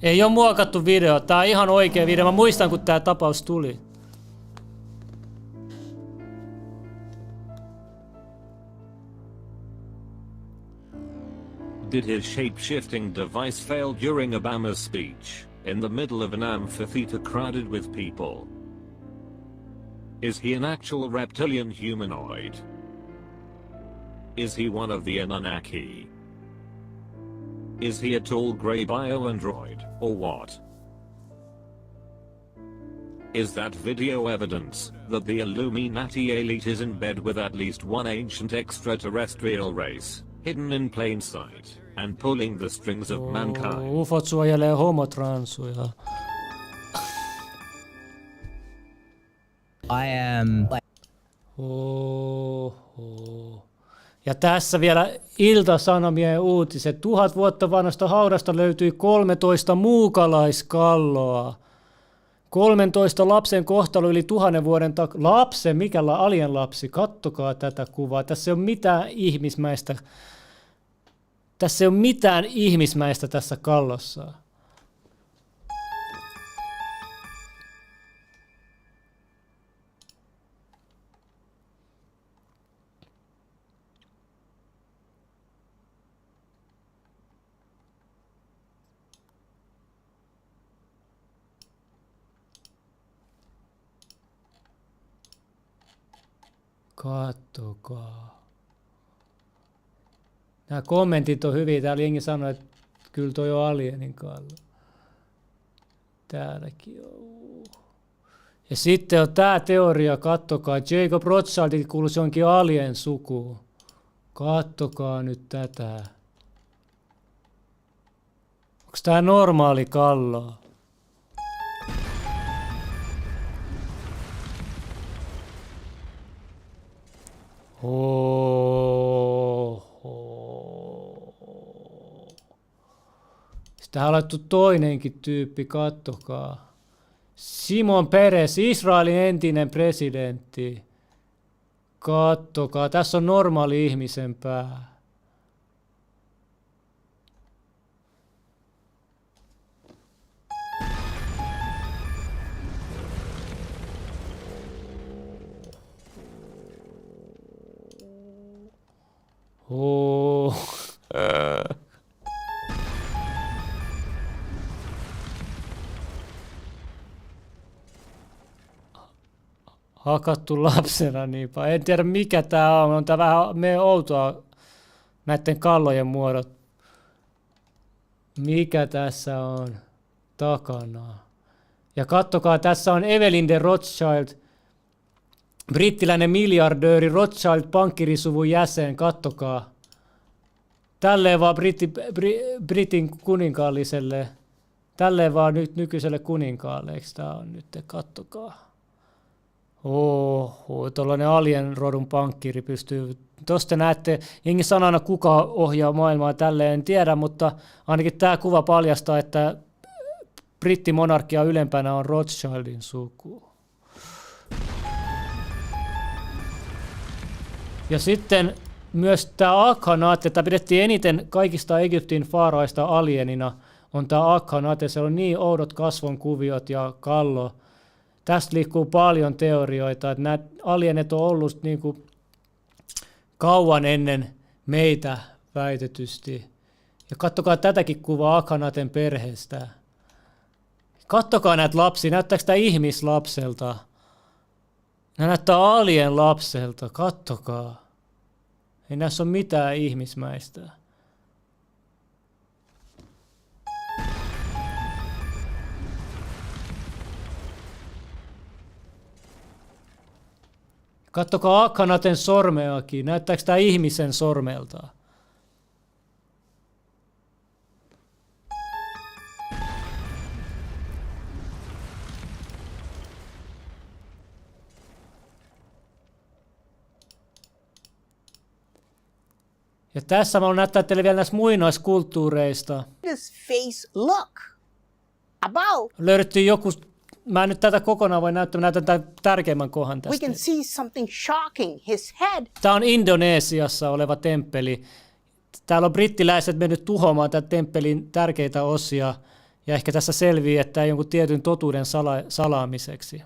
Ei oo muokattu video, tää on ihan oikea video. Mä muistan kun tää tapaus tuli. Did his shape-shifting device fail during Obama's speech, in the middle of an amphitheater crowded with people? Is he an actual reptilian humanoid? Is he one of the Anunnaki? Is he a tall grey bio-android, or what? Is that video evidence that the Illuminati elite is in bed with at least one ancient extraterrestrial race, hidden in plain sight, and pulling the strings of mankind? Ufot suojelee homotransuja. I am... Ja tässä vielä Ilta-Sanomien uutiset. 1000 vuotta vanhasta haudasta löytyi 13 muukalaiskalloa. 13 lapsen kohtalo yli 1000 vuoden takaa. Lapsen? Mikä alien lapsi? Kattokaa tätä kuvaa. Tässä ei ole mitään ihmismäistä. Tässä ei ole mitään ihmismäistä tässä kallossa. Kattokaa. Nämä kommentit on hyviä. Täällä jengi sanoi, että kyllä toi on alienin kallo. Täälläkin on. Ja sitten on tää teoria, kattokaa. Jacob Rothschildin kuuluisi jonkin alien sukuun. Kattokaa nyt tätä. Onko tää normaali kallo? Tähän on laittu toinenkin tyyppi, kattokaa. Simon Peres, Israelin entinen presidentti. Kattokaa, tässä on normaali ihmisen pää. Hakattu lapsena niinpä. En tiedä mikä tää on. On tää vähän meidän outoa näiden kallojen muodot. Mikä tässä on takana? Ja kattokaa, tässä on Evelyn de Rothschild. Brittiläinen miljardööri, Rothschild pankkirisuvun jäsen, kattokaa. Tälleen vaan Britin kuninkaalliselle, tälleen vaan nyt nykyiselle kuninkaalle, eikö tää on nyt, kattokaa. Tuollainen alien-rodun pankkiri pystyy, tuosta näette, jengi sanana kuka ohjaa maailmaa tälleen, en tiedä, mutta ainakin tämä kuva paljastaa, että brittimonarkia ylempänä on Rothschildin suku. Ja sitten myös tämä Akhenaten, tämä pidettiin eniten kaikista Egyptin faaraista alienina, on tämä Akhenaten, se on niin oudot kasvonkuviot ja kallo. Tästä liikkuu paljon teorioita, että nämä alienet on ollut niin kuin kauan ennen meitä väitetysti. Ja kattokaa tätäkin kuvaa Akhanaten perheestä. Kattokaa näitä lapsia, näyttääkö tämä ihmislapselta? Nämä näyttää alien lapselta, kattokaa. Ei näissä ole mitään ihmismäistä. Kattokaa Akhanaten sormeakin, näyttääkö tämä ihmisen sormelta? Ja tässä mä oon näyttää teille vielä näistä muinaiskulttuureista. His face look about. Löydettiin joku, mä en nyt tätä kokonaan voi näyttää, mä näytän tämän tärkeimmän kohan tästä. We can see something shocking. His head. Tää on Indonesiassa oleva temppeli. Täällä on brittiläiset mennyt tuhoamaan tämän temppelin tärkeitä osia. Ja ehkä tässä selvii, että tämä jonkun tietyn totuuden salaamiseksi.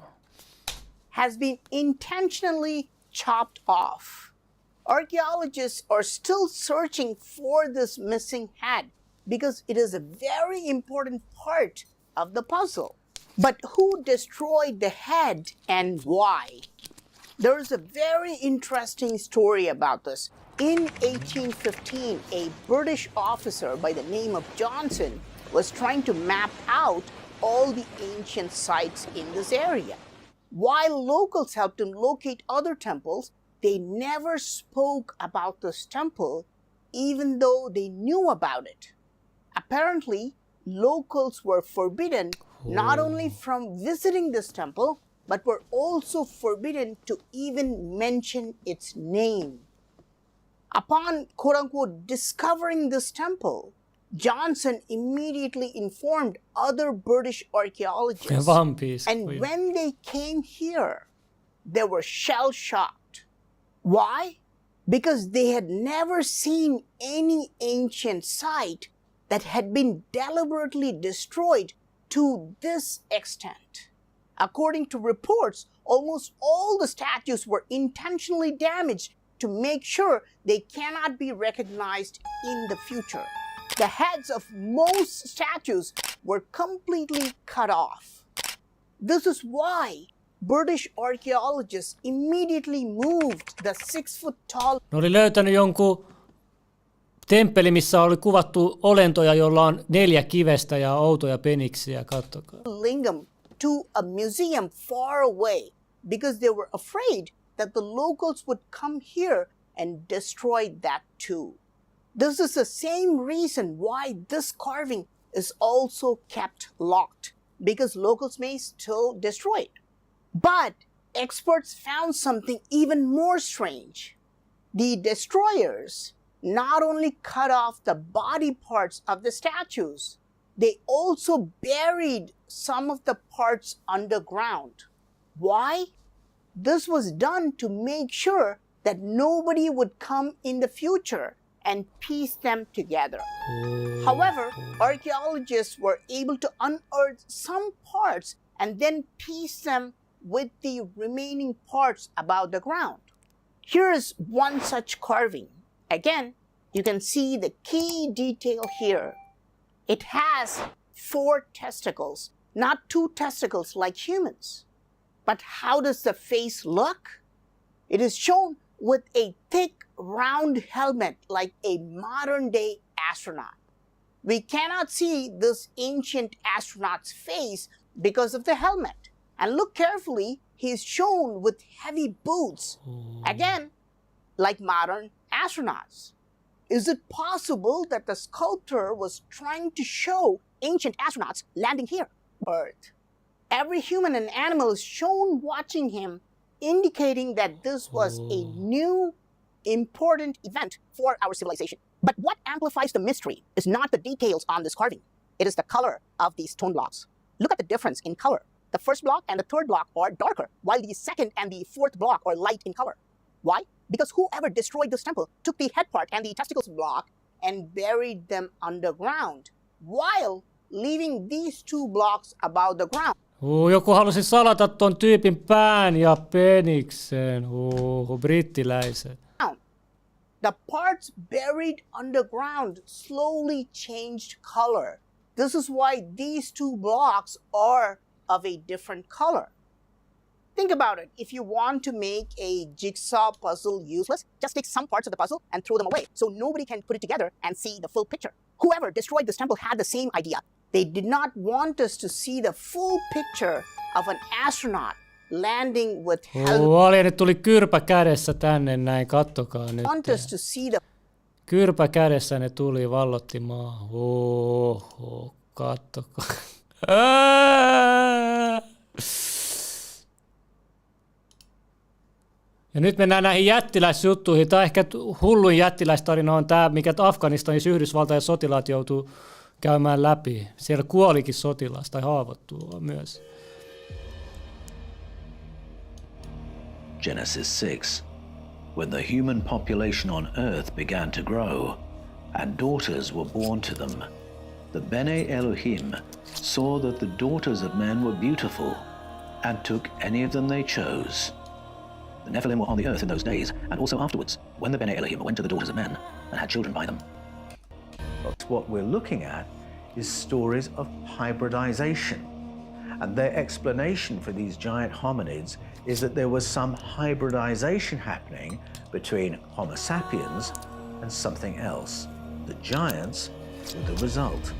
Has been intentionally chopped off. Archaeologists are still searching for this missing head because it is a very important part of the puzzle. But who destroyed the head and why? There is a very interesting story about this. In 1815, a British officer by the name of Johnson was trying to map out all the ancient sites in this area. While locals helped him locate other temples, they never spoke about this temple, even though they knew about it. Apparently, locals were forbidden not only from visiting this temple, but were also forbidden to even mention its name. Upon, quote-unquote, discovering this temple, Johnson immediately informed other British archaeologists. And when they came here, they were shell-shocked. Why? Because they had never seen any ancient site that had been deliberately destroyed to this extent. According to reports, almost all the statues were intentionally damaged to make sure they cannot be recognized in the future. The heads of most statues were completely cut off. This is why British archaeologists immediately moved the 6-foot-tall. Ne oli löytänyt jonkun temppeli, missä oli kuvattu olentoja, joilla on 4 kivestä ja outoja peniksiä, katsokaa. Lingam to a museum far away because they were afraid that the locals would come here and destroy that too. This is the same reason why this carving is also kept locked, because locals may still destroy it. But experts found something even more strange. The destroyers not only cut off the body parts of the statues, they also buried some of the parts underground. Why? This was done to make sure that nobody would come in the future and piece them together. However, archaeologists were able to unearth some parts and then piece them with the remaining parts above the ground. Here is one such carving. Again, you can see the key detail here. It has 4 testicles, not 2 testicles like humans. But how does the face look? It is shown with a thick, round helmet like a modern-day astronaut. We cannot see this ancient astronaut's face because of the helmet. And look carefully, he is shown with heavy boots. Again, like modern astronauts. Is it possible that the sculptor was trying to show ancient astronauts landing here, Earth? Every human and animal is shown watching him, indicating that this was a new, important event for our civilization. But what amplifies the mystery is not the details on this carving. It is the color of these stone blocks. Look at the difference in color. The first block and the third block are darker, while the second and the fourth block are light in color. Why? Because whoever destroyed this temple took the head part and the testicles block and buried them underground, while leaving these 2 blocks above the ground. Joku halusi salata ton tyypin pään ja peniksen. Brittiläiset. the parts buried underground slowly changed color. This is why these two blocks are of a different color. Think about it. If you want to make a jigsaw puzzle useless, just take some parts of the puzzle and throw them away so nobody can put it together and see the full picture. Whoever destroyed this temple had the same idea. They did not want us to see the full picture of an astronaut landing with Oli, nyt tuli kyrpä kädessä tänne näin, kattokaa nyt. Want us to see the Kyrpä kädessä ne tuli, vallotti maa. Oho, kattokaa. Ja nyt mennään näihin jättiläisjuttuihin. Tämä ehkä hulluin jättiläistarina on tämä, mikä Afganistanissa Yhdysvaltain sotilaat joutuu käymään läpi. Siellä kuolikin sotilas tai haavoittuu myös. Genesis 6. When the human population on earth began to grow, and daughters were born to them, the Bene Elohim saw that the daughters of men were beautiful, and took any of them they chose. The Nephilim were on the earth in those days, and also afterwards, when the Bene Elohim went to the daughters of men and had children by them. What we're looking at is stories of hybridization. And their explanation for these giant hominids is that there was some hybridization happening between Homo sapiens and something else. The giants were the result.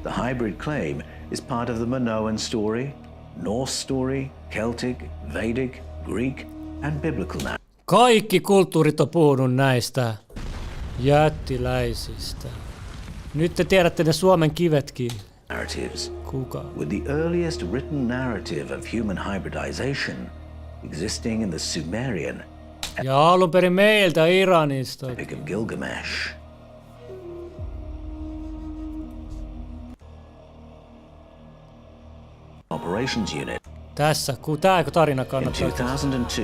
The hybrid claim is part of the Minoan story, Norse story, Celtic, Vedic, Greek, and biblical narrative. Kaikki kulttuurit on puhunut näistä jättiläisistä. Nyt te tiedätte ne Suomen kivetkin. Narratives. Kuka? With the earliest written narrative of human hybridization existing in the Sumerian ja alun perin meiltä Iranista. Epic of Gilgamesh. Operations Unit. Tässä, tämä tarina kannattaa. In 2002,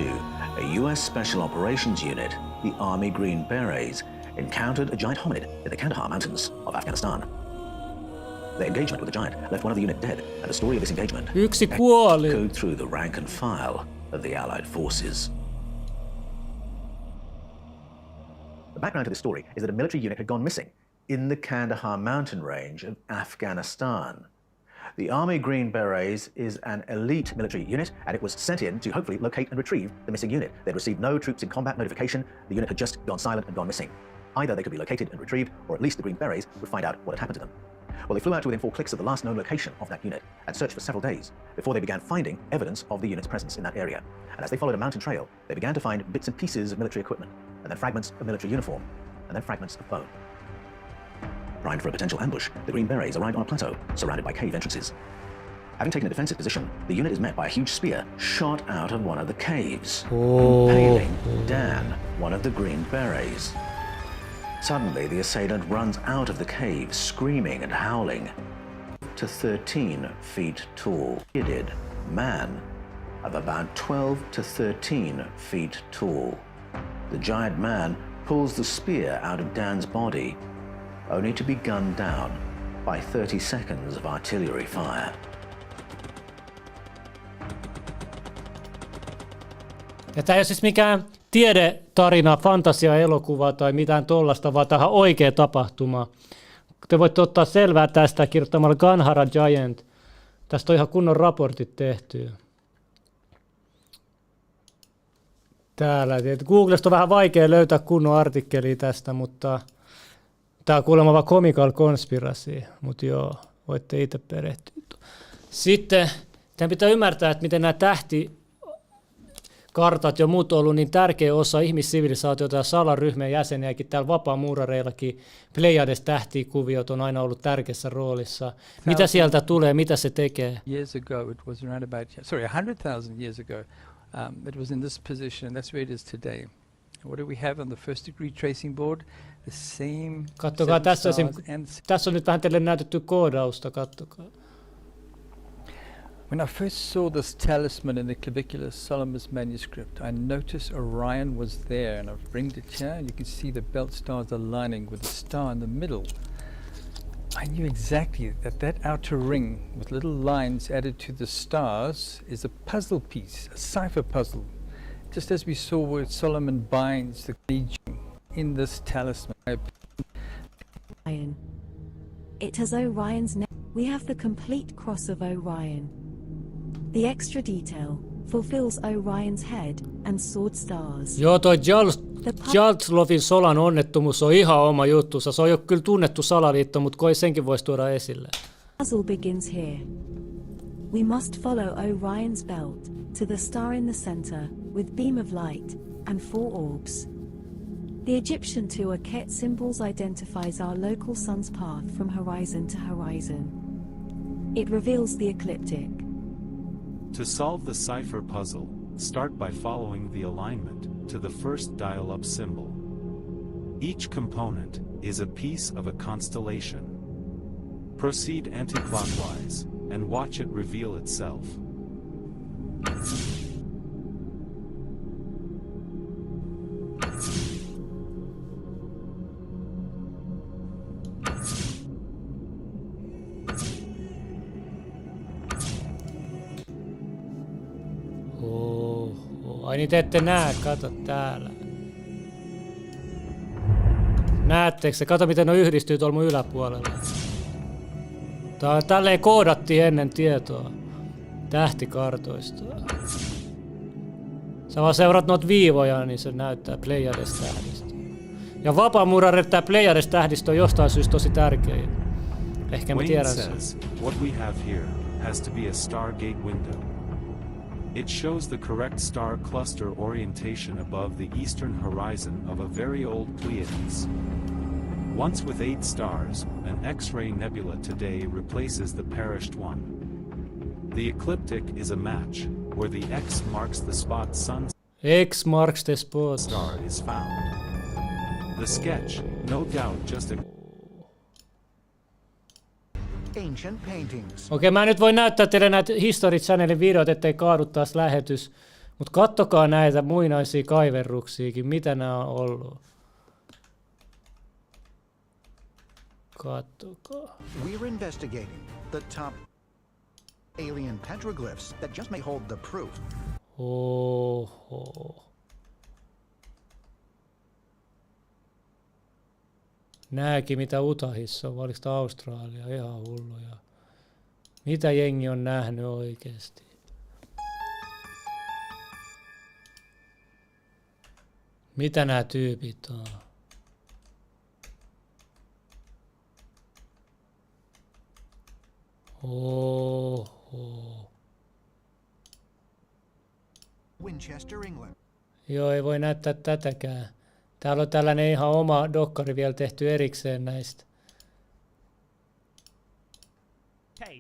a US Special Operations Unit, the Army Green Berets, encountered a giant hominid in the Kandahar Mountains of Afghanistan. Their engagement with the giant left one of the unit dead, and the story of this engagement echoed through the rank and file of the Allied forces. The background to this story is that a military unit had gone missing in the Kandahar mountain range of Afghanistan. The Army Green Berets is an elite military unit, and it was sent in to hopefully locate and retrieve the missing unit. They'd received no troops in combat notification. The unit had just gone silent and gone missing. Either they could be located and retrieved, or at least the Green Berets would find out what had happened to them. Well, they flew out to within 4 clicks of the last known location of that unit and searched for several days before they began finding evidence of the unit's presence in that area. And as they followed a mountain trail, they began to find bits and pieces of military equipment, and then fragments of military uniform, and then fragments of bone. Primed for a potential ambush, the Green Berets arrived on a plateau surrounded by cave entrances. Having taken a defensive position, the unit is met by a huge spear shot out of one of the caves, impaling Dan, one of the Green Berets. Suddenly, the assailant runs out of the cave, screaming and howling. To 13 feet tall, bearded man of about 12 to 13 feet tall. The giant man pulls the spear out of Dan's body, only to be gunned down by 30 seconds of artillery fire. Ja tämä ei ole siis mikään tiedetarina, fantasia-elokuva tai mitään tollasta, vaan tähän oikea tapahtuma. Te voitte ottaa selvää tästä kirjoittamalla Ganhara Giant. Tästä on ihan kunnon raportit tehty. Täällä. Googlesta on vähän vaikea löytää kunnon artikkelia tästä, mutta tämä on kuulemma vaan Comical Conspiracy. Mutta joo, voitte itse perehtyä. Sitten teidän pitää ymmärtää, että miten nämä kartat ja muut on ollut niin tärkeä osa ihmissivilisaatiota ja salaryhmien jäseniäkin. Täällä vapaamuurareillakin Pleiades tähtikuviot on aina ollut tärkeässä roolissa. Mitä sieltä tulee, mitä se tekee? Years ago, it was around about, 100,000 years ago, it was in this position. That's where it is today. What do we have on the first degree tracing board? The same. Kattokaa, tässä on nyt vähän teille näytetty koodausta, kattokaa. When I first saw this talisman in the Clavicular Solomon's manuscript, I noticed Orion was there, and I've bringed it here, and you can see the belt stars aligning with the star in the middle. I knew exactly that outer ring with little lines added to the stars is a puzzle piece, a cipher puzzle. Just as we saw where Solomon binds the region in this talisman. Orion. It has Orion's name. We have the complete cross of Orion. The extra detail fulfills Orion's head and sword stars. Joo, toi Jaltlovin solan onnettomuus on ihan oma juttusa. Se on jo kyllä tunnettu salaliitto, mutta kai senkin voisi tuoda esille. Puzzle begins here. We must follow Orion's belt to the star in the center with beam of light and 4 orbs. The Egyptian Tuaket symbols identifies our local sun's path from horizon to horizon. It reveals the ecliptic. To solve the cipher puzzle, start by following the alignment to the first dial-up symbol. Each component is a piece of a constellation. Proceed anti-clockwise and watch it reveal itself. Ai niin te ette näe, kato täällä. Näettekö se? Kato miten ne yhdistyy tuolla mun yläpuolella. Tälleen koodattiin ennen tietoa tähtikartoista. Sä vaan seurat noita viivoja, niin se näyttää Pleiades-tähdistä. Ja Vapaamuurarille tää Pleiades-tähdistö on jostain syystä tosi tärkeä. Ehkä mä tiedän sen. What we have here has to be a Stargate window. It shows the correct star cluster orientation above the eastern horizon of a very old Pleiades. Once with 8 stars, an X-ray nebula today replaces the perished one. The ecliptic is a match, where the X marks the spot sun's X marks the spot star is found. The sketch, no doubt just a Ancient paintings. Okei, mä nyt voin näyttää teille näitä History Channelin videot, ettei kaadu taas lähetys. Mut kattokaa näitä muinaisia kaiverruksiakin, mitä nämä on ollut. Kattokaa. We're investigating the top alien petroglyphs that just may hold the proof. Oho. Nääkin mitä Utahissa on, oliko tämä Australia, ihan hulluja. Mitä jengi on nähnyt oikeesti? Mitä nämä tyypit on? Oho. Winchester, England. Joo, ei voi näyttää tätäkään. Täällä on tällainen ihan oma dokkari vielä tehty erikseen näistä.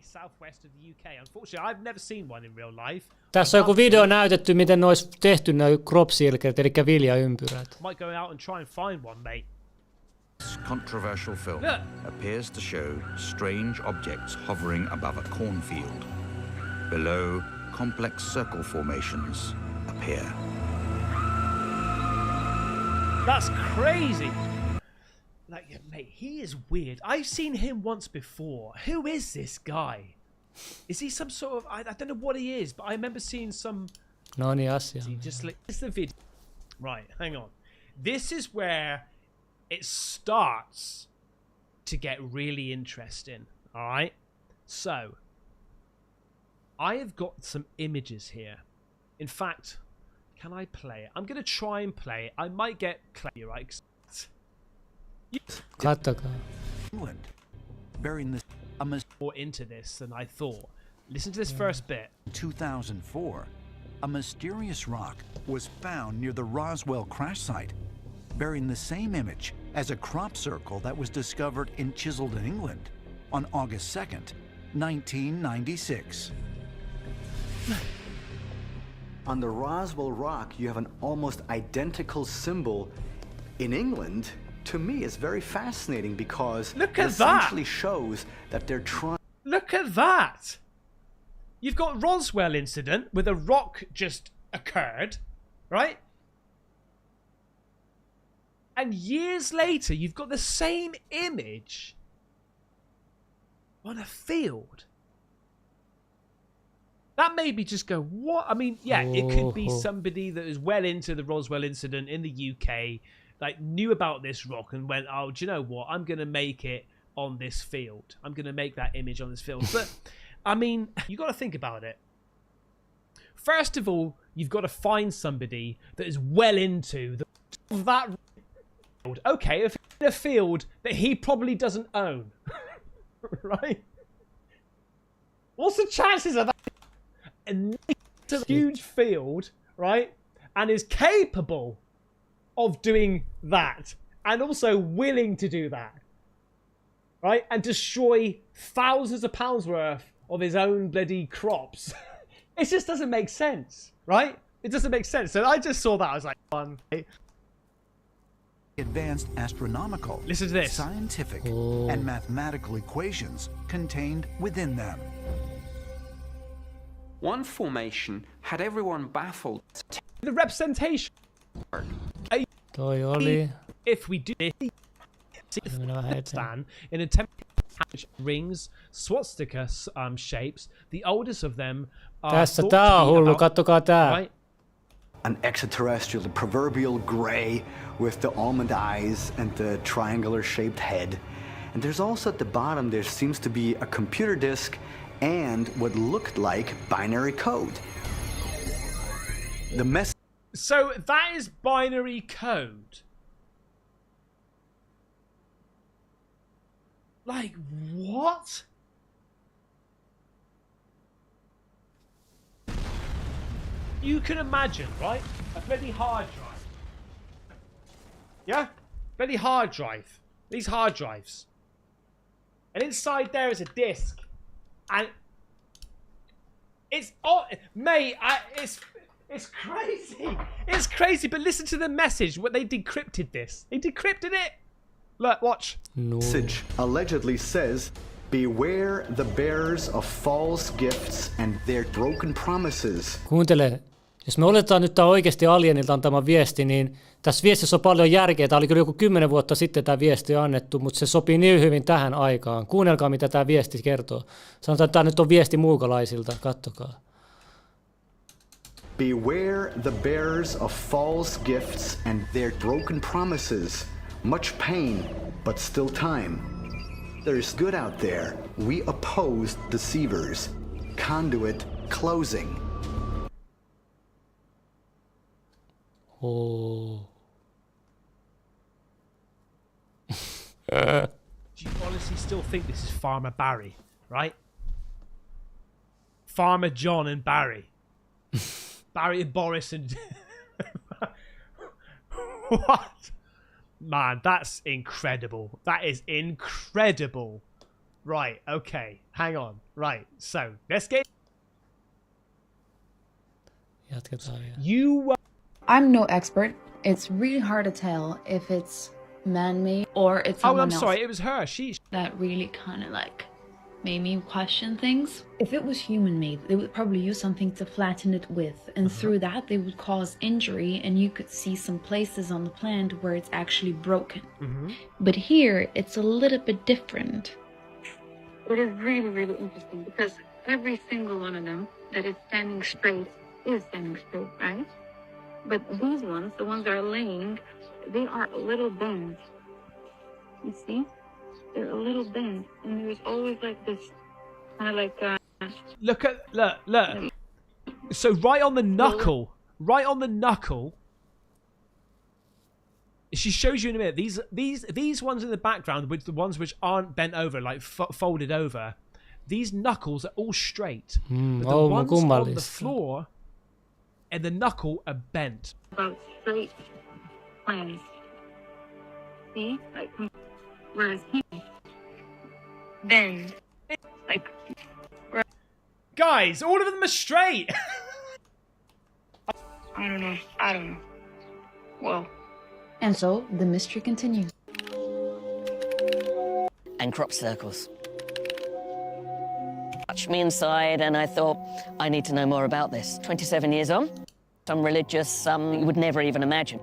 Southwest of the UK. Unfortunately, I've never seen one in real life. Tässä on joku video näytetty, miten ne olisi tehty nuo crop silket, eli viljaympyrät. Might go out and try and find one, mate. This controversial film appears to show strange objects hovering above a cornfield. Below, complex circle formations appear. That's crazy. Like, mate, he is weird. I've seen him once before. Who is this guy? Is he some sort of... I don't know what he is, but I remember seeing some... No niin, asia. Just like... It's the video. Right, hang on. This is where it starts to get really interesting. All right? So, I have got some images here. In fact, can I play it? I'm going to try and play it. I might get clay, right? England, burying this more into this than I thought. Listen to this first bit. 2004, a mysterious rock was found near the Roswell crash site, bearing the same image as a crop circle that was discovered in Chiselden, England, on August 2nd, 1996. On the Roswell rock, you have an almost identical symbol in England. To me, it's very fascinating because Look it at that. essentially shows that they're trying. Look at that! You've got Roswell incident with a rock just occurred, right? And years later, you've got the same image on a field. That made me just go, what? I mean, yeah, it could be somebody that is well into the Roswell incident in the UK, like knew about this rock and went, oh, do you know what? I'm going to make it on this field. I'm going to make that image on this field. But, I mean, you got to think about it. First of all, you've got to find somebody that is well into that field. Okay, if it's in a field that he probably doesn't own, right? What's the chances of that? And it's a huge field, right? And is capable of doing that. And also willing to do that. Right? And destroy thousands of pounds worth of his own bloody crops. It just doesn't make sense. Right? It doesn't make sense. So I just saw that. I was like, fun. Advanced astronomical, listen to this, scientific, and mathematical equations contained within them. One formation had everyone baffled. The representation. Toi oli. If we do this, in a template rings, swastika shapes, the oldest of them are Tässä tää on hullu, kattokaa tää. Right? An extraterrestrial, the proverbial gray with the almond eyes and the triangular shaped head. And there's also at the bottom, there seems to be a computer disk and what looked like binary code. The So that is binary code. Like, what? You can imagine, right? A bloody hard drive. Yeah? Bloody hard drive. These hard drives. And inside there is a disk. And it's mate, it's crazy. It's crazy, but listen to the message. What they decrypted this. They decrypted it. Look, watch. Message allegedly says, beware the bearers of false gifts and their broken promises. Kuuntele. Jos me oletetaan nyt tämä oikeasti alienilta antama viesti, niin tässä viestissä on paljon järkeä. Tämä oli kyllä joku 10 vuotta sitten tämä viesti annettu, mutta se sopii niin hyvin tähän aikaan. Kuunnelkaa, mitä tämä viesti kertoo. Sanotaan, että tämä nyt on viesti muukalaisilta. Kattokaa. Beware the bearers of false gifts and their broken promises. Much pain, but still time. There is good out there. We oppose deceivers. Conduit closing. Oh. Do you honestly still think this is Farmer Barry, right? Farmer John and Barry. Barry and Boris and... What? Man, that's incredible. That is incredible. Right, okay. Hang on. Right, so, let's get... You... I'm no expert. It's really hard to tell if it's man-made or it's someone else. Oh, I'm sorry, it was her. That really kind of like made me question things. If it was human-made, they would probably use something to flatten it with, and through that they would cause injury, and you could see some places on the plant where it's actually broken. But here, it's a little bit different. It is really, really interesting because every single one of them that is standing straight is standing straight, right? But these ones, the ones that are laying, they are a little bent. You see? They're a little bent. And there's always like this kind of like... Look. So right on the knuckle, she shows you in a minute, these ones in the background, which the ones which aren't bent over, like folded over, these knuckles are all straight. But the ones on the floor and the knuckle are bent. About straight lines. See? Like, whereas he bend. Like, guys, all of them are straight. I don't know. Whoa. And so the mystery continues. And crop circles. Touched me inside, and I thought, I need to know more about this. 27 years on, some religious, some you would never even imagine.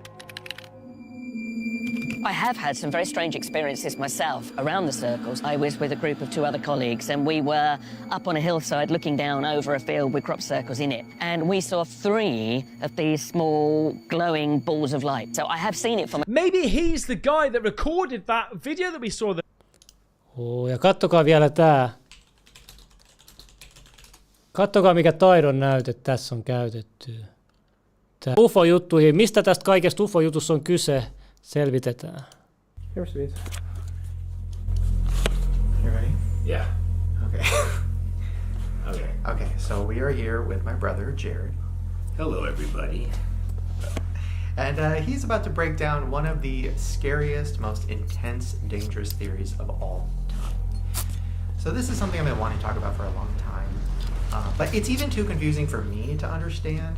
I have had some very strange experiences myself around the circles. I was with a group of 2 other colleagues, and we were up on a hillside looking down over a field with crop circles in it. And we saw 3 of these small glowing balls of light. So I have seen it from... Maybe he's the guy that recorded that video that we saw. Ja kattokaa vielä tää. Kattokaa mikä taidon näyte tässä on käytetty. Tää UFO-juttuihin. Mistä tästä kaikesta UFO-jutussa on kyse? Selvitetään. Here, sweet. You ready? Yeah. Okay. Okay, so we are here with my brother, Jared. Hello, everybody. And he's about to break down one of the scariest, most intense, dangerous theories of all time. So this is something I've been wanting to talk about for a long time. But it's even too confusing for me to understand.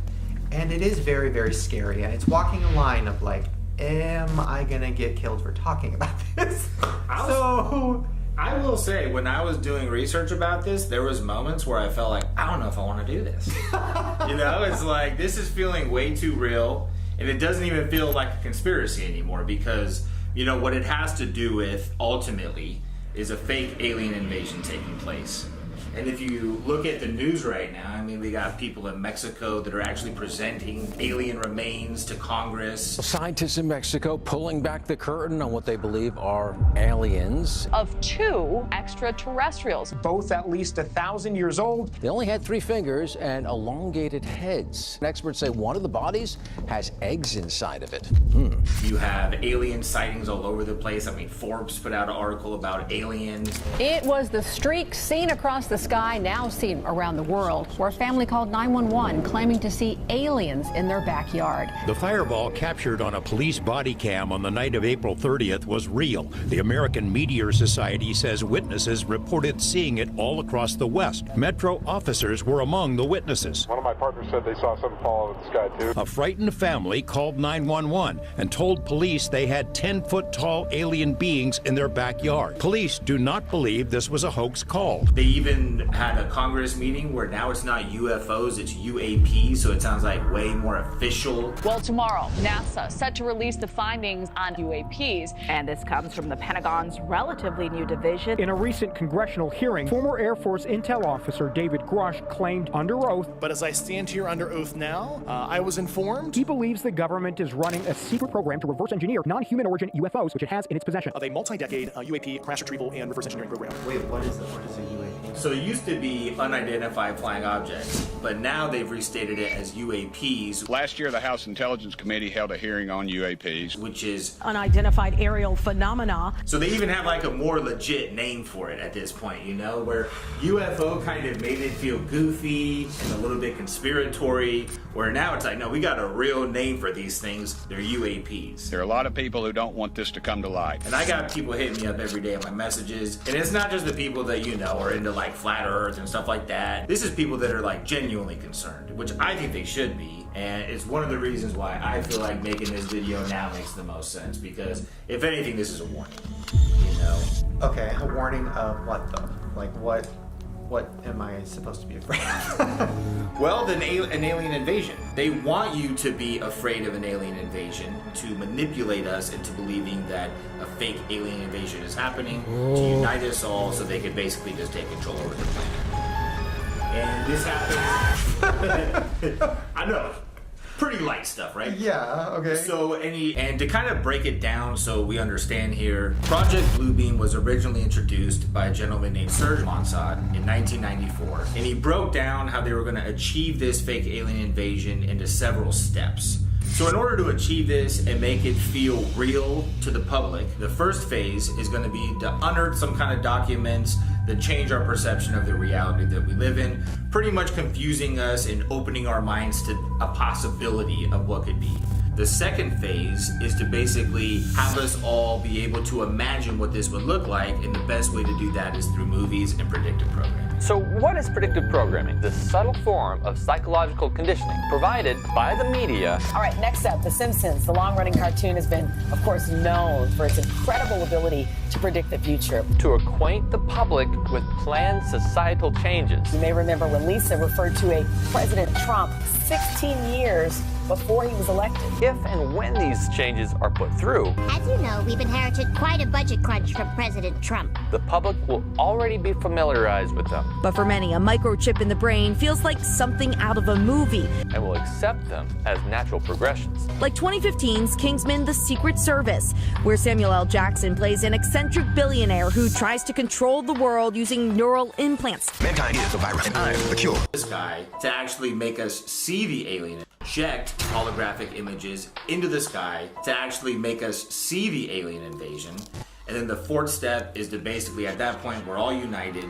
And it is very, very scary. And it's walking a line of like, am I gonna get killed for talking about this? I will say, when I was doing research about this, there was moments where I felt like, I don't know if I want to do this. You know, it's like, this is feeling way too real, and it doesn't even feel like a conspiracy anymore, because, you know, what it has to do with, ultimately, is a fake alien invasion taking place. And if you look at the news right now, I mean, we got people in Mexico that are actually presenting alien remains to Congress. Scientists in Mexico pulling back the curtain on what they believe are aliens. Of 2 extraterrestrials. Both at least 1,000 years old. They only had 3 fingers and elongated heads. Experts say one of the bodies has eggs inside of it. You have alien sightings all over the place. I mean, Forbes put out an article about aliens. It was the streak seen across the sky, now seen around the world, where a family called 911 claiming to see aliens in their backyard. The fireball captured on a police body cam on the night of April 30th was real. The American Meteor Society says witnesses reported seeing it all across the West. Metro officers were among the witnesses. One of my partners said they saw something fall out of the sky too. A frightened family called 911 and told police they had 10-foot-tall alien beings in their backyard. Police do not believe this was a hoax call. They even had a Congress meeting where now it's not UFOs, it's UAPs, so it sounds like way more official. Well, tomorrow, NASA set to release the findings on UAPs. And this comes from the Pentagon's relatively new division. In a recent congressional hearing, former Air Force Intel officer David Grush claimed under oath, but as I stand here under oath now, I was informed he believes the government is running a secret program to reverse engineer non-human origin UFOs, which it has in its possession. Of a multi-decade UAP crash retrieval and reverse engineering program. Wait, what is it? What is a UAP? So it used to be unidentified flying objects, but now they've restated it as UAPs. Last year, the House Intelligence Committee held a hearing on UAPs, which is unidentified aerial phenomena. So they even have like a more legit name for it at this point, you know, where UFO kind of made it feel goofy and a little bit conspiratory, where now it's like, no, we got a real name for these things. They're UAPs. There are a lot of people who don't want this to come to light. And I got people hitting me up every day on my messages, and it's not just the people that, you know, are into like flat earth and stuff like that. This is people that are like genuinely concerned, which I think they should be. And it's one of the reasons why I feel like making this video now makes the most sense, because if anything, this is a warning, you know? Okay, a warning of what though? Like what am I supposed to be afraid of? Well, an alien invasion. They want you to be afraid of an alien invasion to manipulate us into believing that a fake alien invasion is happening, to unite us all so they could basically just take control over the planet. And this happens. I know. Pretty light stuff, right? Yeah, okay. So and to kind of break it down so we understand here, Project Bluebeam was originally introduced by a gentleman named Serge Monsad in 1994. And he broke down how they were going to achieve this fake alien invasion into several steps. So in order to achieve this and make it feel real to the public, the first phase is going to be to unearth some kind of documents that change our perception of the reality that we live in, pretty much confusing us and opening our minds to a possibility of what could be. The second phase is to basically have us all be able to imagine what this would look like, and the best way to do that is through movies and predictive programming. So what is predictive programming? The subtle form of psychological conditioning provided by the media. All right, next up, The Simpsons. The long-running cartoon has been, of course, known for its incredible ability to predict the future. To acquaint the public with planned societal changes. You may remember when Lisa referred to a President Trump 16 years before he was elected. If and when these changes are put through, As you know, we've inherited quite a budget crunch from President Trump. the public will already be familiarized with them But for many, a microchip in the brain feels like something out of a movie. and will accept them as natural progressions. Like 2015's Kingsman: The Secret Service, where Samuel L. Jackson plays an eccentric billionaire who tries to control the world using neural implants. Mankind is the virus, and I am the cure. This guy to actually make us see the alien. Project holographic images into the sky to actually make us see the alien invasion. And then the fourth step is to basically, at that point, we're all united.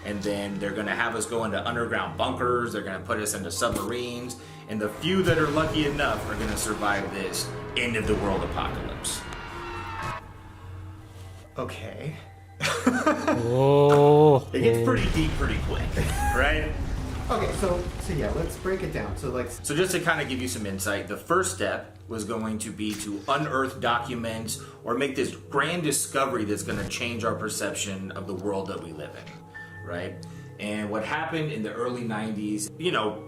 And then they're going to have us go into underground bunkers. They're going to put us into submarines. And the few that are lucky enough are going to survive this end of the world apocalypse. Okay. Oh. It gets pretty deep pretty quick, right? Okay, so yeah, let's break it down. So just to kind of give you some insight, the first step was going to be to unearth documents or make this grand discovery that's going to change our perception of the world that we live in, right? And what happened in the early 90s,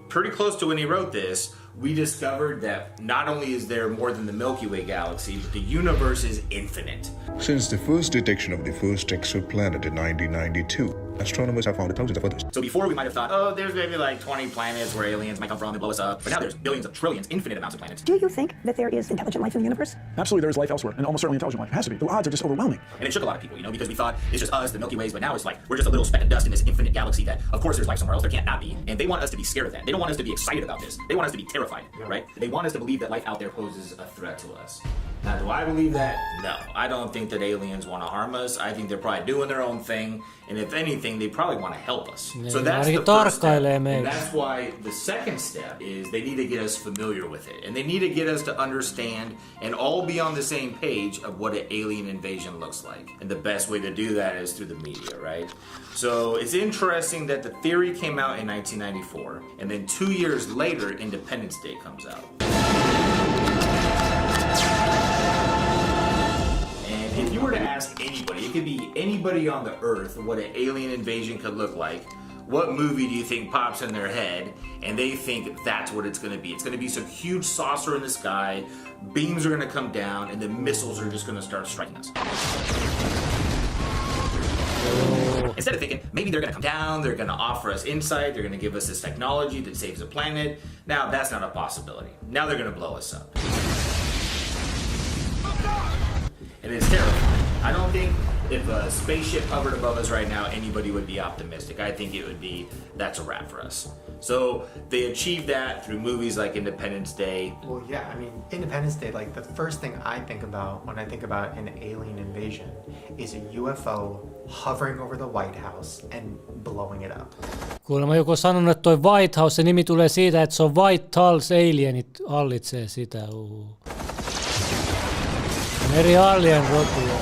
pretty close to when he wrote this, we discovered that not only is there more than the Milky Way galaxy, but the universe is infinite. Since the first detection of the first exoplanet in 1992, astronomers have found thousands of others. So before we might have thought, oh, there's maybe like 20 planets where aliens might come from and blow us up. But now there's billions of trillions, infinite amounts of planets. Do you think that there is intelligent life in the universe? Absolutely, there is life elsewhere, and almost certainly intelligent life. It has to be. The odds are just overwhelming. And it shook a lot of people, because we thought it's just us, the Milky Ways, but now it's like we're just a little speck of dust in this infinite galaxy that, of course, there's life somewhere else. There can't not be. And they want us to be scared of that. They don't want us to be excited about this. They want us to be terrified, right? They want us to believe that life out there poses a threat to us. Now, do I believe that? No. I don't think that aliens want to harm us. I think they're probably doing their own thing. And if anything, they probably want to help us. So that's the first step. And that's why the second step is they need to get us familiar with it. And they need to get us to understand and all be on the same page of what an alien invasion looks like. And the best way to do that is through the media, right? So it's interesting that the theory came out in 1994. And then 2 years later, Independence Day comes out. If you were to ask anybody, it could be anybody on the earth, what an alien invasion could look like, what movie do you think pops in their head? And they think that's what it's going to be. It's going to be some huge saucer in the sky, beams are going to come down, and the missiles are just going to start striking us. Instead of thinking, maybe they're going to come down, they're going to offer us insight, they're going to give us this technology that saves the planet. Now, that's not a possibility. Now they're going to blow us up. And it's terrifying. I don't think if a spaceship hovered above us right now, anybody would be optimistic. I think it would be, that's a wrap for us. So they achieved that through movies like Independence Day. Well, yeah, Independence Day, like the first thing I think about when I think about an alien invasion is a UFO hovering over the White House and blowing it up. Kuulemma joku on sanonut, että toi White House, se nimi tulee siitä, että se on White House, alienit hallitsee sitä. Eri alien rotuja.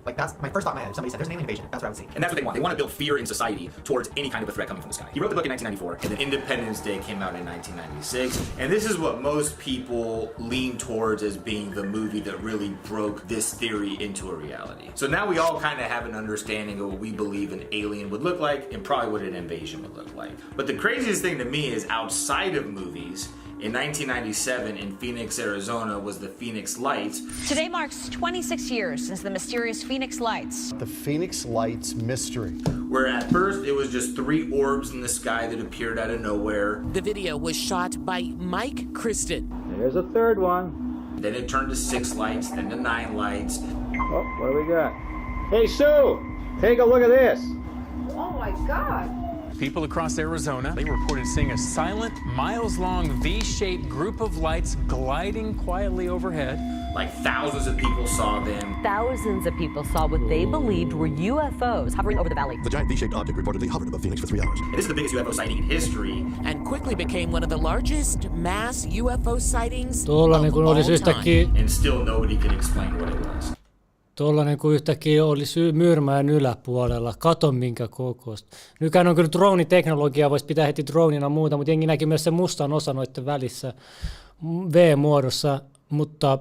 Like that's my first thought in my head. If somebody said there's an alien invasion, that's what I would see. And that's what they want. They want to build fear in society towards any kind of a threat coming from the sky. He wrote the book in 1994, and then Independence Day came out in 1996. And this is what most people lean towards as being the movie that really broke this theory into a reality. So now we all kind of have an understanding of what we believe an alien would look like and probably what an invasion would look like. But the craziest thing to me is outside of movies, in 1997 in Phoenix, Arizona was the Phoenix Lights. Today marks 26 years since the mysterious Phoenix Lights. The Phoenix Lights mystery. Where at first it was just 3 orbs in the sky that appeared out of nowhere. The video was shot by Mike Kristen. There's a third one. Then it turned to 6 lights, then to 9 lights. Oh, what do we got? Hey Sue, take a look at this. Oh my God. People across Arizona, they reported seeing a silent, miles-long V-shaped group of lights gliding quietly overhead. Like thousands of people saw them. Thousands of people saw what they believed were UFOs hovering over the valley. The giant V-shaped object reportedly hovered above Phoenix for 3 hours. And this is the biggest UFO sighting in history. And quickly became one of the largest mass UFO sightings Tuollainen kun olisi yhtäkkiä. And still nobody could explain what it was. Tuollainen kuin yhtäkkiä olisi Myyrmäen yläpuolella. Kato minkä kokoista. Nykään on kyllä drone-teknologiaa, voisi pitää heti dronina muuta, mutta jengi näki myös sen mustan osa noiden välissä V-muodossa, mutta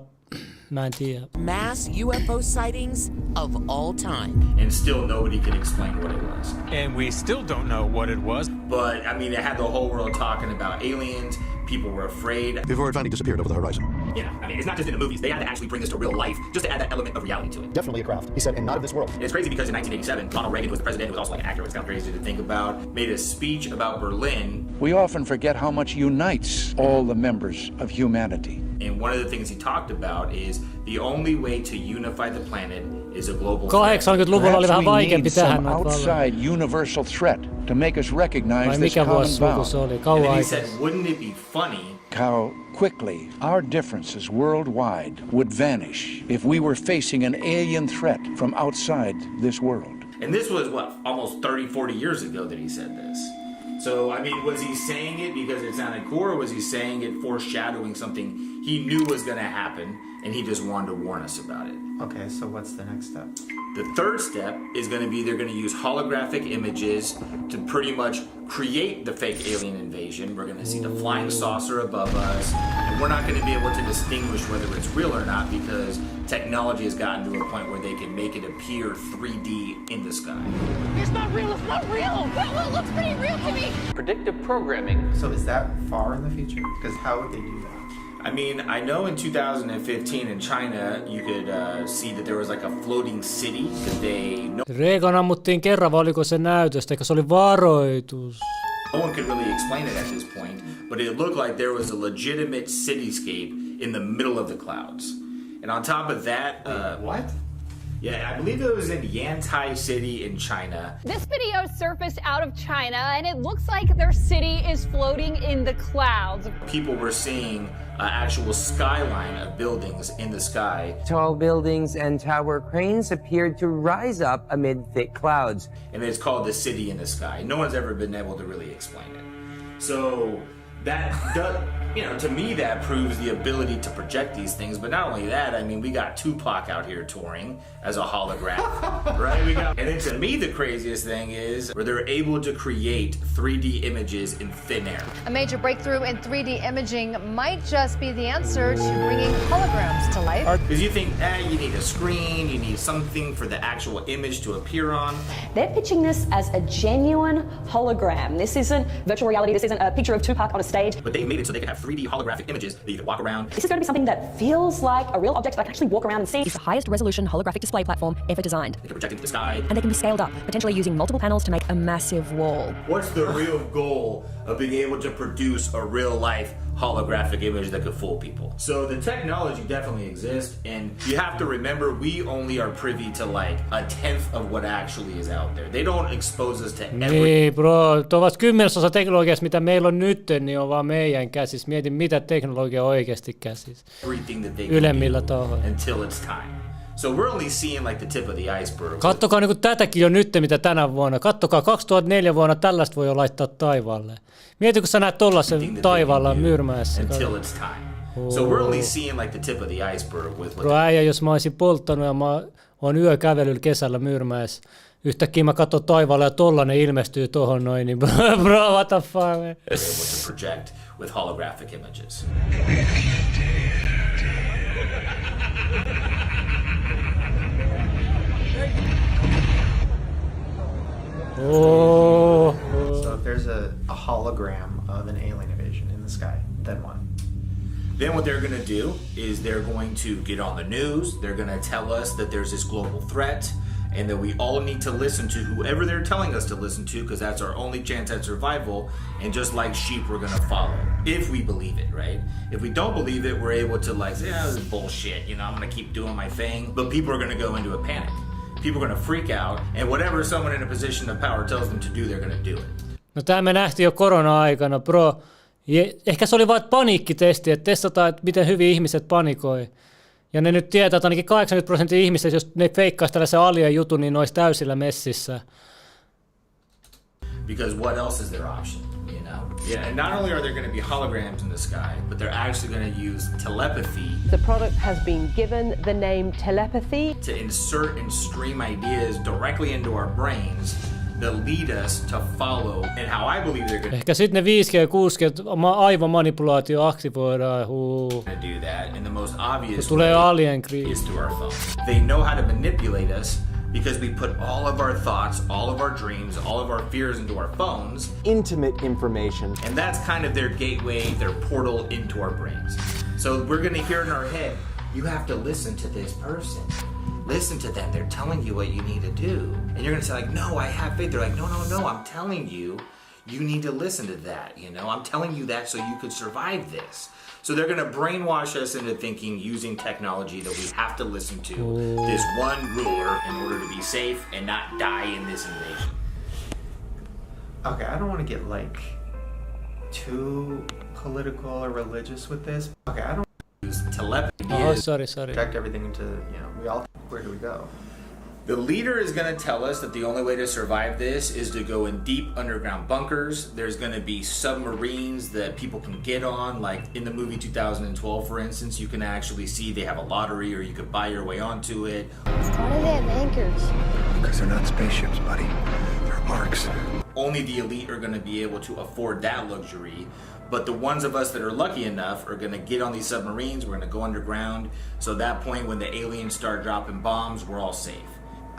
mä en tiedä. Mass UFO sightings of all time. And still nobody can explain what it was. And we still don't know what it was. But, it had the whole world talking about aliens People were afraid. Before it finally disappeared over the horizon. Yeah, I mean, it's not just in the movies. They had to actually bring this to real life just to add that element of reality to it. Definitely a craft. He said, and not of this world. It's crazy because in 1987, Ronald Reagan was the president, who was also like an actor. It's kind of crazy to think about. Made a speech about Berlin. We often forget how much unites all the members of humanity. And one of the things he talked about is the only way to unify the planet is a global 80-luvulla oli vähän vaikeampi tähän. Outside universal threat to make us recognize Vai this mikä common vuosi luku se oli? Kauan And he aikaa. said, wouldn't it be funny how quickly our differences worldwide would vanish if we were facing an alien threat from outside this world. And this was, what, almost 30, 40 years ago that he said this. So, I mean, was he saying it because it sounded cool, or was he saying it foreshadowing something he knew was going to happen, and he just wanted to warn us about it? Okay, so what's the next step? The third step is going to be they're going to use holographic images to pretty much create the fake alien invasion. We're going to see the flying saucer above us, and we're not going to be able to distinguish whether it's real or not because technology has gotten to a point where they can make it appear 3D in the sky. It's not real, it's not real! Well, it looks pretty real to me! Predictive programming. So is that far in the future? Because how would they do that? I mean, I know in 2015 in China, you could see that there was like a floating city that they... Reagan ammuttiin kerran, vai oliko se näytöstä, eikö se oli varoitus? No one could really explain it at this point, but it looked like there was a legitimate cityscape in the middle of the clouds. And on top of that... what? Yeah, I believe it was in Yantai City in China. This video surfaced out of China, and it looks like their city is floating in the clouds. People were seeing actual skyline of buildings in the sky. Tall buildings and tower cranes appeared to rise up amid thick clouds. And it's called the city in the sky. No one's ever been able to really explain it. So that does, you know, to me that proves the ability to project these things. But not only that, I mean, we got Tupac out here touring as a hologram, right? And then to me the craziest thing is where they're able to create 3D images in thin air. A major breakthrough in 3D imaging might just be the answer to bringing holograms to life. Because you think, you need a screen, you need something for the actual image to appear on. They're pitching this as a genuine hologram. This isn't virtual reality, this isn't a picture of Tupac on a stage. But they made it so they could have 3D holographic images that you could walk around. This is going to be something that feels like a real object that I can actually walk around and see. It's the highest resolution holographic display platform ever designed. They can project into the sky. And they can be scaled up, potentially using multiple panels to make a massive wall. What's the real goal of being able to produce a real-life holographic image that could fool people? So the technology definitely exists, and you have to remember we only are privy to like 1/10 of what actually is out there. They don't expose us to everything. Niin bro, tuo vasta 10% teknologiasta mitä meillä on nyt, niin on vaan meidän käsissä. Mietin mitä teknologia on oikeasti käsissä. Ylemmillä tahoilla. Until it's time. So we're only seeing like the tip of the iceberg. Kattokaa niinku tätäkin jo nyt, mitä tänä vuonna. Kattokaa 2004 vuonna tällaista voi jo laittaa taivaalle. Mieti, kun sä näet tollasen taivaalla myrmäessä. Until it's time. So we're only seeing like the tip of the iceberg with. Bro, äijä, jos mä olisin polttanut ja mä oon yökävelyllä kesällä myrmäessä. Yhtäkkiä mä katson taivaalle ja tollanen ilmestyy tohon noin, niin bro, what the fuck, man. Able to project with holographic images. Oh. So if there's a hologram of an alien invasion in the sky, then what? Then what they're going to do is they're going to get on the news. They're going to tell us that there's this global threat and that we all need to listen to whoever they're telling us to listen to because that's our only chance at survival. And just like sheep, we're going to follow if we believe it, right? If we don't believe it, we're able to like say, this is bullshit. You know, I'm going to keep doing my thing. But people are going to go into a panic. People are going to freak out. And whatever someone in a position of power tells them to do, they're going to do it. No tämä me nähtiin jo korona-aikana, bro. Ehkä se oli vain paniikkitesti, että testataan, että miten hyvin ihmiset panikoi. Ja ne nyt tietää, että ainakin 80% ihmisistä, jos ne feikkaisi tällaisen alien jutun, niin ne olisi täysillä messissä. Because what else is their option, you know? Yeah, and not only are there going to be holograms in the sky, but they're actually going to use telepathy. The product has been given the name telepathy. To insert and stream ideas directly into our brains that lead us to follow, and how I believe they're going Ehkä sitten ne 5G ja 6G aivomanipulaatio aktivoidaan. to do that, and the most obvious tulee way alien kriisi. is through our phones. They know how to manipulate us because we put all of our thoughts, all of our dreams, all of our fears into our phones. Intimate information. And that's kind of their gateway, their portal into our brains. So we're gonna hear in our head, you have to listen to this person. Listen to them, they're telling you what you need to do. And you're gonna say like, no, I have faith. They're like, no, I'm telling you, you need to listen to that, you know? I'm telling you that so you could survive this. So they're gonna brainwash us into thinking using technology that we have to listen to this one ruler in order to be safe and not die in this invasion. Okay, I don't wanna get like too political or religious with this. Okay, I don't use telepathy. Oh, sorry. Project everything into, you know, we all think, where do we go? The leader is going to tell us that the only way to survive this is to go in deep underground bunkers. There's going to be submarines that people can get on, like in the movie 2012, for instance. You can actually see they have a lottery, or you could buy your way onto it. Why do they have anchors? Because they're not spaceships, buddy. They're arcs. Only the elite are going to be able to afford that luxury. But the ones of us that are lucky enough are going to get on these submarines. We're going to go underground. So at that point, when the aliens start dropping bombs, we're all safe.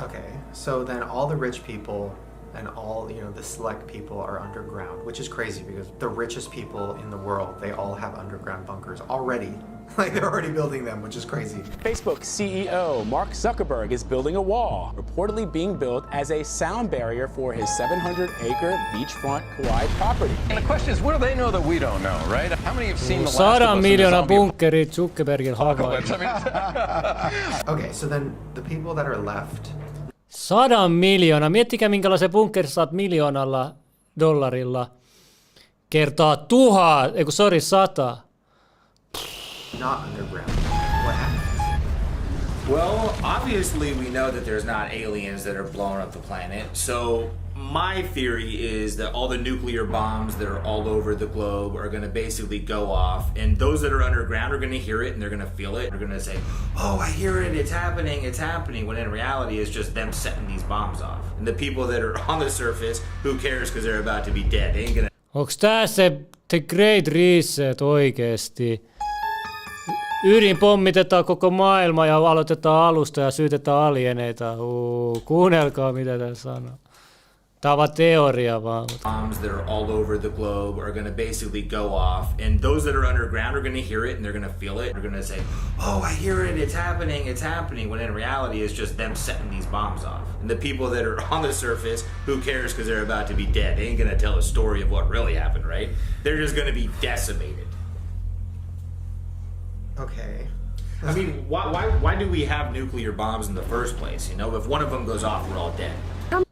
Okay, so then all the rich people and all, you know, the select people are underground, which is crazy because the richest people in the world, they all have underground bunkers already. Like, they're already building them, which is crazy. Facebook CEO Mark Zuckerberg is building a wall, reportedly being built as a sound barrier for his 700-acre beachfront Kauai property. And the question is, what do they know that we don't know, right? How many have seen the last 100 miljoonaa bunkkeria Zuckerbergin Hawaii. Okay, so then the people that are left. 100 miljoonaa. Miettikää, minkälaisen bunkkerin saat $1,000,000 kertaa 100. Not underground. What happens? Well, obviously we know that there's not aliens that are blowing up the planet. So my theory is that all the nuclear bombs that are all over the globe are going to basically go off, and those that are underground are going to hear it and they're going to feel it. They're going to say, oh, I hear it, it's happening, when in reality it's just them setting these bombs off. And the people that are on the surface, who cares, because they're about to be dead. They ain't gonna... Onks tää se The Great Reset oikeesti? Ydin pommitetaan koko maailma ja aloitetaan alusta ja syytetään alieneita. Kuunnelkaa mitä tää sanoo. Tää on vaan teoria vaan. Bombs that are all over the globe are going to basically go off, and those that are underground are going to hear it and they're going to feel it. They're going to say, oh, I hear it, it's happening, when in reality it's just them setting these bombs off. And the people that are on the surface, who cares, because they're about to be dead. They ain't going to tell a story of what really happened, right? They're just going to be decimated. Okay. I mean, why do we have nuclear bombs in the first place? You know, if one of them goes off, we're all dead. How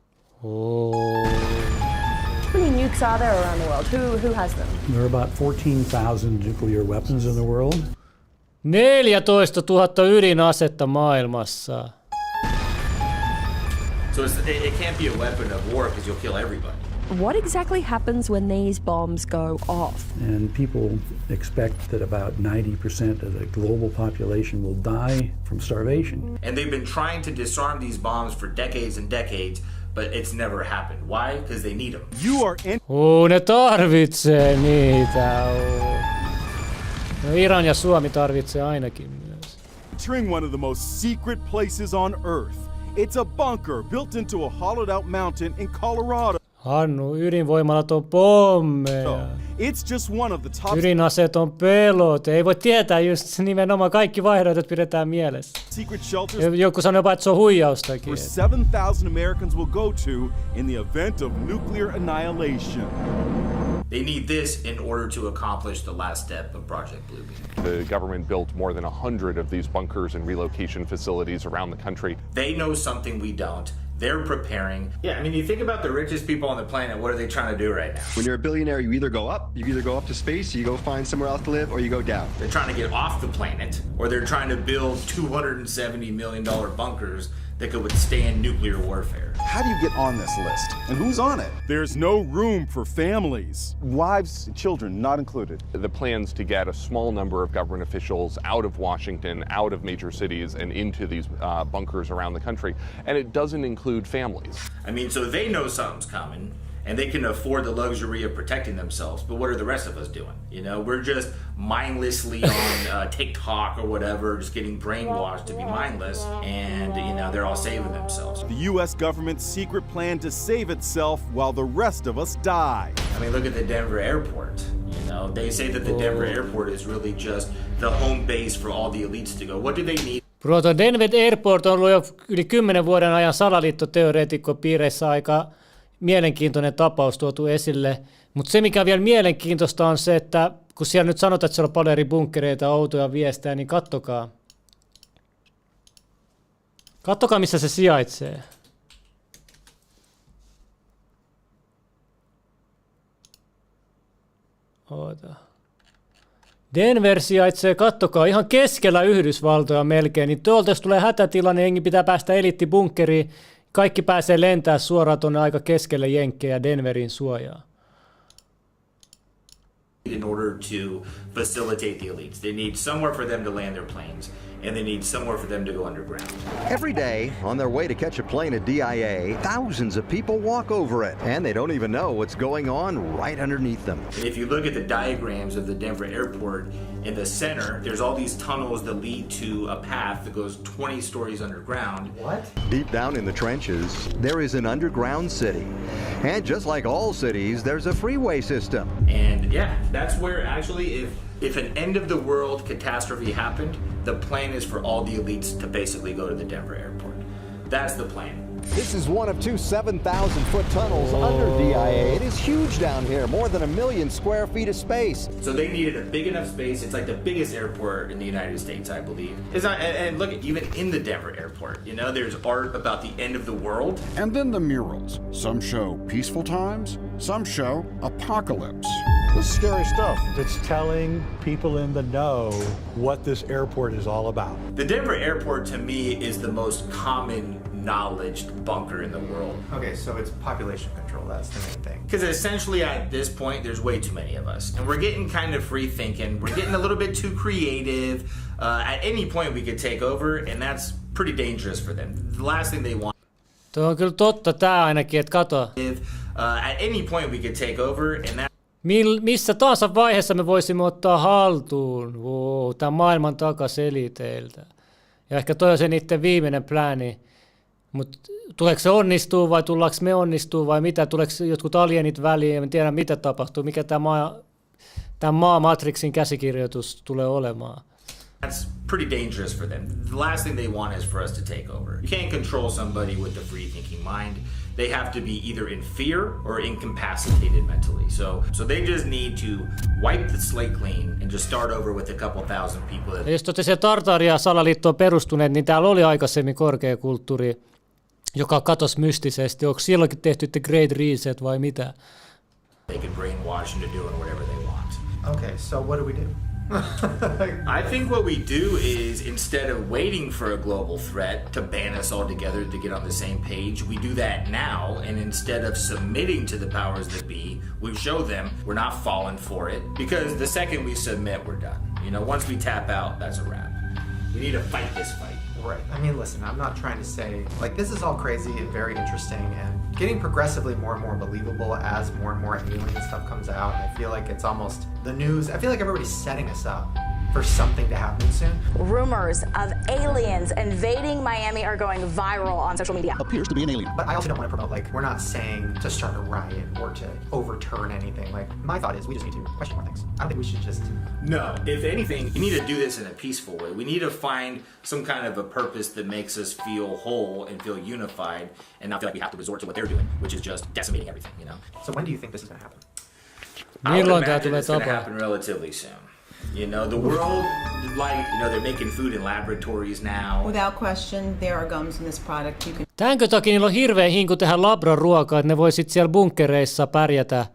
many nukes are there around the world? Who has them? There are about 14,000 nuclear weapons in the world. 14,000 ydinasetta maailmassa. So it can't be a weapon of war because you'll kill everybody. What exactly happens when these bombs go off? And people expect that about 90% of the global population will die from starvation. And they've been trying to disarm these bombs for decades and decades, but it's never happened. Why? Because they need them. You are in... ne tarvitsee niitä. No, Iran ja Suomi tarvitsee ainakin myös. Entering one of the most secret places on Earth. It's a bunker built into a hollowed out mountain in Colorado. Hannu, ydinvoimalat on pommeja. It's just one of the top... Ydinaseet on pelot. Ei voi tietää, just nimenomaan kaikki vaihtoehdot pidetään mielessä. Secret shelters. Joku sanoo jopa, että se on huijaustakin. Where 7,000 Americans will go to in the event of nuclear annihilation. They need this in order to accomplish the last step of Project Bluebeam. The government built more than 100 of these bunkers and relocation facilities around the country. They know something we don't. They're preparing. Yeah, I mean, you think about the richest people on the planet, what are they trying to do right now? When you're a billionaire, you either go up to space, you go find somewhere else to live, or you go down. They're trying to get off the planet, or they're trying to build $270 million bunkers that could withstand nuclear warfare. How do you get on this list? And who's on it? There's no room for families. Wives and children not included. The plans to get a small number of government officials out of Washington, out of major cities, and into these bunkers around the country. And it doesn't include families. I mean, so they know something's coming, and they can afford the luxury of protecting themselves. But what are the rest of us doing? You know, we're just mindlessly on TikTok or whatever, just getting brainwashed to be mindless, and you know, they're all saving themselves. The U.S. government's secret plan to save itself while the rest of us die. I mean, look at the Denver airport. You know, they say that the Denver airport is really just the home base for all the elites to go. What do they need? Bro, Denver Airport on ollut jo yli 10 vuoden ajan salaliittoteoreetikkopiireissä aika mielenkiintoinen tapaus tuotu esille. Mutta se, mikä on vielä mielenkiintoista, on se, että kun siellä nyt sanotaan, että siellä on paljon eri bunkkereita, outoja viestejä, niin kattokaa. Kattokaa, missä se sijaitsee. Oota. Denver sijaitsee, kattokaa, ihan keskellä Yhdysvaltoja melkein. Niin tuolta, jos tulee hätätilanne, jengi pitää päästä eliittibunkeriin. Kaikki pääsee lentää suoraan tuonne aika keskelle jenkkejä Denverin suojaa. In order to facilitate the elites. They need somewhere for them to land their planes, and they need somewhere for them to go underground. Every day, on their way to catch a plane at DIA, thousands of people walk over it, and they don't even know what's going on right underneath them. And if you look at the diagrams of the Denver airport, in the center, there's all these tunnels that lead to a path that goes 20 stories underground. What? Deep down in the trenches, there is an underground city. And just like all cities, there's a freeway system. And yeah, that's where actually if an end of the world catastrophe happened, the plan is for all the elites to basically go to the Denver airport. That's the plan. This is one of two 7,000-foot tunnels under DIA. It is huge down here, more than 1 million square feet of space. So they needed a big enough space. It's like the biggest airport in the United States, I believe. It's not, and look, even in the Denver airport, you know, there's art about the end of the world. And then the murals. Some show peaceful times, some show apocalypse. This is scary stuff. It's telling people in the know what this airport is all about. The Denver airport, to me, is the most common knowledge bunker in the world. Okay, so it's population control, that's the main thing. Because essentially at this point, there's way too many of us. And we're getting kind of free thinking. We're getting a little bit too creative. At any point we could take over, and that's pretty dangerous for them. The last thing they want. Tuo on kyllä totta tää ainakin, että kato. At any point we could take over, and that. Missä tahansa vaiheessa me voisimme ottaa haltuun tämän maailman takaseliteiltä. Ja ehkä toi on se niiden viimeinen plääni. Mutta tuleeko se onnistuu vai tullaanko me onnistuu vai mitä? Tuleeko jotkut alienit väliin? En tiedä mitä tapahtuu. Mikä tämä Matrixin käsikirjoitus tulee olemaan. That's pretty dangerous for them. The last thing they want is for us to take over. You can't control somebody with a free thinking mind. They have to be either in fear or incapacitated mentally. So they just need to wipe the slate clean and just start over with a couple thousand people. Ja jos te olette siellä Tartaria salaliittoon perustuneet, niin täällä oli aikaisemmin korkeakulttuuri, joka katosi mystisesti. Onko silloinkin tehty The Great Reset vai mitä? They can brainwash into doing whatever they want. Okay, so what do we do? I think what we do is, instead of waiting for a global threat to ban us all together to get on the same page, we do that now, and instead of submitting to the powers that be, we show them we're not falling for it, because the second we submit, we're done. You know, once we tap out, that's a wrap. We need to fight this fight. Right. I mean, listen, I'm not trying to say, like, this is all crazy and very interesting and getting progressively more and more believable as more and more alien stuff comes out. I feel like it's almost the news. I feel like everybody's setting us up for something to happen soon. Rumors of aliens invading Miami are going viral on social media. Appears to be an alien. But I also don't want to promote, like, we're not saying to start a riot or to overturn anything. Like, my thought is we just need to question more things. I don't think we should just... No. If anything, we need to do this in a peaceful way. We need to find some kind of a purpose that makes us feel whole and feel unified and not feel like we have to resort to what they're doing, which is just decimating everything, you know? So when do you think this is going to happen? I would imagine it's going to happen relatively soon. You know, the world, like, you know, they're making food in laboratories now. Without question, there are gums in this product. You can... Tämänkö takia niillä on hirveän hinku tehdä labraruokaa, että ne voi sitten siellä bunkkereissa pärjätä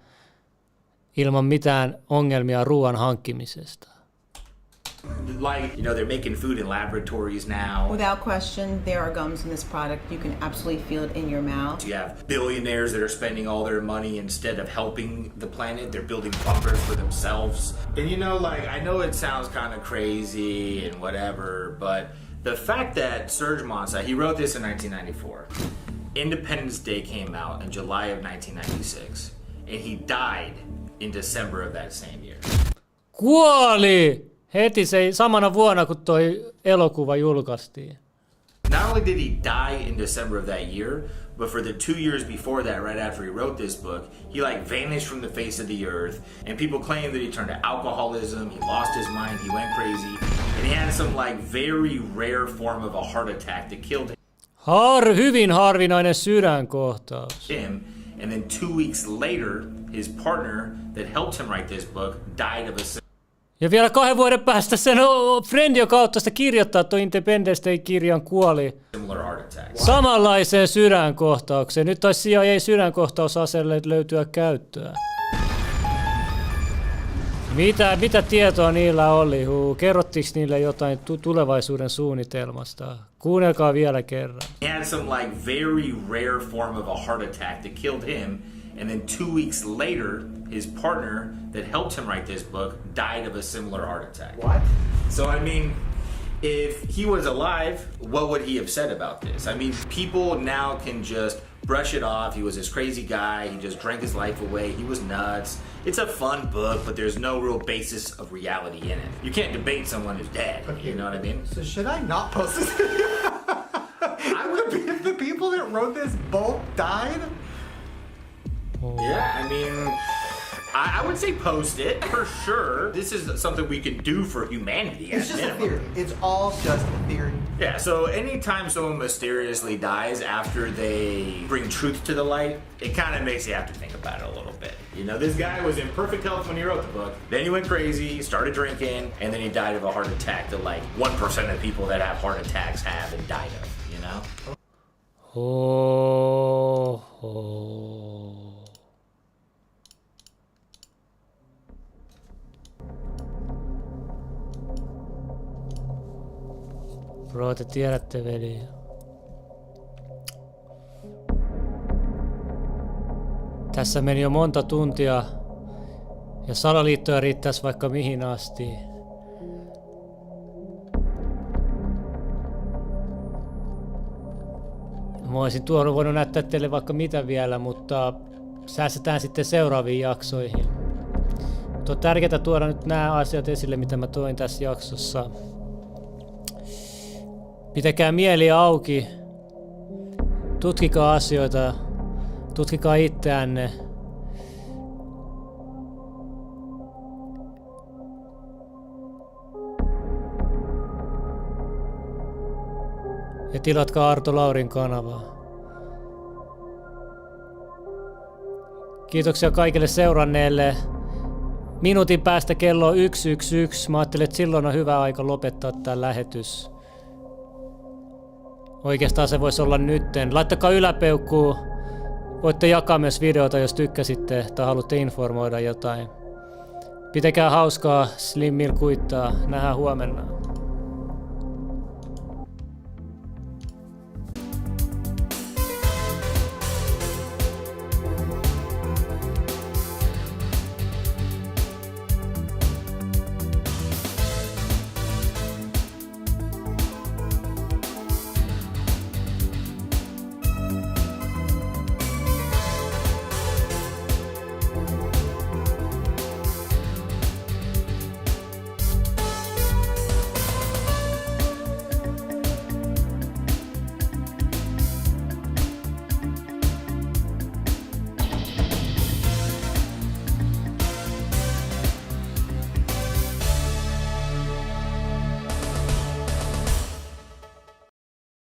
ilman mitään ongelmia ruoan hankkimisesta. Like, you know, they're making food in laboratories now. Without question, there are gums in this product. You can absolutely feel it in your mouth. You have billionaires that are spending all their money instead of helping the planet. They're building bunkers for themselves. And you know, like, I know it sounds kind of crazy and whatever, but the fact that Serge Monsat, he wrote this in 1994. Independence Day came out in July of 1996, and he died in December of that same year. Kuoli! Heti samana vuonna, kun toi elokuva julkaistiin. Not only did he die in December of that year, but for the 2 years before that, right after he wrote this book, he like vanished from the face of the earth, and people claim that he turned to alcoholism, he lost his mind, he went crazy, and he had some like very rare form of a heart attack that killed him. Hyvin harvinainen sydänkohtaus. And then 2 weeks later, his partner that helped him write this book died of a ja vielä 2 vuoden päästä sen frendi, joka auttoi sitä kirjoittaa tuon Independence Day-kirjan, kuoli samanlaiseen sydänkohtaukseen. Nyt taisi CIA sydänkohtausaseelle löytyä käyttöä. Mitä tietoa niillä oli? Kerrottiinko niille jotain tulevaisuuden suunnitelmasta? Kuunnelkaa vielä kerran. He had some like very rare form of a heart attack that killed him, and then 2 weeks later, his partner that helped him write this book died of a similar heart attack. What? So I mean, if he was alive, what would he have said about this? I mean, people now can just brush it off. He was this crazy guy. He just drank his life away. He was nuts. It's a fun book, but there's no real basis of reality in it. You can't debate someone who's dead. Okay. You know what I mean? So should I not post this? The people that wrote this both died? Yeah, I mean, I would say post it for sure. This is something we can do for humanity. It's just a theory. It's all just a theory. Yeah, so anytime someone mysteriously dies after they bring truth to the light, it kind of makes you have to think about it a little bit. You know, this guy was in perfect health when he wrote the book. Then he went crazy, started drinking, and then he died of a heart attack that like 1% of people that have heart attacks have and died of, you know? Bro, te tiedätte, veli. Tässä meni jo monta tuntia ja salaliittoja riittäisi vaikka mihin asti. Mä olisin voinut näyttää teille vaikka mitä vielä, mutta säästetään sitten seuraaviin jaksoihin. Mutta on tärkeää tuoda nyt nämä asiat esille, mitä mä toin tässä jaksossa. Pitäkää mieli auki. Tutkikaa asioita. Tutkikaa itseänne. Ja tilatkaa Arto Laurin kanavaa. Kiitoksia kaikille seuranneille. Minuutin päästä kello on 1:11. Mä ajattelin, että silloin on hyvä aika lopettaa tää lähetys. Oikeastaan se voisi olla nytten. Laittakaa yläpeukkuu. Voitte jakaa myös videota, jos tykkäsitte tai haluatte informoida jotain. Pitäkää hauskaa. Slimmil kuittaa. Nähdään huomenna.